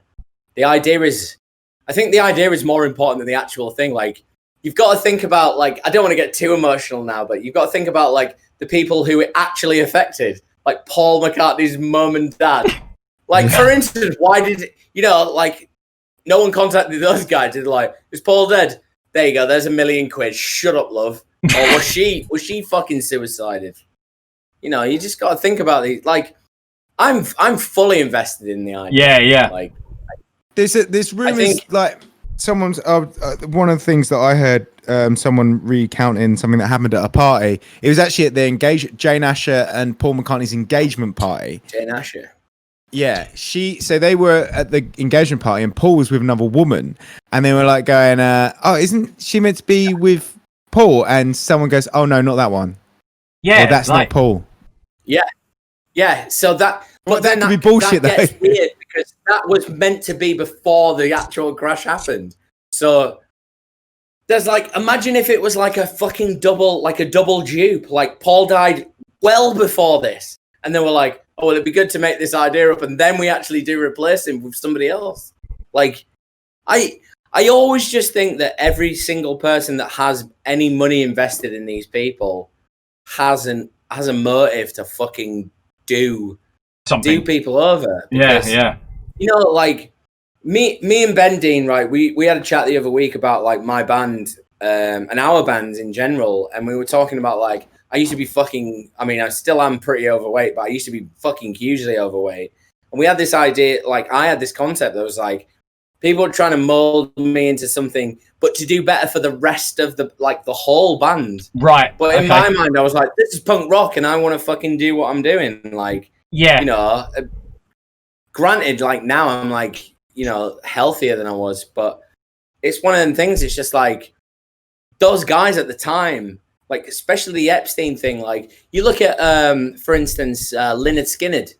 I think the idea is more important than the actual thing. Like, you've got to think about, like, I don't want to get too emotional now, but you've got to think about like the people who it actually affected, like Paul McCartney's mum and dad. Like, for instance, why did like no one contacted those guys? Did like, is Paul dead? There you go. There's $1 million. Shut up, love. Or was she fucking suicided? You just got to think about these. Like, I'm fully invested in the idea. Yeah. Like, this rumors like someone's one of the things that I heard someone recounting something that happened at a party. It was actually at the Jane Asher and Paul McCartney's engagement party. Jane Asher. Yeah, so they were at the engagement party and Paul was with another woman, and they were like going, "Oh, isn't she meant to be with Paul?" And someone goes, "Oh no, not that one. Yeah, that's not Paul." Yeah. So that, but then that could be bullshit. That gets weird because that was meant to be before the actual crash happened. So there's like, imagine if it was like a fucking double dupe. Like, Paul died well before this. And they were like, oh, well, it'd be good to make this idea up. And then we actually do replace him with somebody else. Like, I always just think that every single person that has any money invested in these people has a motive to fucking do people over. Because, you know, like me and Ben Dean, right? We had a chat the other week about like my band and our bands in general, and we were talking about like I used to be I still am pretty overweight, but I used to be fucking hugely overweight. And we had this idea, like I had this concept that was like people are trying to mold me into something, but to do better for the rest of the whole band. Right. But in my mind, I was like, this is punk rock and I want to fucking do what I'm doing. Like, you know, granted, like now I'm like, you know, healthier than I was, but it's one of them things. It's just like those guys at the time, like especially the Epstein thing. Like you look at, for instance, Lynyrd Skynyrd.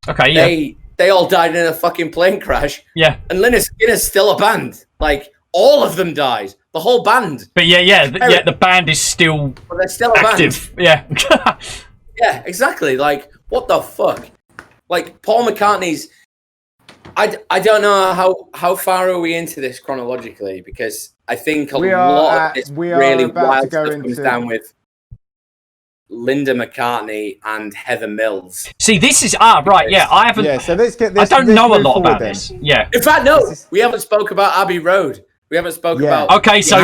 Okay, yeah. They all died in a fucking plane crash. Yeah. And Lynyrd Skynyrd's still a band. Like all of them died. The whole band. But the band is still but they're still active. A band. Yeah. Yeah, exactly. Like what the fuck? Like Paul McCartney's. I don't know how far are we into this chronologically, because I think a lot of this really wild stuff comes down with Linda McCartney and Heather Mills. See, this is right. Yeah, I haven't. Yeah, so let's get this. I don't know a lot about this. Yeah. In fact, no, we haven't spoke about Abbey Road. We haven't spoke about. Okay, so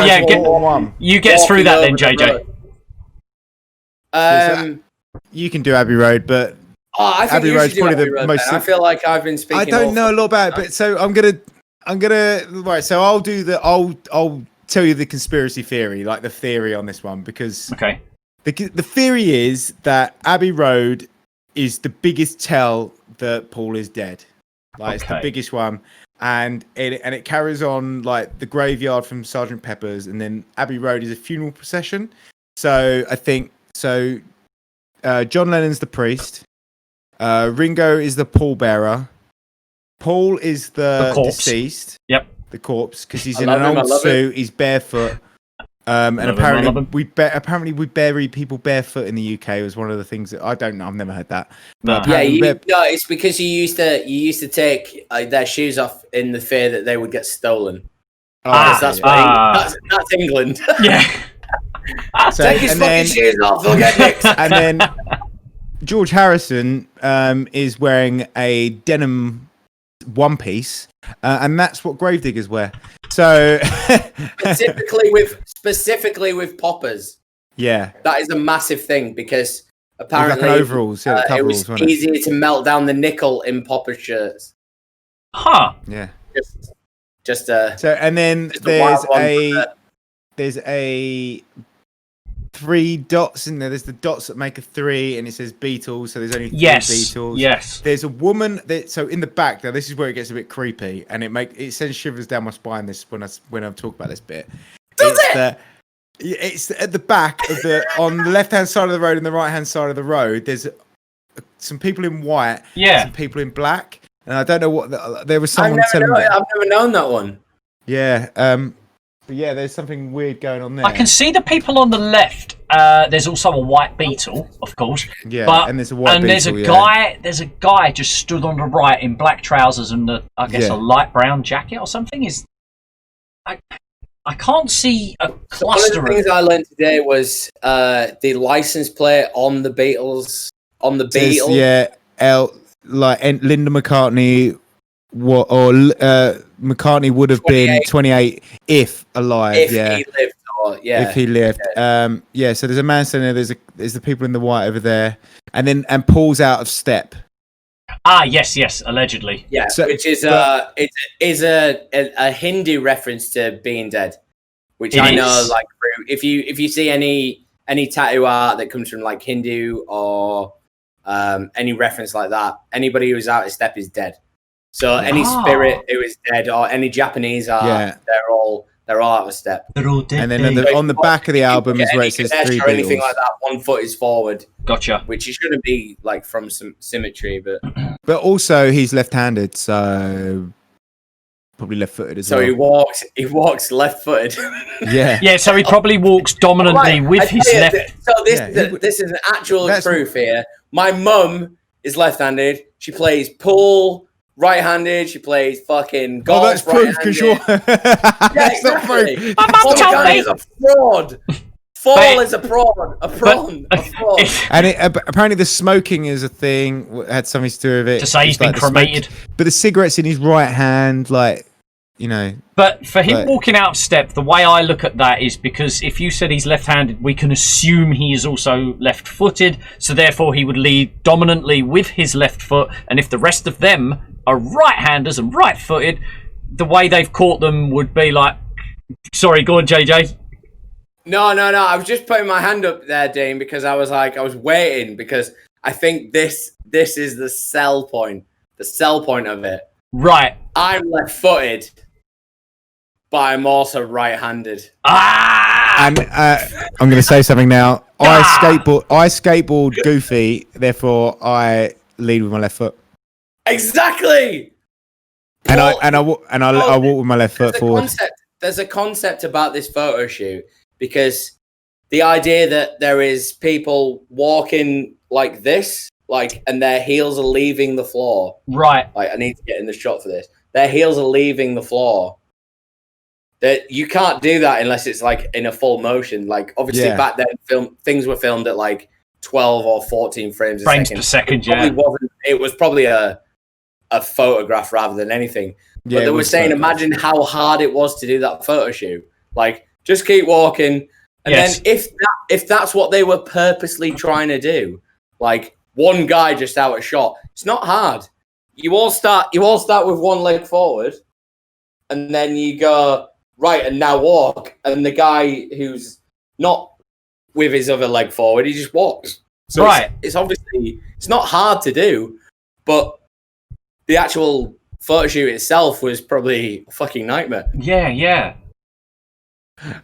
you get us through that then, JJ. You can do Abbey Road, but I think Abbey Road's probably the most. I feel like I've been speaking. I don't know a lot about it, but so I'm gonna right. So I'll tell you the conspiracy theory, like the theory on this one, because the theory is that Abbey Road is the biggest tell that Paul is dead. Like it's the biggest one, and it carries on like the graveyard from Sgt. Pepper's, and then Abbey Road is a funeral procession. So I think so. John Lennon's the priest. Ringo is the pallbearer. Paul is the deceased. Yep. The corpse, because he's in an old suit. He's barefoot. And apparently we bury people barefoot in the UK. Was one of the things that I don't know. I've never heard that. It's because you used to take their shoes off in the fear that they would get stolen. That's England. Yeah. Take his fucking shoes off. They'll get nicked. And then George Harrison is wearing a denim one piece, and that's what gravediggers wear. So specifically with poppers. Yeah, that is a massive thing, because apparently like an overalls, it was easier to melt down the nickel in popper shirts. Huh. Yeah. Just so, and then there's a 3 dots in there. There's the dots that make a 3, and it says Beatles. So there's only 3 Beatles. Yes. There's a woman so in the back. Now this is where it gets a bit creepy, and it sends shivers down my spine. This when I talk about this bit. It's at the back of on the left hand side of the road and the right hand side of the road. There's some people in white. Yeah. Some people in black, and I don't know what there was someone telling me. I've never known that one. Yeah. But yeah, there's something weird going on there. I can see the people on the left. There's also a white Beatle, of course. Yeah, and there's a white Beatle. There's a guy just stood on the right in black trousers and a light brown jacket or something. I can't see a cluster. One of the things I learned today was the license plate on the Beatles. On the Beatles. Yeah, Linda McCartney. McCartney would have been 28 if alive. If he lived. So there's a man standing there. There's the people in the white over there, and Paul's out of step. Yes, allegedly. Yeah, which is a Hindu reference to being dead, which I know. Like, if you see any tattoo art that comes from like Hindu or any reference like that, anybody who's out of step is dead. So any spirit who is dead, or any Japanese art, they're all out of step. They're all dead. And then on the back of the album is where it says 3 or anything like that. 1 foot is forward. Gotcha. Which is going to be like from some symmetry, but also he's left-handed, so probably left-footed as well. So he walks left-footed. Yeah. Yeah, so he probably walks dominantly with his left. So this is an actual proof here. My mum is left-handed. She plays pool right-handed. She plays fucking golf. Oh, that's proof for sure. That's not proof. My mum told me. Is a fraud. Paul is a fraud. A fraud. And apparently the smoking is a thing. Had something to do with it. To say he's been cremated. But the cigarette's in his right hand, like, you know. But for him walking out of step, the way I look at that is because if you said he's left-handed, we can assume he is also left-footed. So therefore he would lead dominantly with his left foot. And if the rest of them are right-handers and right-footed, the way they've caught them would be like... Sorry, go on, JJ. No. I was just putting my hand up there, Dean, because I was waiting because I think this is the sell point. The sell point of it. Right. I'm left-footed, but I'm also right-handed. And I'm going to say something now. I skateboard goofy, therefore I lead with my left foot. Exactly. And I walk with my left foot forward. There's a concept about this photo shoot. Because the idea that there is people walking like this, like, and their heels are leaving the floor. Right. Like, I need to get in the shot for this. Their heels are leaving the floor. That you can't do that unless it's like in a full motion. Like, obviously back then, things were filmed at like 12 or 14 frames per second. It was probably a photograph rather than anything. But they were saying, imagine how hard it was to do that photo shoot. Like, just keep walking, and then if that's what they were purposely trying to do, like one guy just out of shot, it's not hard. You all start with one leg forward, and then you go right and now walk, and the guy who's not with his other leg forward, he just walks. So it's obviously it's not hard to do, but the actual photo shoot itself was probably a fucking nightmare. Yeah.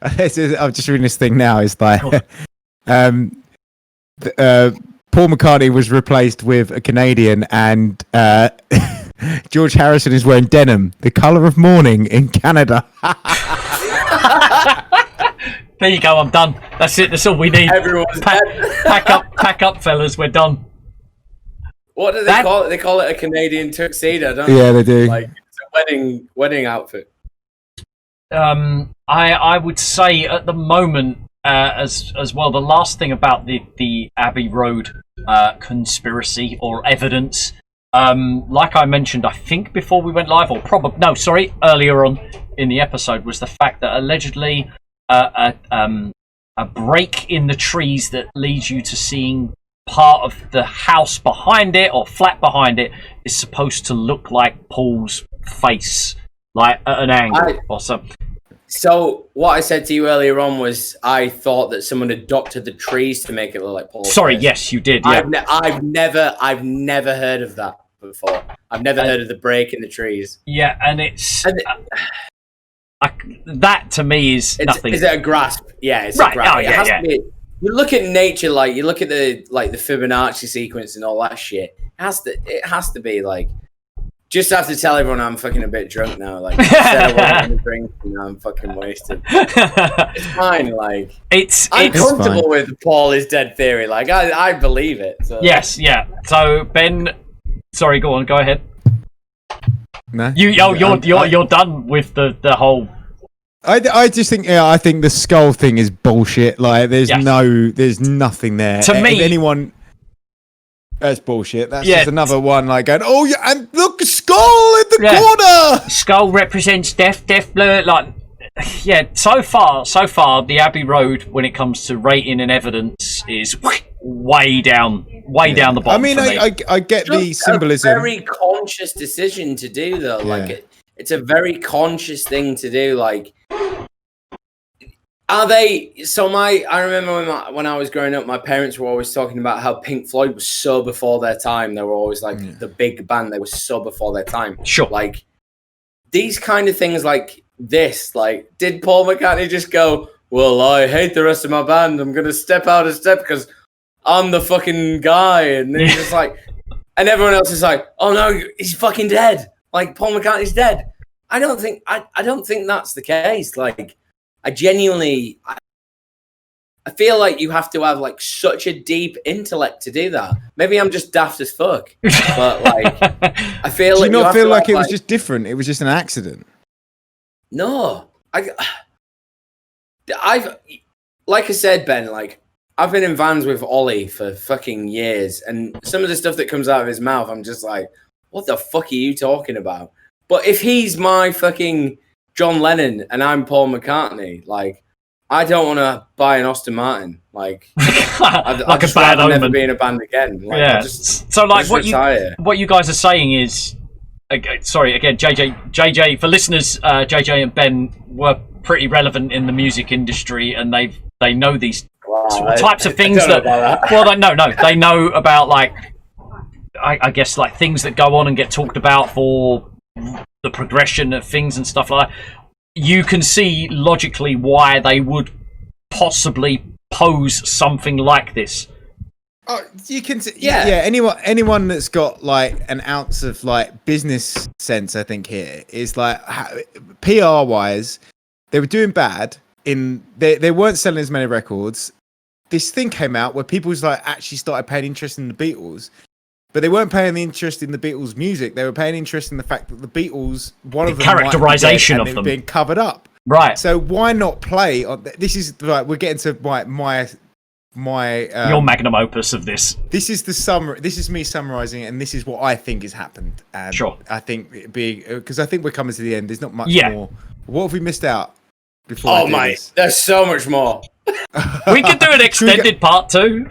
I'm just reading this thing now. It's like Paul McCartney was replaced with a Canadian, and George Harrison is wearing denim, the colour of mourning in Canada. There you go. I'm done. That's it. That's all we need. Everyone's pack up, fellas. We're done. What do they call it? They call it a Canadian tuxedo, don't they? Yeah, they do. Like, it's a wedding outfit. I would say at the moment as well, the last thing about the Abbey Road conspiracy or evidence, like I mentioned, I think before we went live, or earlier on in the episode, was the fact that allegedly a break in the trees that leads you to seeing part of the house behind it or flat behind it is supposed to look like Paul's face, like at an angle or something. So what I said to you earlier on was I thought that someone had doctored the trees to make it look like Paul. Sorry, yes, you did. Yeah. I've never heard of that before. I've never heard of the break in the trees. Yeah, and it's that to me is nothing. Is it a grasp? Yeah, it's right. a grasp. Oh, yeah. You look at nature, like you look at the Fibonacci sequence and all that shit. It has to be like. Just have to tell everyone I'm fucking a bit drunk now. Like, instead of wanting to drink, I'm fucking wasted. It's fine. Like, I'm comfortable with Paul is dead theory. Like, I believe it. So. Yes, yeah. So Ben, sorry, go on, go ahead. No, you're done with the whole. I just think I think the skull thing is bullshit. Like, there's nothing there. To me, if anyone. That's bullshit. That's just another one like going, oh yeah, and look, skull in the corner. Skull represents death, blur. Like, yeah. So far, the Abbey Road, when it comes to rating and evidence, is way down the bottom. I mean, I get the symbolism. It's a very conscious decision to do, though. Yeah. Like, it's a very conscious thing to do. Like. Are they? So I remember when I was growing up, my parents were always talking about how Pink Floyd was so before their time. They were always like the big band. They were so before their time. Sure. Like these kind of things like this, like did Paul McCartney just go, well, I hate the rest of my band. I'm going to step out a step because I'm the fucking guy. And then he's just like, and everyone else is like, oh no, he's fucking dead. Like Paul McCartney's dead. I don't think that's the case. Like, I genuinely, I feel like you have to have like such a deep intellect to do that. Maybe I'm just daft as fuck, but like, I feel. Do you not feel like it was just different? It was just an accident. No, I've, like I said, Ben, like, I've been in vans with Ollie for fucking years, and some of the stuff that comes out of his mouth, I'm just like, what the fuck are you talking about? But if he's my fucking John Lennon and I'm Paul McCartney, like, I don't want to buy an Aston Martin. Like, like a bad omen. Never be in a band again. Like, yeah. So like what you guys are saying is, sorry again, JJ. For listeners, JJ and Ben were pretty relevant in the music industry, and they know these types of things that. Well, they know about, like, I guess, like, things that go on and get talked about for the progression of things and stuff like that. You can see logically why they would possibly pose something like this. Oh, you can, yeah. Anyone that's got like an ounce of like business sense, I think, here is like, PR wise, they were doing bad. They weren't selling as many records. This thing came out where people was like actually started paying interest in the Beatles. But they weren't paying the interest in the Beatles' music. They were paying interest in the fact that the Beatles, one of them, characterization of them being covered up. Right. So why not play on? This is like, we're getting to my your magnum opus of this. This is the summary. This is me summarizing it, and this is what I think has happened. And sure. I think because I think we're coming to the end. There's not much more. What have we missed out? Oh mate, there's so much more. We could do an extended part 2.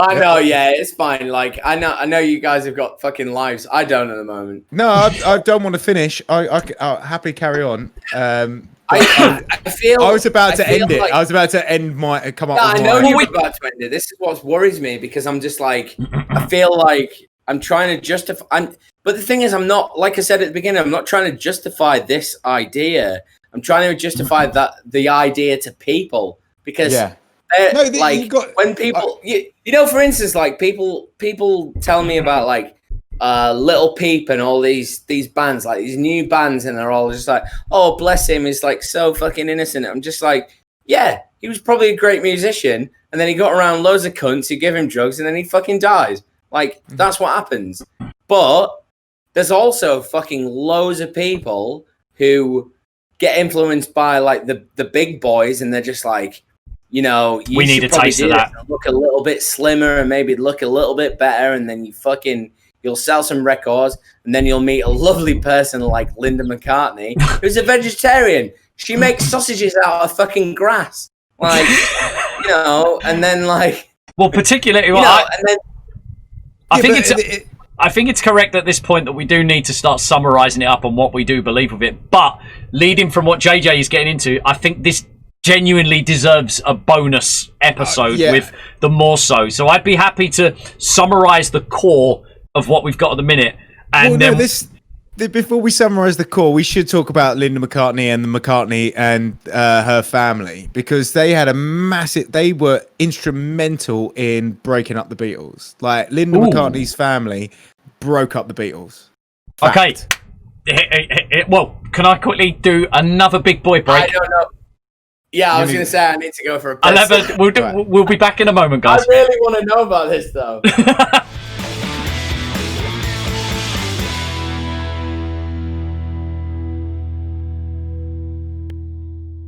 I know, yeah, it's fine. Like, I know you guys have got fucking lives. I don't at the moment. No, I don't want to finish. I'll happily carry on. I feel. I was about to end it. Like, I was about to end my. Come on. I know you were about to end it. This is what worries me, because I'm just like, I feel like I'm trying to justify. But the thing is, I'm not. Like I said at the beginning, I'm not trying to justify this idea. I'm trying to justify the idea to people, because. Yeah. Like, when people, you know, for instance, like people tell me about like Little Peep and all these bands, like these new bands, and they're all just like, oh, bless him, he's like so fucking innocent. I'm just like, yeah, he was probably a great musician, and then he got around loads of cunts who give him drugs, and then he fucking dies. Like, that's what happens. But there's also fucking loads of people who get influenced by like the big boys, and they're just like, you know, we need a taste of that. Look a little bit slimmer and maybe look a little bit better, and then you'll sell some records, and then you'll meet a lovely person like Linda McCartney, who's a vegetarian. She makes sausages out of fucking grass, like, you know, and then like, well, particularly, I think it's correct at this point that we do need to start summarizing it up on what we do believe of it. But leading from what JJ is getting into, I think this genuinely deserves a bonus episode with the more so. So I'd be happy to summarize the core of what we've got at the minute. And before we summarize the core, we should talk about Linda McCartney and the McCartney and her family, because they had they were instrumental in breaking up the Beatles. Like, Linda McCartney's family broke up the Beatles. Fact. Okay. Well, can I quickly do another big boy break? I don't know. Yeah, I was going to say I need to go for a piss. 11. We'll be back in a moment, guys. I really want to know about this, though.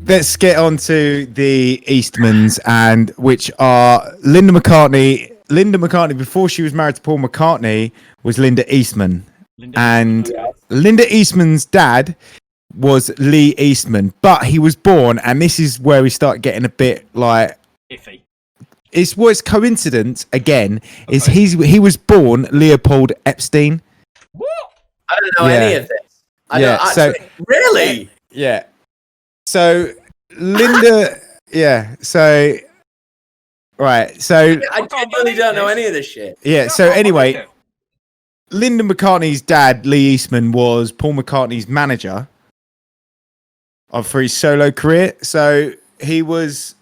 Let's get on to the Eastmans, and which are Linda McCartney. Linda McCartney, before she was married to Paul McCartney, was Linda Eastman. Linda Eastman's dad was Lee Eastman, but he was born, and this is where we start getting a bit like iffy. It's coincidence again. Okay. Is he was born Leopold Epstein. What? I don't know any of this. I don't actually, really? Yeah. So Linda, So right. So I genuinely don't know any of this shit. Yeah. So anyway, Linda McCartney's dad, Lee Eastman, was Paul McCartney's manager for his solo career. So he was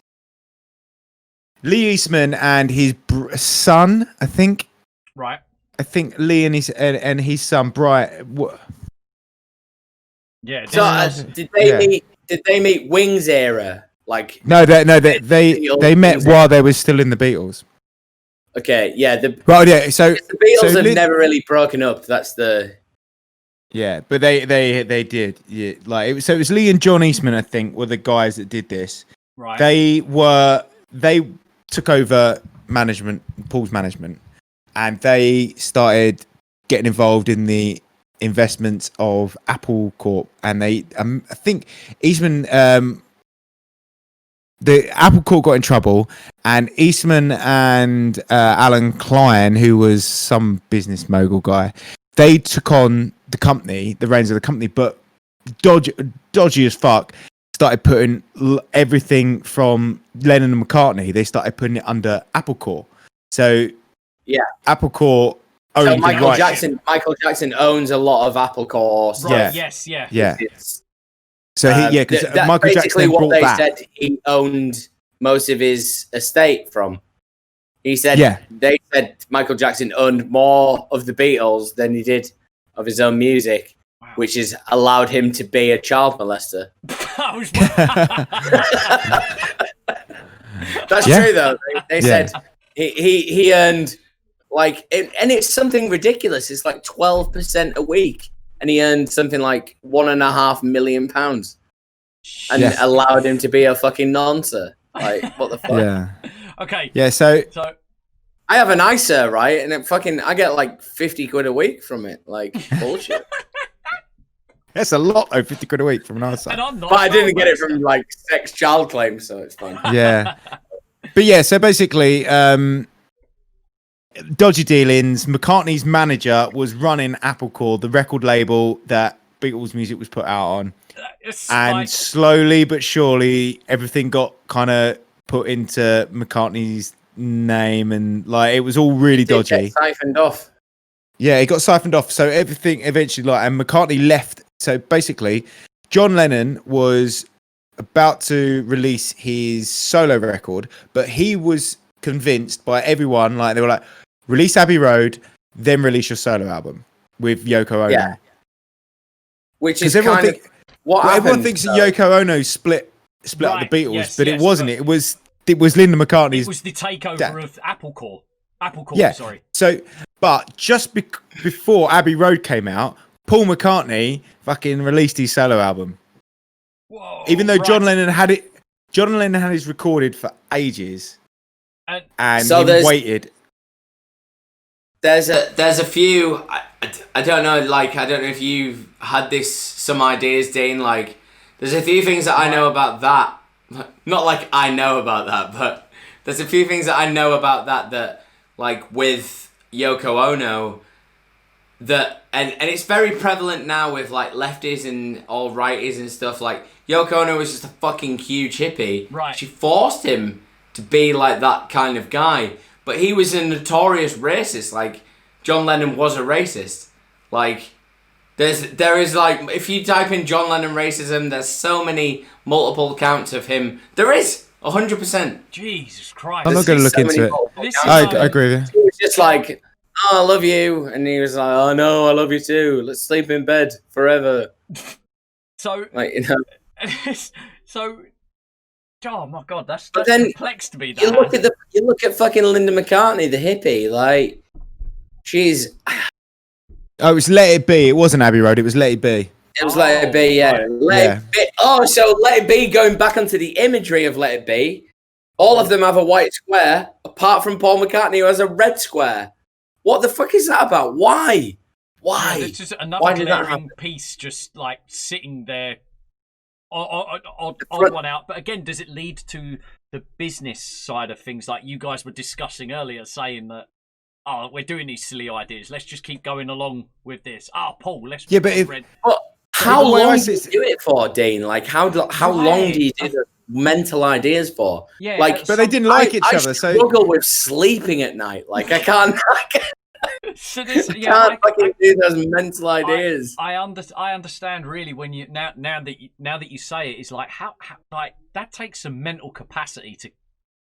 Lee Eastman and his son, I think. Right. I think Lee and his son, Brian. Yeah. So did they meet Wings era? Like they met while they were still in the Beatles. Okay, yeah. So the Beatles have never really broken up. That's the. Yeah, but they did. Yeah, like it was Lee and John Eastman, I think, were the guys that did this. Right. They took over Paul's management, and they started getting involved in the investments of Apple Corp. And they, I think Eastman, the Apple Corp got in trouble, and Eastman and Alan Klein, who was some business mogul guy, they took on the reins of the company, but dodgy as fuck. Started putting everything from Lennon and McCartney. They started putting it under Apple Corp. So yeah, Apple Corp. So Michael Jackson owns a lot of Apple Corp. Right. Yeah. So because Michael Jackson what they back. said he owned most of his estate from. He said they said Michael Jackson owned more of the Beatles than he did of his own music, which has allowed him to be a child molester. That's true though. They said he earned and it's something ridiculous. It's like 12% a week, and he earned something like £1.5 million, and allowed him to be a fucking noncer. Like what the fuck? Yeah. Okay. Yeah. So I have an ISA, right, and I get like 50 quid a week from it. Like bullshit. That's a lot, though, 50 quid a week from an ISA. But I didn't get it from like sex child claims, so it's fine. Yeah. But yeah, so basically, dodgy dealings. McCartney's manager was running Apple Corp, the record label that Beatles music was put out on. And slowly but surely, everything got kind of put into McCartney's name, and like it was all really dodgy. Siphoned off. Yeah, it got siphoned off. So everything eventually, and McCartney left. So basically, John Lennon was about to release his solo record, but he was convinced by everyone, like they were like, release Abbey Road, then release your solo album with Yoko Ono. Yeah. Which is everyone kind of what happened, everyone thinks that Yoko Ono split up the Beatles, but it wasn't. It was Linda McCartney's. It was the takeover of Apple Corp. Sorry. So, but just before Abbey Road came out, Paul McCartney fucking released his solo album. Whoa, even though John Lennon had his recorded for ages, and so he waited. There's a few. I don't know. Like I don't know if you've had some ideas, Dean. Like there's a few things that I know about that. Not like I know about that, but there's a few things that I know about that like with Yoko Ono. And it's very prevalent now with like lefties and all righties and stuff. Like Yoko Ono was just a fucking huge hippie. Right. She forced him to be like that kind of guy. But he was a notorious racist. Like John Lennon was a racist. Like there is like if you type in John Lennon racism, there's so many multiple accounts of him. There is 100%. Jesus Christ. I'm not going to look into it. I agree with you. He was just like, oh, I love you. And he was like, oh, no, I love you too. Let's sleep in bed forever. So, like, so, oh my God, that's then complex to me. You look at fucking Linda McCartney, the hippie, like, she's. Oh, it was Let It Be. It wasn't Abbey Road. It was Let It Be. It was Let It Be, yeah. Let It Be. Oh, so Let It Be, going back onto the imagery of Let It Be, all of them have a white square, apart from Paul McCartney, who has a red square. What the fuck is that about? Why? Yeah, it's just another glaring piece just like sitting there, odd one out. But again, does it lead to the business side of things like you guys were discussing earlier, saying that, oh, we're doing these silly ideas. Let's just keep going along with this. Oh, Paul, let's... Yeah, but how long do you do it for, Dean? Like, how long do you do the mental ideas for? Yeah, like, but they didn't like each other. So I struggle with sleeping at night. Like, I can't. So this, I fucking do those mental ideas. I understand really when you now that you say it, is like how like that takes some mental capacity to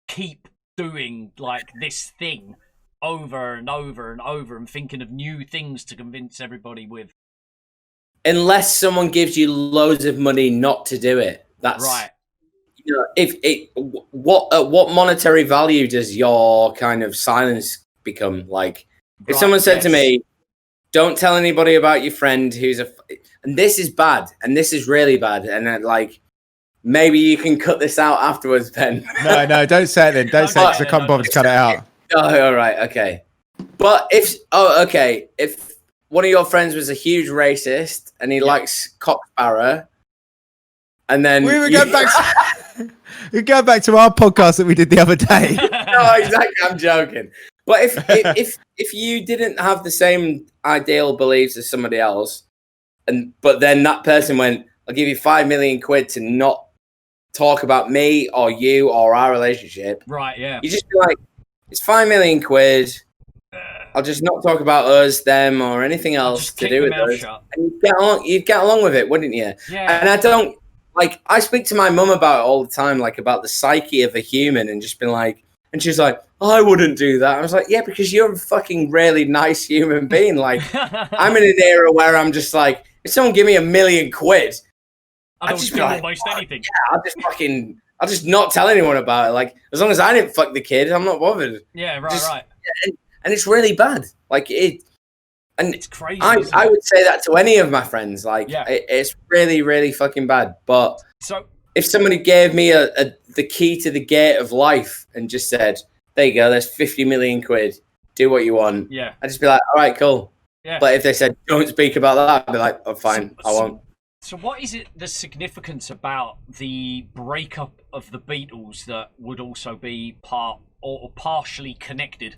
keep doing like this thing over and over and over and thinking of new things to convince everybody with. unless someone gives you loads of money not to do it. That's right. You know, what monetary value does your kind of silence become? Like, if someone said to me, "Don't tell anybody about your friend who's and this is bad, and this is really bad," and then, like, maybe you can cut this out afterwards, Ben. No, don't say it then. Don't say it because I can't bother to cut it out. Oh, all right, okay. But if one of your friends was a huge racist and he likes cockbarrow, and then we go back to our podcast that we did the other day. No, exactly. I'm joking. But if you didn't have the same ideal beliefs as somebody else, but then that person went, "I'll give you 5 million quid to not talk about me or you or our relationship," right? Yeah, you just be like, "It's 5 million quid. I'll just not talk about us, them, or anything else to do with us." And you'd get along with it, wouldn't you? Yeah. And I speak to my mum about it all the time, like about the psyche of a human, and just been like, and she's like, "I wouldn't do that." I was like, "Yeah, because you're a fucking really nice human being." Like, I'm in an era where I'm just like, if someone give me 1 million quid, I'll just do almost anything. Yeah, I'll just not tell anyone about it. Like, as long as I didn't fuck the kid, I'm not bothered. Yeah, right. And it's really bad. Like it's crazy. I would say that to any of my friends. Like, it's really, really fucking bad. But if somebody gave me the key to the gate of life and just said, "There you go, there's 50 million quid. Do what you want." Yeah, I'd just be like, "All right, cool." Yeah. But if they said, "Don't speak about that," I'd be like, "Oh, fine, I won't." So what is it, the significance about the breakup of the Beatles that would also be part or partially connected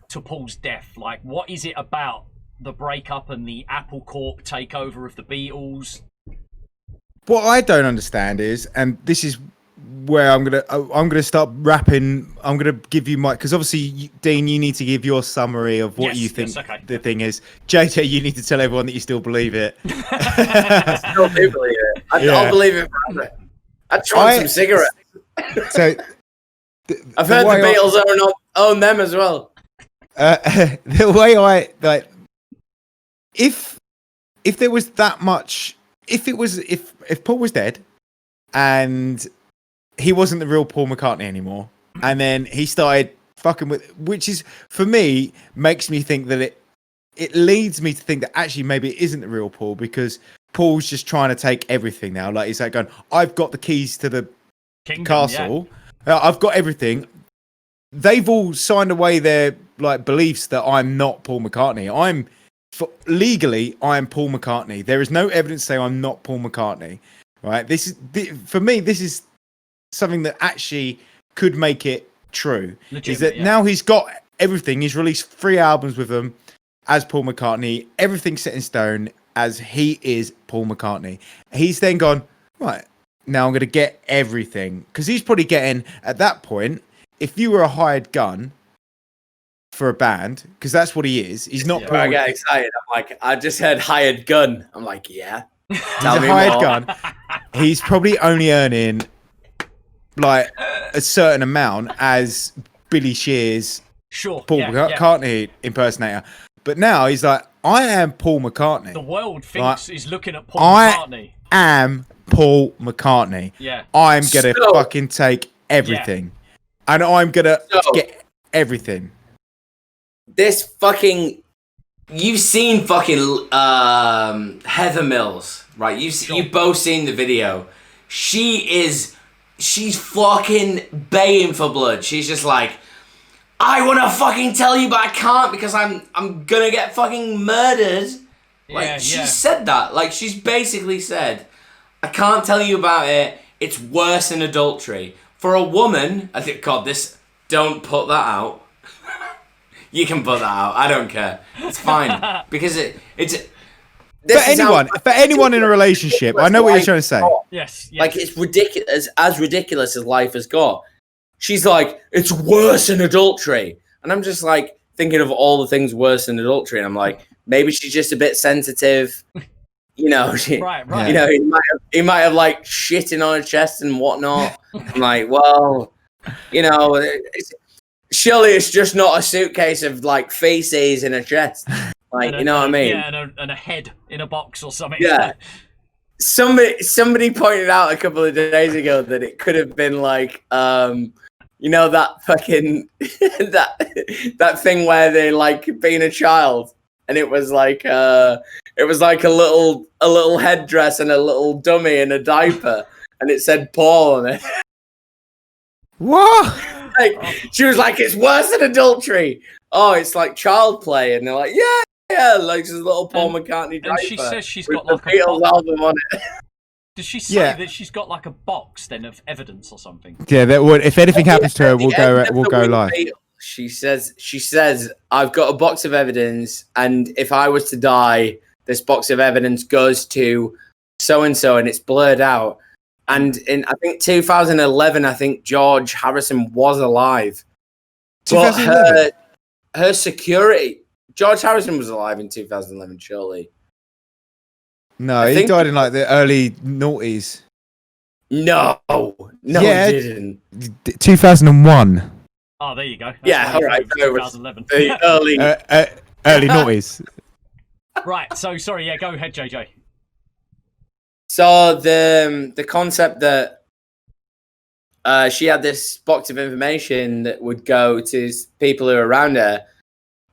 to Paul's death? Like, what is it about the breakup and the Apple Corp takeover of the Beatles? What I don't understand is, and this is where I'm gonna start rapping. I'm gonna give you my, because obviously, Dean, you need to give your summary of what you think the thing is. JJ, you need to tell everyone that you still believe it. I still do believe it. I'll believe it forever. I tried some cigarettes. So I've heard the Beatles own them as well. The way I like, if there was that much, if Paul was dead and he wasn't the real Paul McCartney anymore, and then he started fucking with, which is, for me, makes me think that it leads me to think that actually maybe it isn't the real Paul, because Paul's just trying to take everything now. Like, he's like going, "I've got the keys to the castle. Yeah. I've got everything." They've all signed away their like beliefs that I'm not Paul McCartney. Legally, I am Paul McCartney. There is no evidence saying I'm not Paul McCartney. Right? This is, for me, this is something that actually could make it true. Is that now he's got everything. He's released 3 albums with them as Paul McCartney. Everything's set in stone as he is Paul McCartney. He's then gone, right, now I'm going to get everything. Because he's probably getting, at that point, if you were a hired gun for a band, because that's what he is. He's not. I get excited. I'm like, I just heard hired gun. I'm like, yeah. He's a hired gun. He's probably only earning like a certain amount as Billy Shears, Paul McCartney impersonator. But now he's like, I am Paul McCartney. The world thinks he's looking at Paul McCartney. I am Paul McCartney. Yeah. I'm gonna fucking take everything. Yeah. And I'm gonna get everything. This fucking, you've seen fucking Heather Mills, right? You've both seen the video. She's fucking baying for blood. She's just like, I want to fucking tell you, but I can't because I'm gonna get fucking murdered. Like, she said that. Like, she's basically said, I can't tell you about it. It's worse than adultery. For a woman, I think, God, don't put that out. You can put that out. I don't care. It's fine. Because it's... For anyone in a relationship, I know what you're trying to say. Yes. Like, it's ridiculous, as ridiculous as life has got. She's like, it's worse than adultery. And I'm just like, thinking of all the things worse than adultery. And I'm like, maybe she's just a bit sensitive. You know, right. You know, he might have like shitting on her chest and whatnot. I'm like, well, you know, surely it's just not a suitcase of like feces in her chest. Like, you know what I mean? Yeah, and a head in a box or something. Yeah. Somebody pointed out a couple of days ago that it could have been like, you know, that fucking that thing where they like being a child, and it was like a little headdress and a little dummy in a diaper, and it said Paul on it. What? Like, she was like, it's worse than adultery. Oh, it's like child play, and they're like, yeah, like this little Paul McCartney diaper. And she says she's got the like Beatles album on it. Does she say that she's got like a box then of evidence or something? Yeah, that would. If anything happens to her, we'll go live. She says, I've got a box of evidence, and if I was to die, this box of evidence goes to so and so, and it's blurred out. And in I think 2011, I think George Harrison was alive, but her security. George Harrison was alive in 2011, surely. No, he died in like the early noughties. No, he didn't. 2001. Oh, there you go. That's all right. 2011. The early noughties. Right. So sorry. Yeah, go ahead, JJ. So the concept that she had this box of information that would go to people who are around her.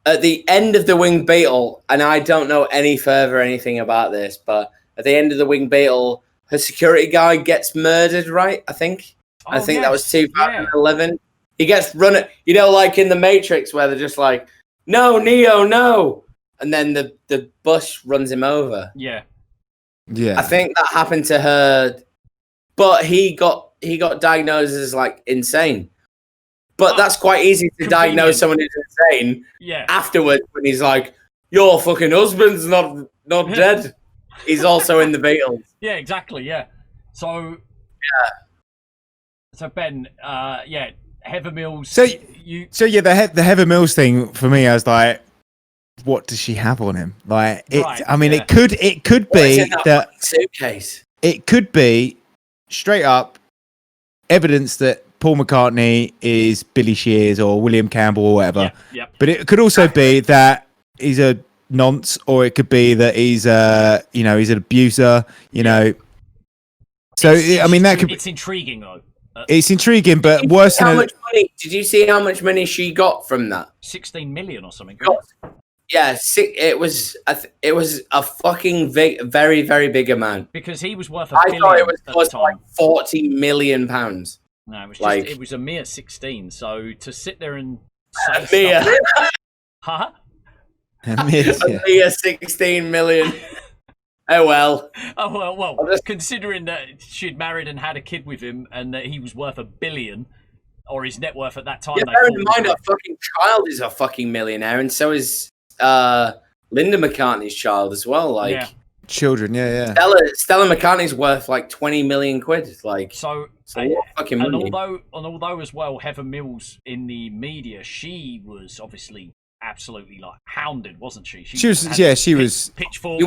At the end of the Winged Beatle, and I don't know anything about this, but at the end of the Winged Beatle, her security guard gets murdered, right? I think that was 2011. Yeah. He gets run, you know, like in the Matrix, where they're just like, "No, Neo, no," and then the bus runs him over. Yeah. I think that happened to her, but he got diagnosed as like insane. But that's quite easy to diagnose someone who's insane afterwards when he's like, your fucking husband's not dead. He's also in the Beatles. Yeah, exactly, yeah. So Ben, Heather Mills. So the Heather Mills thing for me, I was like, what does she have on him? Like it it could be that suitcase. It could be straight up evidence that Paul McCartney is Billy Shears or William Campbell or whatever. Yeah. But it could also be that he's a nonce, or it could be that he's he's an abuser, you know. So that could. It's intriguing though. It's intriguing, but worse than much money. Did you see how much money she got from that? 16 million or something. Yeah, it was a fucking very, very big amount. Because he was worth I thought it was like £40 million. No, it was like, it was a mere 16. So to sit there and say huh? A mere 16 million. Oh well. Considering that she'd married and had a kid with him, and that he was worth $1 billion, or his net worth at that time. Yeah, bear in mind, our fucking child is a fucking millionaire, and so is Linda McCartney's child as well. Like children, yeah. Stella McCartney's worth like 20 million quid. Like so fucking money. And although as well, Heather Mills in the media, she was obviously absolutely like hounded, wasn't she? She was pitchforks.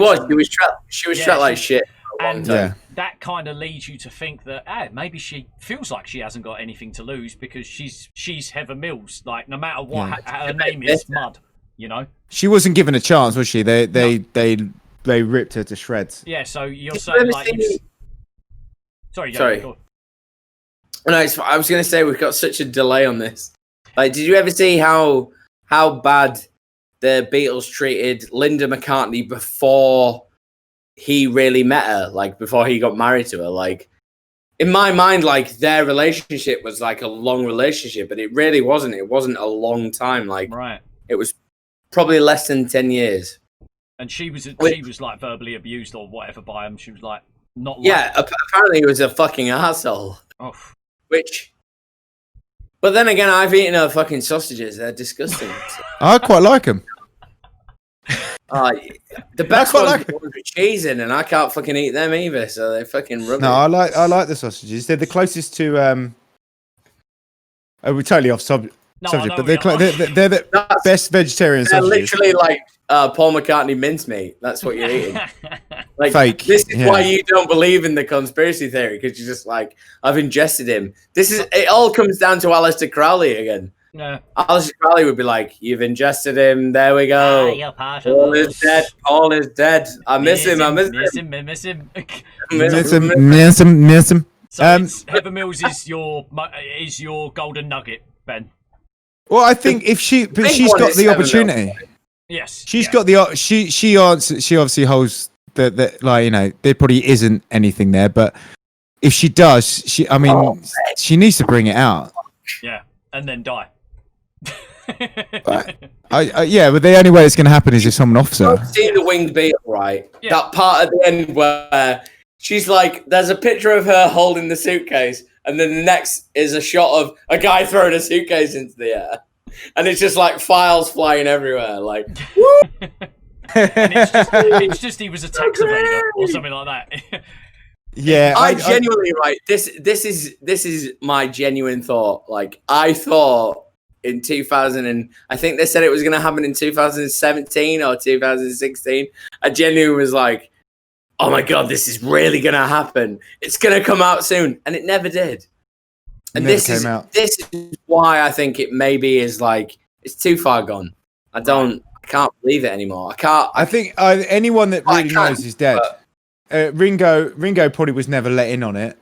She was treated like shit for a long time. That kind of leads you to think that maybe she feels like she hasn't got anything to lose because she's Heather Mills. Like no matter what, her name is mud. You know, she wasn't given a chance, was she? They ripped her to shreds. Yeah. So you're saying like, sorry. Go. No, I was going to say we've got such a delay on this. Like, did you ever see how bad the Beatles treated Linda McCartney before he really met her? Like before he got married to her? Like in my mind, like their relationship was like a long relationship, but it really wasn't. It wasn't a long time. Like it was probably less than 10 years. And she was like verbally abused or whatever by him. She was like not. Apparently he was a fucking asshole. Oh. But then again, I've eaten her fucking sausages. They're disgusting. I quite like them. The best ones with cheese in, and I can't fucking eat them either. So they're fucking rubbish. No, I like the sausages. They're the closest to. We're totally off subject, but they're the best vegetarian sausages. They're literally like Paul McCartney mincemeat. That's what you're eating. Like, fake. This is why you don't believe in the conspiracy theory, because you're just like, I've ingested him. It all comes down to Aleister Crowley again. Yeah. Aleister Crowley would be like, "You've ingested him. There we go. Paul is dead. Paul is dead. I miss him. I miss him. Miss him. Miss him. So Heather Mills is your golden nugget, Ben. Well, I think if she's got the opportunity. Yes. She's got the she obviously holds the like, you know, there probably isn't anything there, but if she does, she needs to bring it out. Yeah, and then die. But the only way it's going to happen is if someone offs her. I've seen the Winged Beetle, right? Yeah. That part at the end where she's like, there's a picture of her holding the suitcase, and then the next is a shot of a guy throwing a suitcase into the air, and it's just like files flying everywhere, like. Woo! And it's just he was a tax evader or something like that. Yeah, I genuinely right. This is my genuine thought. Like, I thought in 2000, and I think they said it was going to happen in 2017 or 2016. I genuinely was like, "Oh my god, this is really going to happen. It's going to come out soon," and it never did. And this is why I think it maybe is like it's too far gone. I can't believe it anymore. I think anyone that really knows is dead. Ringo probably was never let in on it.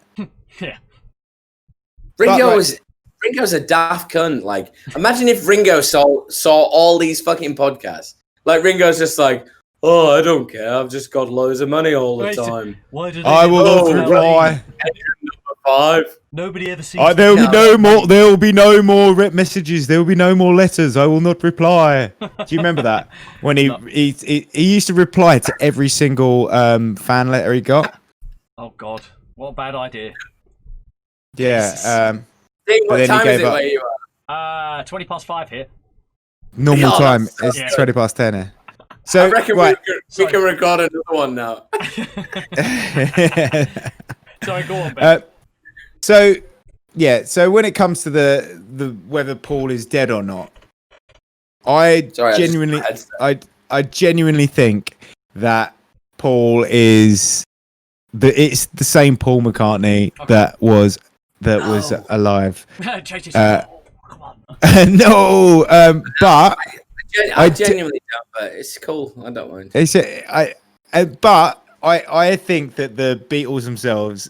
Yeah. Ringo's a daft cunt. Like, imagine if Ringo saw all these fucking podcasts. Like, Ringo's just like, "Oh, I don't care. I've just got loads of money all the time. Why did I will not reply. Number 5. Nobody ever sees. There will be no more. There will be no more messages. There will be no more letters. I will not reply." Do you remember that when he used to reply to every single fan letter he got? Oh God, what a bad idea. Yeah. What time is it where you are? 5:20 here. Normal time. It's 10 here. So I reckon we can record another one now. Sorry, go on, Ben. So when it comes to the whether Paul is dead or not, I genuinely think that Paul is it's the same Paul McCartney that was alive. Come on. No, but I genuinely don't, but it's cool. I don't mind. But I think that the Beatles themselves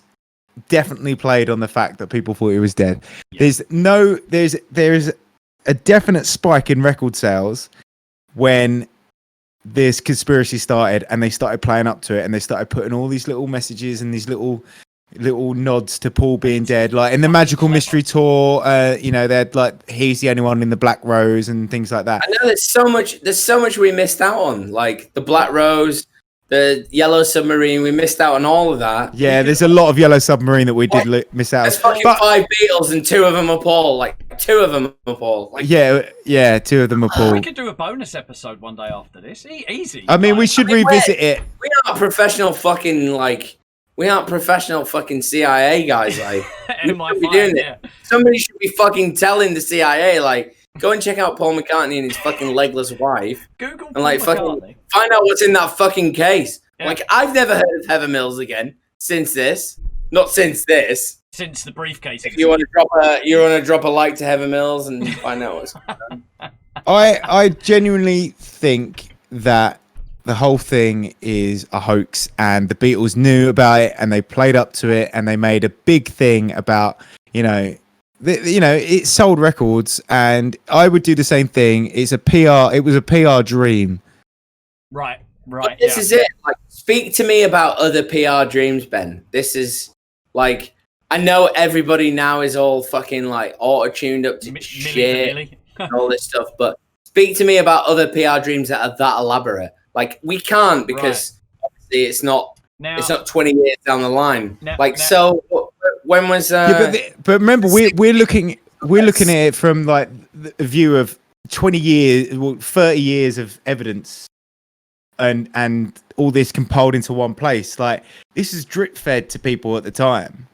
definitely played on the fact that people thought he was dead. Yeah. There's a definite spike in record sales when this conspiracy started, and they started playing up to it, and they started putting all these little messages and these little nods to Paul being dead, like in the Magical Mystery Tour. They had like he's the only one in the Black Rose and things like that. I know there's so much we missed out on, like the Black Rose, the Yellow Submarine. We missed out on all of that. Yeah, there's a lot of Yellow Submarine that we did miss out. There's fucking 5 Beatles and 2 of them are Paul. Like 2 of them are Paul. Like, yeah, 2 of them are Paul. We could do a bonus episode one day after this. Easy. I mean, we should revisit it. We aren't professional fucking CIA guys. Like, we be doing it. Somebody should be fucking telling the CIA, like, go and check out Paul McCartney and his fucking legless wife. Google and like fucking find out what's in that fucking case. Yeah. Like, I've never heard of Heather Mills again since this. Not since this. Since the briefcase. If you want to drop a like to Heather Mills and find out what's going on. I genuinely think that the whole thing is a hoax, and the Beatles knew about it, and they played up to it, and they made a big thing about, it sold records, and I would do the same thing. It was a PR dream. Right. But this is it. Like, speak to me about other PR dreams, Ben. This is like, I know everybody now is all fucking like auto-tuned up to shit and all this stuff, but speak to me about other PR dreams that are that elaborate. Like, we can't, because obviously it's not 20 years down the line. So when was but remember, we're looking at it from like the view of 20 years, 30 years of evidence, and all this compiled into one place. Like, this is drip fed to people at the time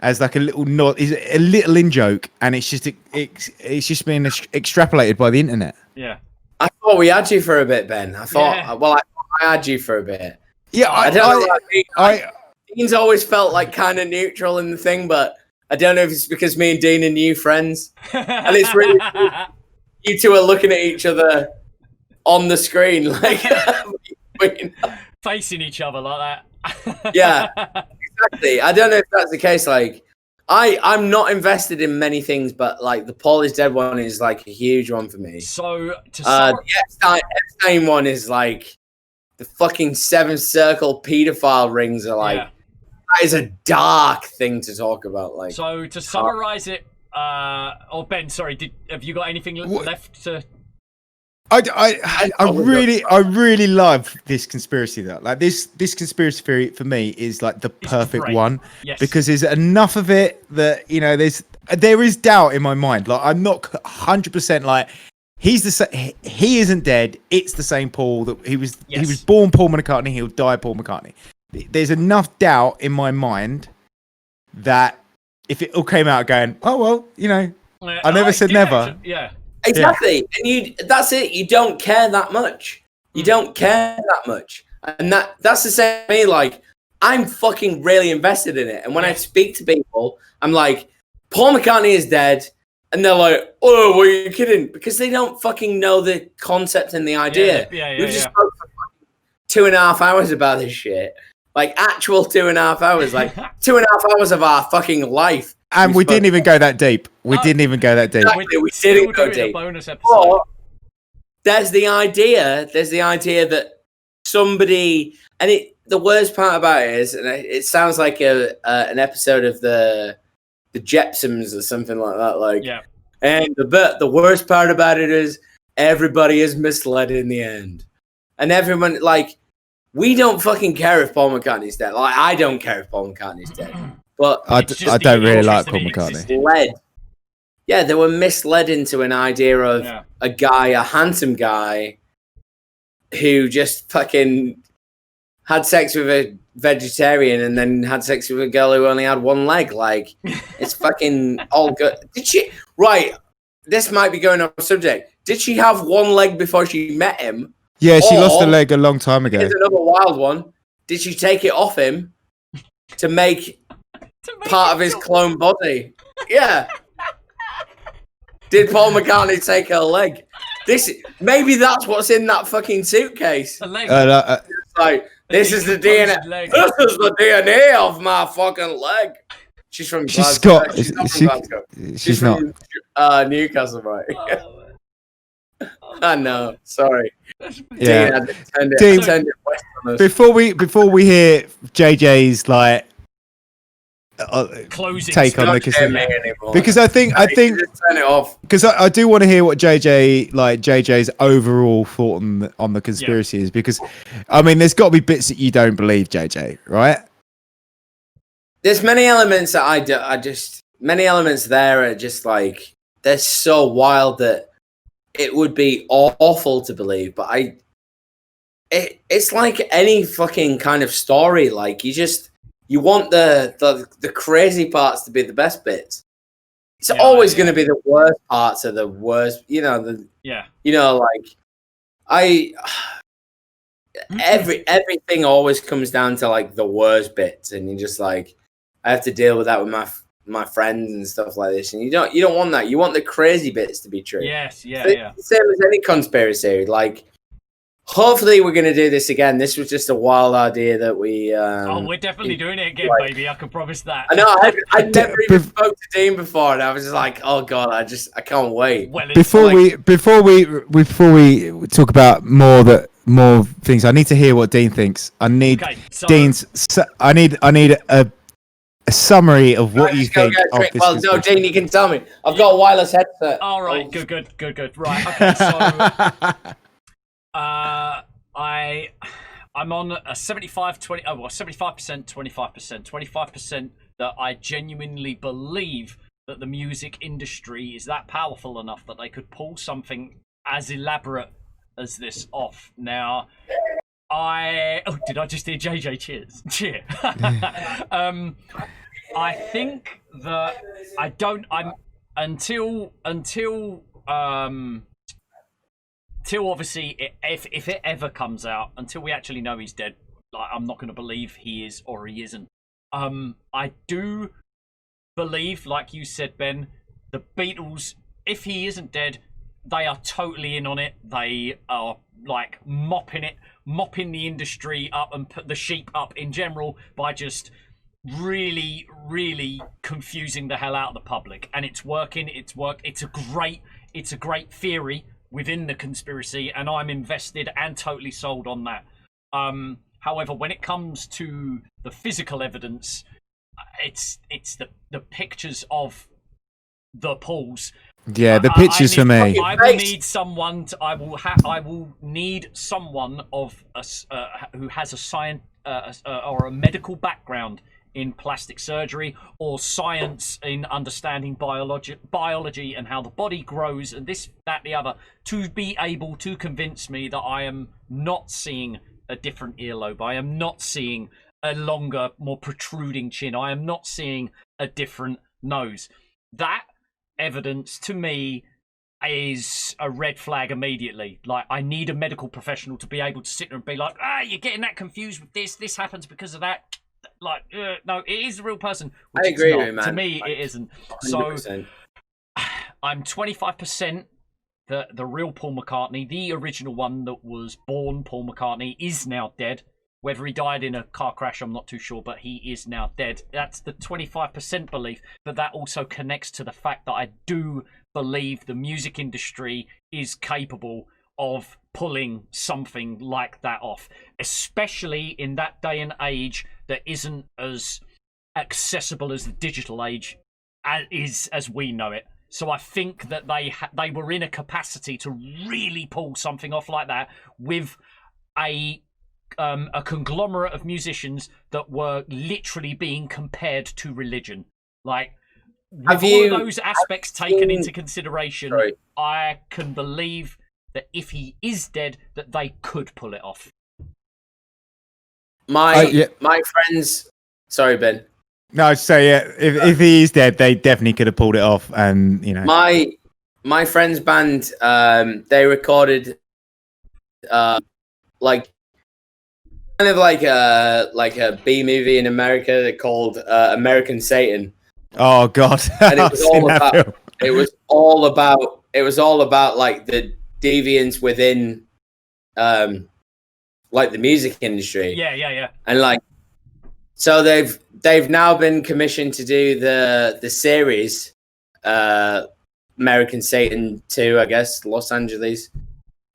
as like a little nod, is a little in joke, and it's just being extrapolated by the internet. Yeah. I thought we had you for a bit, Ben. I had you for a bit. Yeah, I don't know. Dean's always felt like kind of neutral in the thing, but I don't know if it's because me and Dean are new friends, and it's really you two are looking at each other on the screen, like facing each other like that. Yeah, exactly. I don't know if that's the case. Like, I'm not invested in many things, but like the Paul is Dead one is like a huge one for me. So to the Epstein one is like the fucking Seven Circle pedophile rings are like that is a dark thing to talk about. Like, so to summarize it, Ben, sorry, have you got anything left to? I really love this conspiracy though. Like this conspiracy theory for me is like the perfect one, because there's enough of it that there is doubt in my mind. Like I'm not 100% like he isn't dead. It's the same Paul that he was. He was born Paul McCartney. He'll die Paul McCartney. There's enough doubt in my mind that if it all came out going, oh well, I never said never. Yeah. Exactly, and that's it. You don't care that much. You don't care that much, and that's the same for me. Like, I'm fucking really invested in it, and when I speak to people, I'm like, Paul McCartney is dead, and they're like, oh, were you kidding? Because they don't fucking know the concept and the idea. We just spoke for 2.5 hours about this shit, like actual 2.5 hours, like 2.5 hours of our fucking life. And we didn't even go that deep. We didn't even go that deep. Exactly, we didn't go deep. Bonus episode. But there's the idea that somebody, and the worst part about it is, and it sounds like an episode of the Jepsons or something like that. Like, and the worst part about it is everybody is misled in the end, and everyone like we don't fucking care if Paul McCartney's dead. Like, I don't care if Paul McCartney's dead. But I don't really like Paul McCartney. They were misled into an idea of a handsome guy, who just fucking had sex with a vegetarian and then had sex with a girl who only had one leg. Like, it's fucking all good. Did she? Right. This might be going off subject. Did she have one leg before she met him? Yeah, she lost a leg a long time ago. Here's another wild one. Did she take it off him to make part of his clone body? Yeah. Did Paul McCartney take her leg? Maybe that's what's in that fucking suitcase. A leg. Like, this is the DNA. This is the DNA of my fucking leg. She's from Glasgow. She's not. Newcastle, right? I know. Sorry. Yeah. Dean, before we hear JJ's like closing take on the casino, because I think just turn it off, because I do want to hear what JJ's overall thought on the conspiracy is, because I mean there's got to be bits that you don't believe, JJ, right? There's many elements that many elements there are just like, they're so wild that it would be awful to believe, but it's like any fucking kind of story. Like, you want the crazy parts to be the best bits. It's always going to be the worst parts are the worst. Everything always comes down to like the worst bits, and you're just like, I have to deal with that with my friends and stuff like this, and you don't want that. You want the crazy bits to be true. Yes, yeah. Same as any conspiracy. Like, hopefully we're going to do this again. This was just a wild idea that we... we're definitely doing it again, baby. I can promise that. I know. I never even spoke to Dean before, and I was just like, oh, God, I can't wait. Well, before we talk about more things, I need to hear what Dean thinks. I need I need a summary of what you think of this. Well, no, Dean, you can tell me. I've got a wireless headset. All right, good. Right, okay, so... I'm on a 75%, 25%, 25% that I genuinely believe that the music industry is that powerful enough that they could pull something as elaborate as this off. Now, did I just hear JJ cheers? Cheer. I think that until obviously, if it ever comes out, until we actually know he's dead, like, I'm not going to believe he is or he isn't. I do believe, like you said, Ben, the Beatles, if he isn't dead, they are totally in on it. They are like mopping the industry up and put the sheep up in general by just really, really confusing the hell out of the public. And it's working. It's a great theory within the conspiracy, and I'm invested and totally sold on that. However, when it comes to the physical evidence, it's the pictures of the Pauls. Yeah, the pictures for me. I will need someone. I will need someone of who has a science or a medical background in plastic surgery or science in understanding biology and how the body grows and this, that, the other, to be able to convince me that I am not seeing a different earlobe. I am not seeing a longer, more protruding chin. I am not seeing a different nose. That evidence to me is a red flag immediately. Like, I need a medical professional to be able to sit there and be like, you're getting that confused with this. This happens because of that. Like, no, it is a real person. I agree with you, man. To me, it isn't. 100%. So I'm 25%. The real Paul McCartney, the original one that was born Paul McCartney, is now dead. Whether he died in a car crash, I'm not too sure, but he is now dead. That's the 25% belief, but that also connects to the fact that I do believe the music industry is capable of pulling something like that off, especially in that day and age that isn't as accessible as the digital age as we know it. So I think that they were in a capacity to really pull something off like that with a conglomerate of musicians that were literally being compared to religion. Like, with all of those aspects taken into consideration, I can believe that if he is dead, that they could pull it off. My friends, sorry, Ben. No, I'd say if he is dead, they definitely could have pulled it off, and you know. My friend's band, they recorded, like kind of like a B movie in America called American Satan. Oh God! And it was all about like the deviance within, like the music industry. Yeah. And like, so they've now been commissioned to do the series, American Satan 2, I guess, Los Angeles,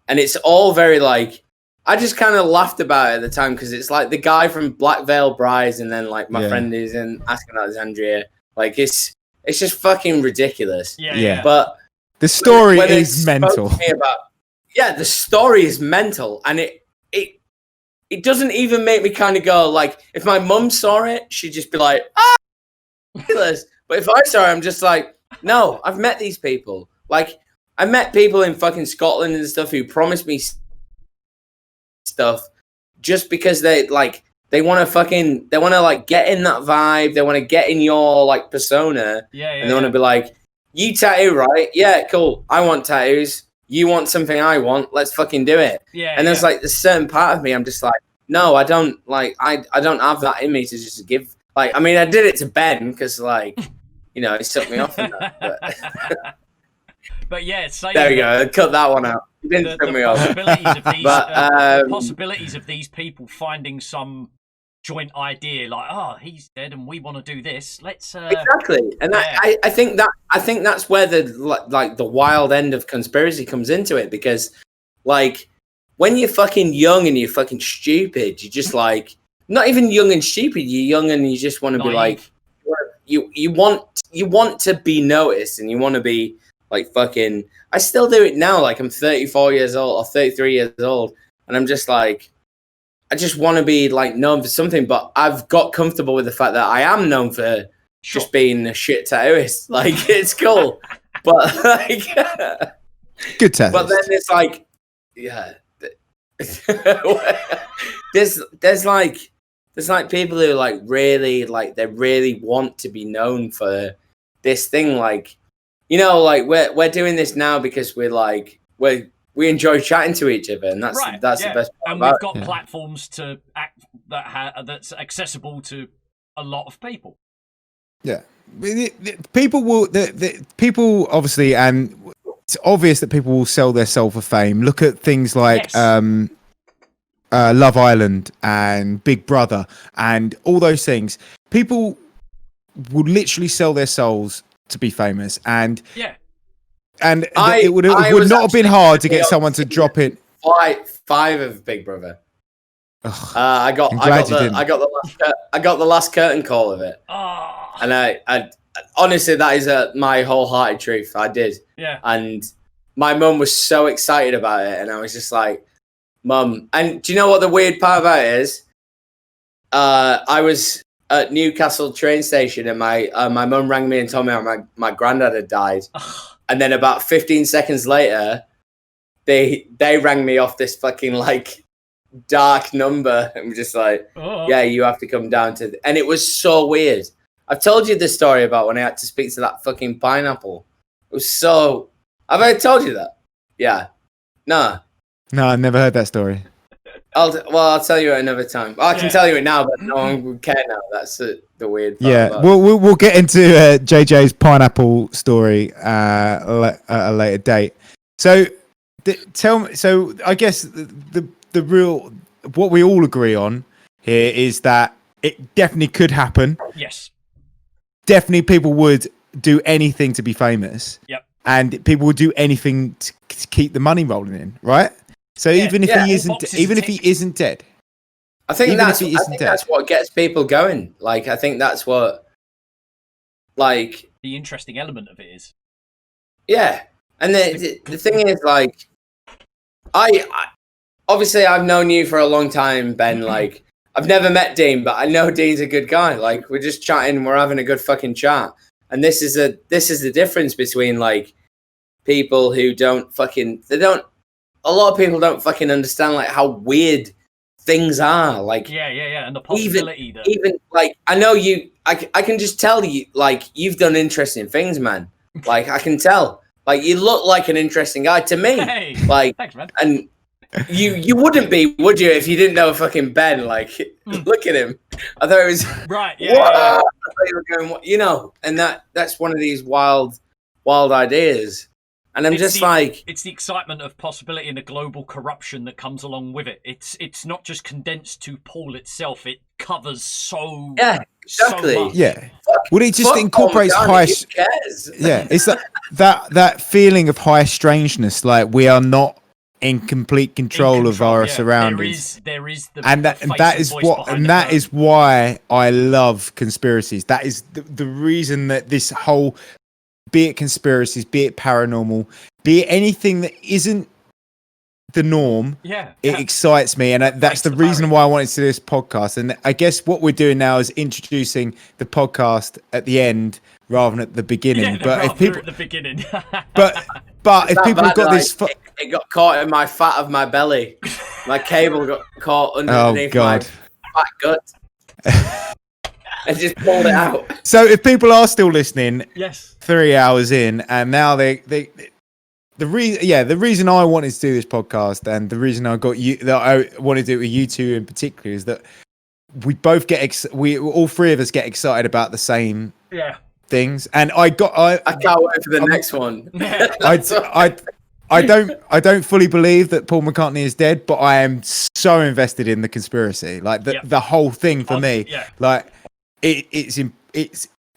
and it's all very like. I just kind of laughed about it at the time because it's like the guy from Black Veil Brides, and then like my friend who's in Asking Alexandria. Like it's just fucking ridiculous. Yeah. But the story is mental. The story is mental, and it doesn't even make me kind of go like, if my mum saw it, she'd just be like, ridiculous. But if I saw it, I'm just like, no, I've met these people. Like, I met people in fucking Scotland and stuff who promised me stuff just because they want to like get in that vibe, they want to get in your like persona, and they want to be like, you tattoo, right? Yeah, cool, I want tattoos, you want something I want, let's fucking do it. And there's like this certain part of me, I'm just like, no, I don't like, I don't have that in me to just give, like, I mean, I did it to Ben because like, you know, he sucked me off in that, but yeah, there we go. Cut that one out. You didn't put me off. The possibilities of these people finding some joint idea, like, he's dead and we want to do this. Let's exactly. And I think that's where the wild end of conspiracy comes into it, because like when you're fucking young and you're fucking stupid, you just like, not even young and stupid. You're young and you just want to be like, you want to be noticed, and you want to be. Like fucking, I still do it now. Like I'm 34 years old or 33 years old, and I'm just like, I just want to be like known for something. But I've got comfortable with the fact that I am known for just being a shit tattooist. Like it's cool, but like good tattooist. But then it's like, there's like people who like really like they really want to be known for this thing, like. You know, like we're doing this now because we're like we enjoy chatting to each other, and that's the best part. And we've got platforms to act that's accessible to a lot of people. Yeah, people will. People obviously, and it's obvious that people will sell their soul for fame. Look at things like Love Island and Big Brother and all those things. People would literally sell their souls to be famous, and it would not have been hard to get someone to drop it. Five of Big Brother. I got the last curtain call of it, and I honestly, that is my wholehearted truth. I did, and my mum was so excited about it, and I was just like, "Mum," and do you know what the weird part about it is? I was at Newcastle train station, and my mum rang me and told me my granddad had died, and then about 15 seconds later, they rang me off this fucking like dark number. I'm just like, yeah, you have to come down to and it was so weird. I've told you the story about when I had to speak to that fucking pineapple. It was so... Have I told you that? Yeah. No, I never heard that story. I'll tell you at another time. I can tell you it now, but no one would care now. That's the weird part. Yeah, we'll get into JJ's pineapple story at a later date. So tell me. So I guess the real what we all agree on here is that it definitely could happen. Yes. Definitely, people would do anything to be famous. Yep. And people would do anything to keep the money rolling in, right? So even if he isn't dead, I think that's what gets people going. Like, I think that's what, like, the interesting element of it is. Yeah, and the thing is, like, I obviously I've known you for a long time, Ben. Like, I've never met Dean, but I know Dean's a good guy. Like, we're just chatting, we're having a good fucking chat, and this is the difference between like people who a lot of people don't fucking understand like how weird things are. Like, yeah, and the possibility even like I know you, I can just tell you like you've done interesting things, man. Like, I can tell. Like, you look like an interesting guy to me. Hey, like, thanks, man. And you wouldn't be, would you, if you didn't know fucking Ben? Like, look at him. I thought it was right. Yeah. I thought you were going, you know, and that's one of these wild ideas. And it's the excitement of possibility and the global corruption that comes along with it. It's not just condensed to Paul itself. It covers so exactly. So much. Yeah. Well, it just incorporates high. Yeah, it's that feeling of high strangeness. Like, we are not in complete control of our surroundings. There is the and that is why I love conspiracies. That is the reason that this whole, be it conspiracies, be it paranormal, be it anything that isn't the norm, it excites me, and that's the reason why I wanted to do this podcast. And I guess what we're doing now is introducing the podcast at the end rather than at the beginning. But if people at the beginning, but if people have got this, it got caught in my fat of my belly. My cable got caught underneath my fat gut. I just pulled it out. So if people are still listening, 3 hours in, and now the reason I wanted to do this podcast, and the reason I got you, that I wanted to do it with you two in particular, is that we both all three of us get excited about the same things, and I can't wait for the next one. I don't fully believe that Paul McCartney is dead, but I am so invested in the conspiracy, like the whole thing for me. Like, it's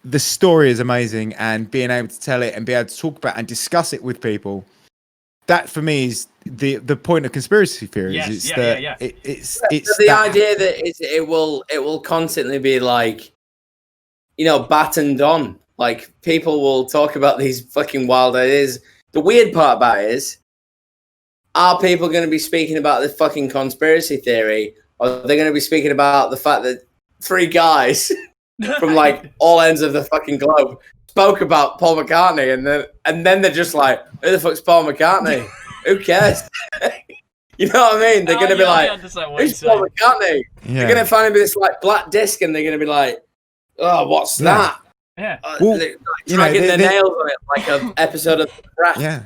the story is amazing, and being able to tell it and be able to talk about and discuss it with people, that for me is the point of conspiracy theories. It's the idea that it will constantly be like, you know, battened on. Like, people will talk about these fucking wild ideas. The weird part about it is, are people going to be speaking about the fucking conspiracy theory, or are they going to be speaking about the fact that 3 guys from like all ends of the fucking globe spoke about Paul McCartney, and then they're just like, who the fuck's Paul McCartney? Who cares? You know what I mean? They're going to be like, who's Paul McCartney? They're going to finally be this like black disc, and they're going to be like, oh, what's that? Yeah. Dragging their nails on it like an episode of The Craft. Yeah.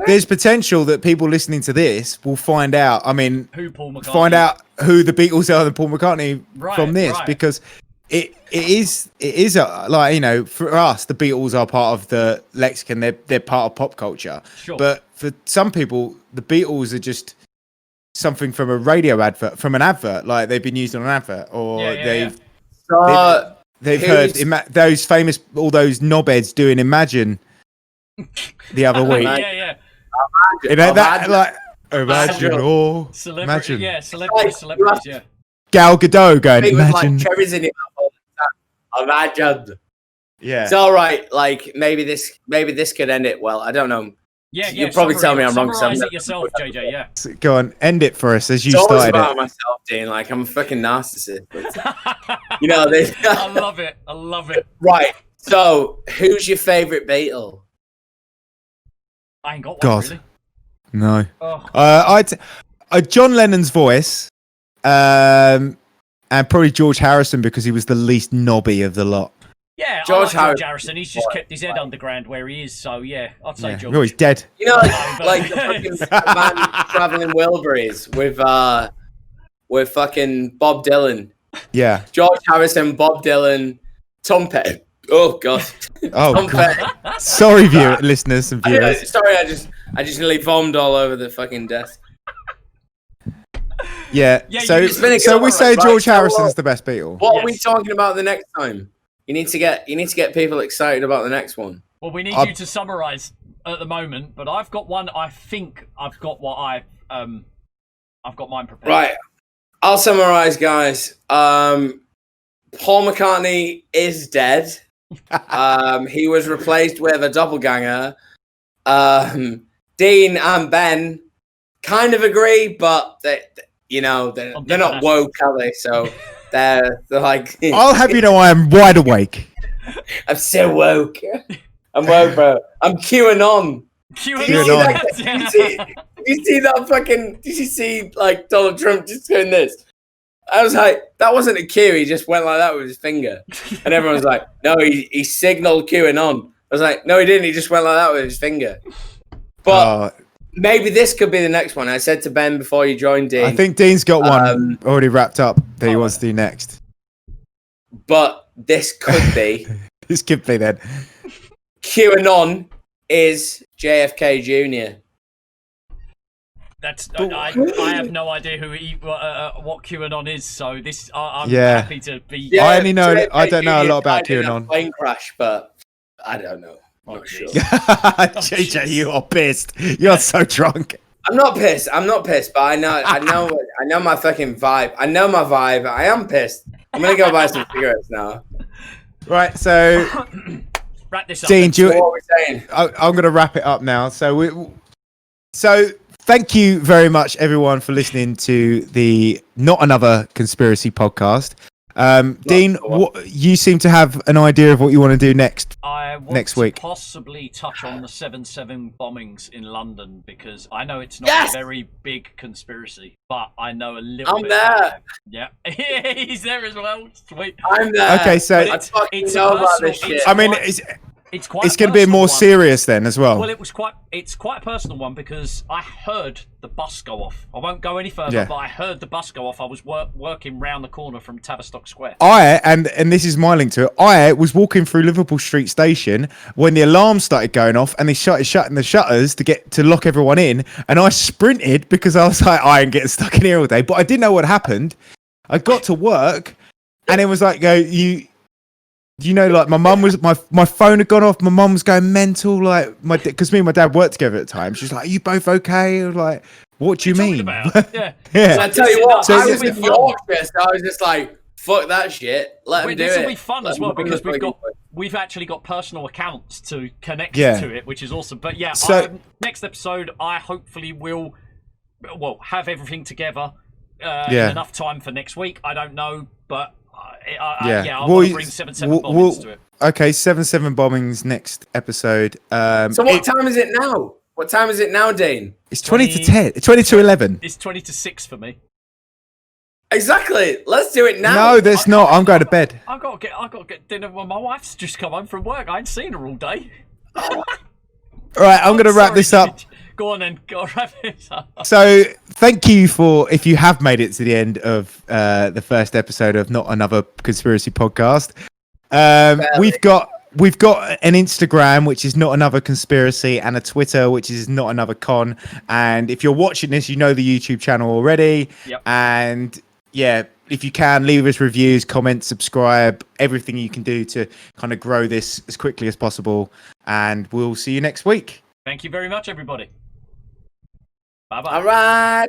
There's potential that people listening to this will find out. I mean, who Paul McCartney? Find out who the Beatles are and Paul McCartney from this, because it is like, you know, for us, the Beatles are part of the lexicon. They're part of pop culture. Sure. But for some people, the Beatles are just something from a radio advert, from an advert, like they've been used on an advert, or they've heard those famous, all those knobheads doing Imagine the other week. Yeah. You know that, like Imagine or Celebrity, Imagine. celebrities, yeah. Gal Gadot going Imagine. Imagine. Like cherries in it. Imagine. Yeah, it's all right. Like maybe this could end it well. I don't know. Yeah. You'll probably tell me I'm wrong. Summarize it yourself, JJ. Yeah. Go on, end it for us as you it's always started about it. myself, Dean. Like I'm a fucking narcissist. You know this. I love it. Right. So, who's your favorite Beatle? I ain't got one. God. Really. No. Oh. John Lennon's voice, and probably George Harrison because he was the least knobby of the lot. Yeah, George Harrison. He's just kept his head underground where he is. So yeah, I'd say George. Oh, he's dead. You know, like the fucking man traveling Wilburys with fucking Bob Dylan. Yeah. George Harrison, Bob Dylan, Tom Petty. Oh god. Oh, Tom God. Petty. Sorry, listeners and viewers. Sorry, I just nearly vomed all over the fucking desk. Yeah. So we say George Harrison's the best Beatle. What are we talking about the next time? You need to get people excited about the next one. Well, we need you to summarise at the moment, but I've got one. I think I've got I've got mine prepared. Right, I'll summarise, guys. Paul McCartney is dead. He was replaced with a doppelganger. Dean and Ben kind of agree, but they're not woke, are they? So. They're like. I'll have you know, I am wide awake. I'm so woke. I'm woke, bro. I'm QAnon. QAnon. Did you see like Donald Trump just doing this? I was like, that wasn't a cue. He just went like that with his finger, and everyone was like, no, he signaled QAnon. I was like, no, he didn't. He just went like that with his finger. But. Maybe this could be the next one. I said to Ben before you joined, Dean. I think Dean's got one already wrapped up that he wants to do next. But this could be. This could be then. QAnon is JFK Jr. That's I have no idea what QAnon is, so this I'm happy to be. Yeah, I only know. I don't know a lot about QAnon. Plane crash, but I don't know. I'm not sure. JJ, you are pissed. You're so drunk. I'm not pissed, but I know my fucking vibe. I know my vibe. I am pissed. I'm gonna go buy some cigarettes now. Right, so wrap this up. Dean, what are we saying? I'm gonna wrap it up now. So thank you very much, everyone, for listening to the Not Another Conspiracy podcast. Dean, you seem to have an idea of what you want to do next. I want next to week. possibly touch on the 7/7 bombings in London because I know it's not a very big conspiracy, but I know a little bit. I'm there. Yeah, he's there as well. Sweet. I'm there. Okay, so it's know about this shit. I mean, it's quite. It's going to be more serious then as well. Well, it's quite a personal one because I heard the bus go off. I won't go any further, but I heard the bus go off. I was working round the corner from Tavistock Square. And this is my link to it. I was walking through Liverpool Street Station when the alarm started going off, and they started shutting the shutters to lock everyone in. And I sprinted because I was like, I ain't getting stuck in here all day. But I didn't know what happened. I got to work, and it was like, like my mum was my phone had gone off. My mum was going mental, like because me and my dad worked together at the time. She's like, "Are you both okay?" I was like, "What do you mean?" Yeah. Yeah. I tell you what, So I was in Yorkshire, so I was just like, "Fuck that shit, let them do it." This will be fun as well because we've actually got personal accounts to connect to it, which is awesome. But yeah, so next episode, I hopefully will have everything together in enough time for next week. I don't know, but. I want to bring 7/7 bombings to it. Okay, 7/7 bombings next episode. So what time is it now? What time is it now, Dean? It's 20 to 10. 20 to 11. It's 20 to 6 for me. Exactly. Let's do it now. No, there's not. I'm going to bed. I got to get dinner when my wife's just come home from work. I ain't seen her all day. All right, I'm going to wrap this up. Go on then. Go on, wrap this up. So thank you for, if you have made it to the end of the first episode of Not Another Conspiracy Podcast. We've got an Instagram, which is Not Another Conspiracy, and a Twitter, which is Not Another Con. And if you're watching this, you know the YouTube channel already. Yep. And yeah, if you can, leave us reviews, comment, subscribe, everything you can do to kind of grow this as quickly as possible. And we'll see you next week. Thank you very much, everybody. Bye-bye. All right.